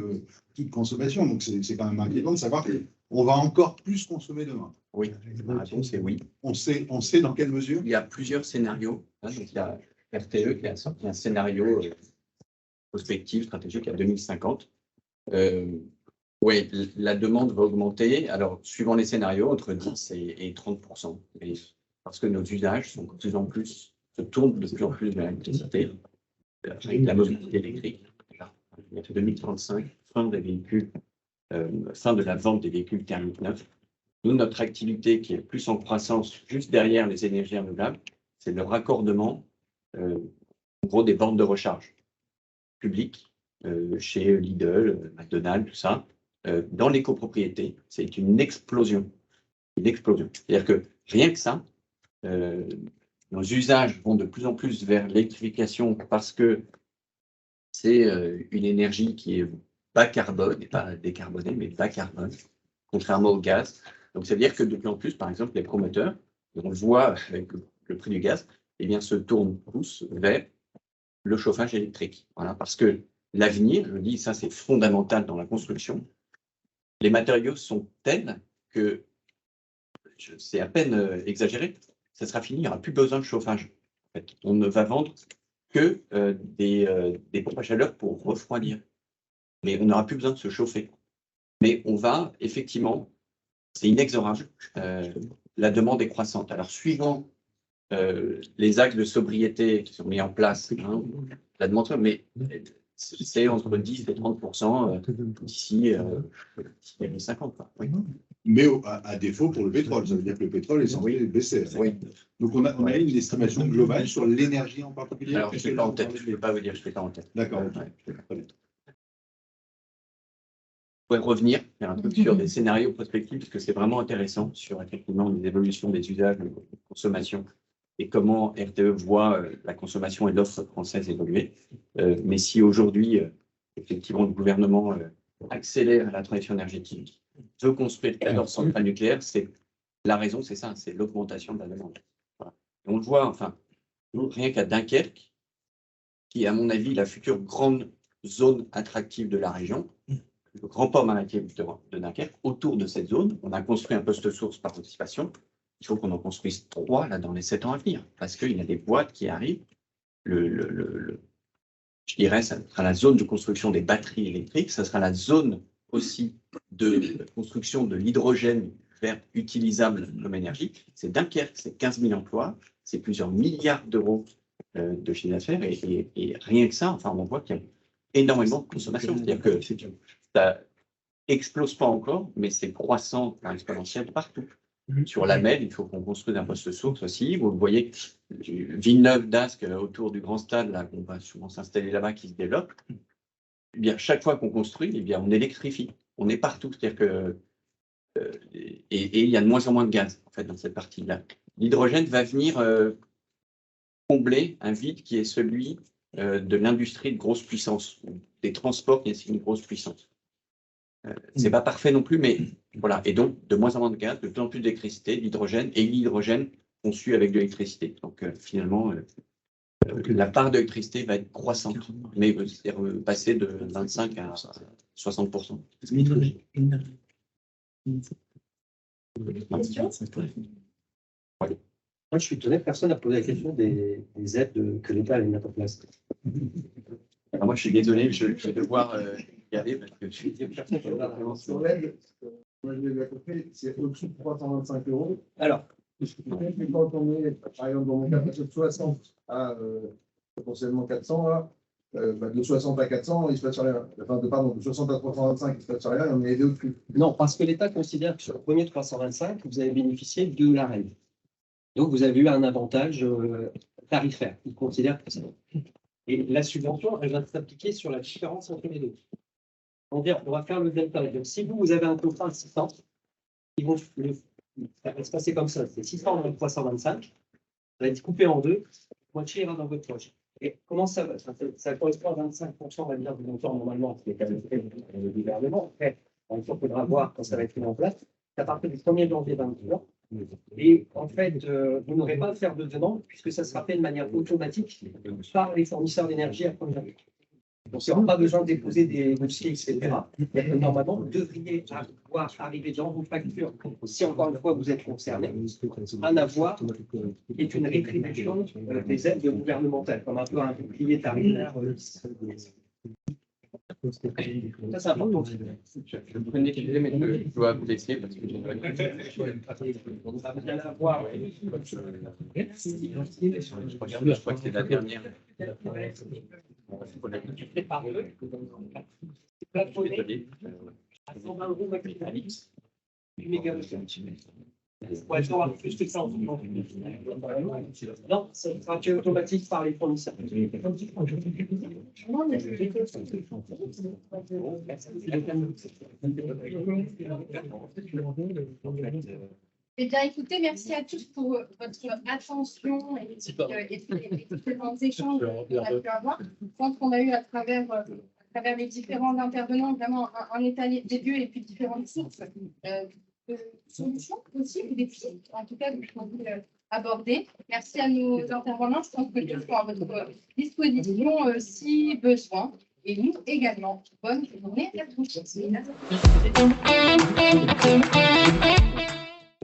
toute consommation. Donc c'est quand même inquiétant de savoir qu'on va encore plus consommer demain. Oui, la réponse est oui. On sait dans quelle mesure? Il y a plusieurs scénarios. Donc, il y a RTE qui a sorti un scénario prospectif stratégique à 2050. Oui, la demande va augmenter. Alors, suivant les scénarios, entre 10 et 30%. Parce que nos usages sont de plus en plus, se tournent de plus en plus vers l'électricité, avec la mobilité électrique. Il y a 2035, fin de la vente des véhicules thermiques neufs. Nous, notre activité qui est plus en croissance, juste derrière les énergies renouvelables, c'est le raccordement, en gros, des bornes de recharge publiques, chez Lidl, McDonald's, tout ça. dans les copropriétés, c'est une explosion. Une explosion. C'est-à-dire que rien que ça, nos usages vont de plus en plus vers l'électrification parce que c'est une énergie qui est bas carbone, et pas décarbonée, mais bas carbone, contrairement au gaz. Donc, ça veut dire que de plus en plus, par exemple, les promoteurs, on le voit avec le prix du gaz, eh bien, se tournent tous vers le chauffage électrique. Voilà, parce que l'avenir, je dis, ça c'est fondamental dans la construction, les matériaux sont tels que, c'est à peine exagéré, ça sera fini, il n'y aura plus besoin de chauffage. En fait, on ne va vendre que des pompes à chaleur pour refroidir. Mais on n'aura plus besoin de se chauffer. Mais on va, effectivement, c'est inexorable, la demande est croissante. Alors, suivant les axes de sobriété qui sont mis en place, hein, la demande, mais c'est entre 10 et 30% d'ici 2050. Oui. Mais à défaut pour le pétrole, ça veut dire que le pétrole est censé baisser. Oui. Donc on a une estimation globale sur l'énergie en particulier. Alors, je ne l'ai pas en tête, je ne peux pas vous dire, je ne l'ai pas en tête. D'accord. On pourrait revenir faire un truc sur des scénarios prospectifs, parce que c'est vraiment intéressant sur effectivement les évolutions des usages de consommation et comment RTE voit la consommation et l'offre française évoluer. Mais si aujourd'hui, effectivement, le gouvernement accélère la transition énergétique, veut construire 14 centrales nucléaires, c'est la raison, c'est ça, c'est l'augmentation de la demande. Voilà. Et on le voit, enfin, rien qu'à Dunkerque, qui est à mon avis la future grande zone attractive de la région, le grand port maritime de Dunkerque, autour de cette zone, on a construit un poste source par anticipation. Il faut qu'on en construise 3 là, dans les 7 ans à venir, parce qu'il y a des boîtes qui arrivent. Je dirais, ça sera la zone de construction des batteries électriques, ça sera la zone aussi de construction de l'hydrogène vert utilisable comme énergie. C'est Dunkerque, c'est 15 000 emplois, c'est plusieurs milliards d'euros de chiffre d'affaires, et rien que ça, enfin, on voit qu'il y a énormément de consommation. C'est-à-dire que ça explose pas encore, mais c'est croissant par exponentielle partout. Sur la MED, il faut qu'on construise un poste source aussi. Vous le voyez, Villeneuve d'Ascq, autour du grand stade, là, qu'on va souvent s'installer là-bas, qui se développe. Eh bien, chaque fois qu'on construit, eh bien, on électrifie. On est partout. C'est-à-dire que et il y a de moins en moins de gaz en fait dans cette partie-là. L'hydrogène va venir combler un vide qui est celui de l'industrie de grosse puissance, des transports qui est une grosse puissance. C'est pas parfait non plus, mais voilà. Et donc, de moins en moins de gaz, de plus en plus d'électricité, d'hydrogène, et l'hydrogène conçu avec de l'électricité. Donc, finalement, la part d'électricité va être croissante, mais c'est-à-dire passer de 25 à 60%. Moi, je suis étonné, personne n'a posé la question des aides que l'État allait mettre en place. Alors moi, je suis désolé, je vais devoir y aller parce que je suis. Sur l'aide, moi je l'ai bien compris, c'est au-dessus de 325 €. Alors, quand on est, par exemple, dans mon cas, de 60 à potentiellement 400, là, de 60 à 400, il ne se passe rien. Enfin, pardon, de 60 à 325, il ne se passe rien, et on est aidé au-dessus. Non, parce que l'État considère que sur le premier 325, vous avez bénéficié de la REM. Donc, vous avez eu un avantage tarifaire. Il considère que c'est bon. Et la subvention, elle va s'appliquer sur la différence entre les deux. On va faire le delta. Donc, si vous avez un contrat à 600, ça va se passer comme ça. C'est 600 dans le 325, ça va être coupé en deux, moitié ira dans votre poche. Et comment ça va? Ça correspond à 25%, on va dire, du montant normalement qui est calculé par le gouvernement. Après, il faudra voir quand ça va être mis en place. C'est à partir du 1er janvier 2023. Et en fait, vous n'aurez pas à faire de demande puisque ça sera fait de manière automatique par les fournisseurs d'énergie à première vue. Donc, il n'y aura pas besoin de déposer des dossiers, etc. Normalement, vous devriez avoir arrivé dans vos factures, si encore une fois vous êtes concerné, un avoir qui est une rétribution des aides gouvernementales, comme un peu un bouclier tarifaire. Ça, c'est important. Je me prenais excusez, mais je dois vous laisser parce que j'ai ça n'a rien à voir. Je crois que c'est la dernière. À 120 € maximum. Ouais, tu auras plus que ça en Non, ça sera que automatique par les fournisseurs. Eh bien, écoutez, merci à tous pour votre attention et les différents échanges qu'on a pu avoir. Je pense qu'on a eu à travers les différents intervenants vraiment un état des lieux et puis différentes sources de solutions possibles, des pistes, en tout cas, que je peux aborder. Merci à nos intervenants. Je pense que tous sont à votre disposition si besoin. Et nous également. Bonne journée à tous.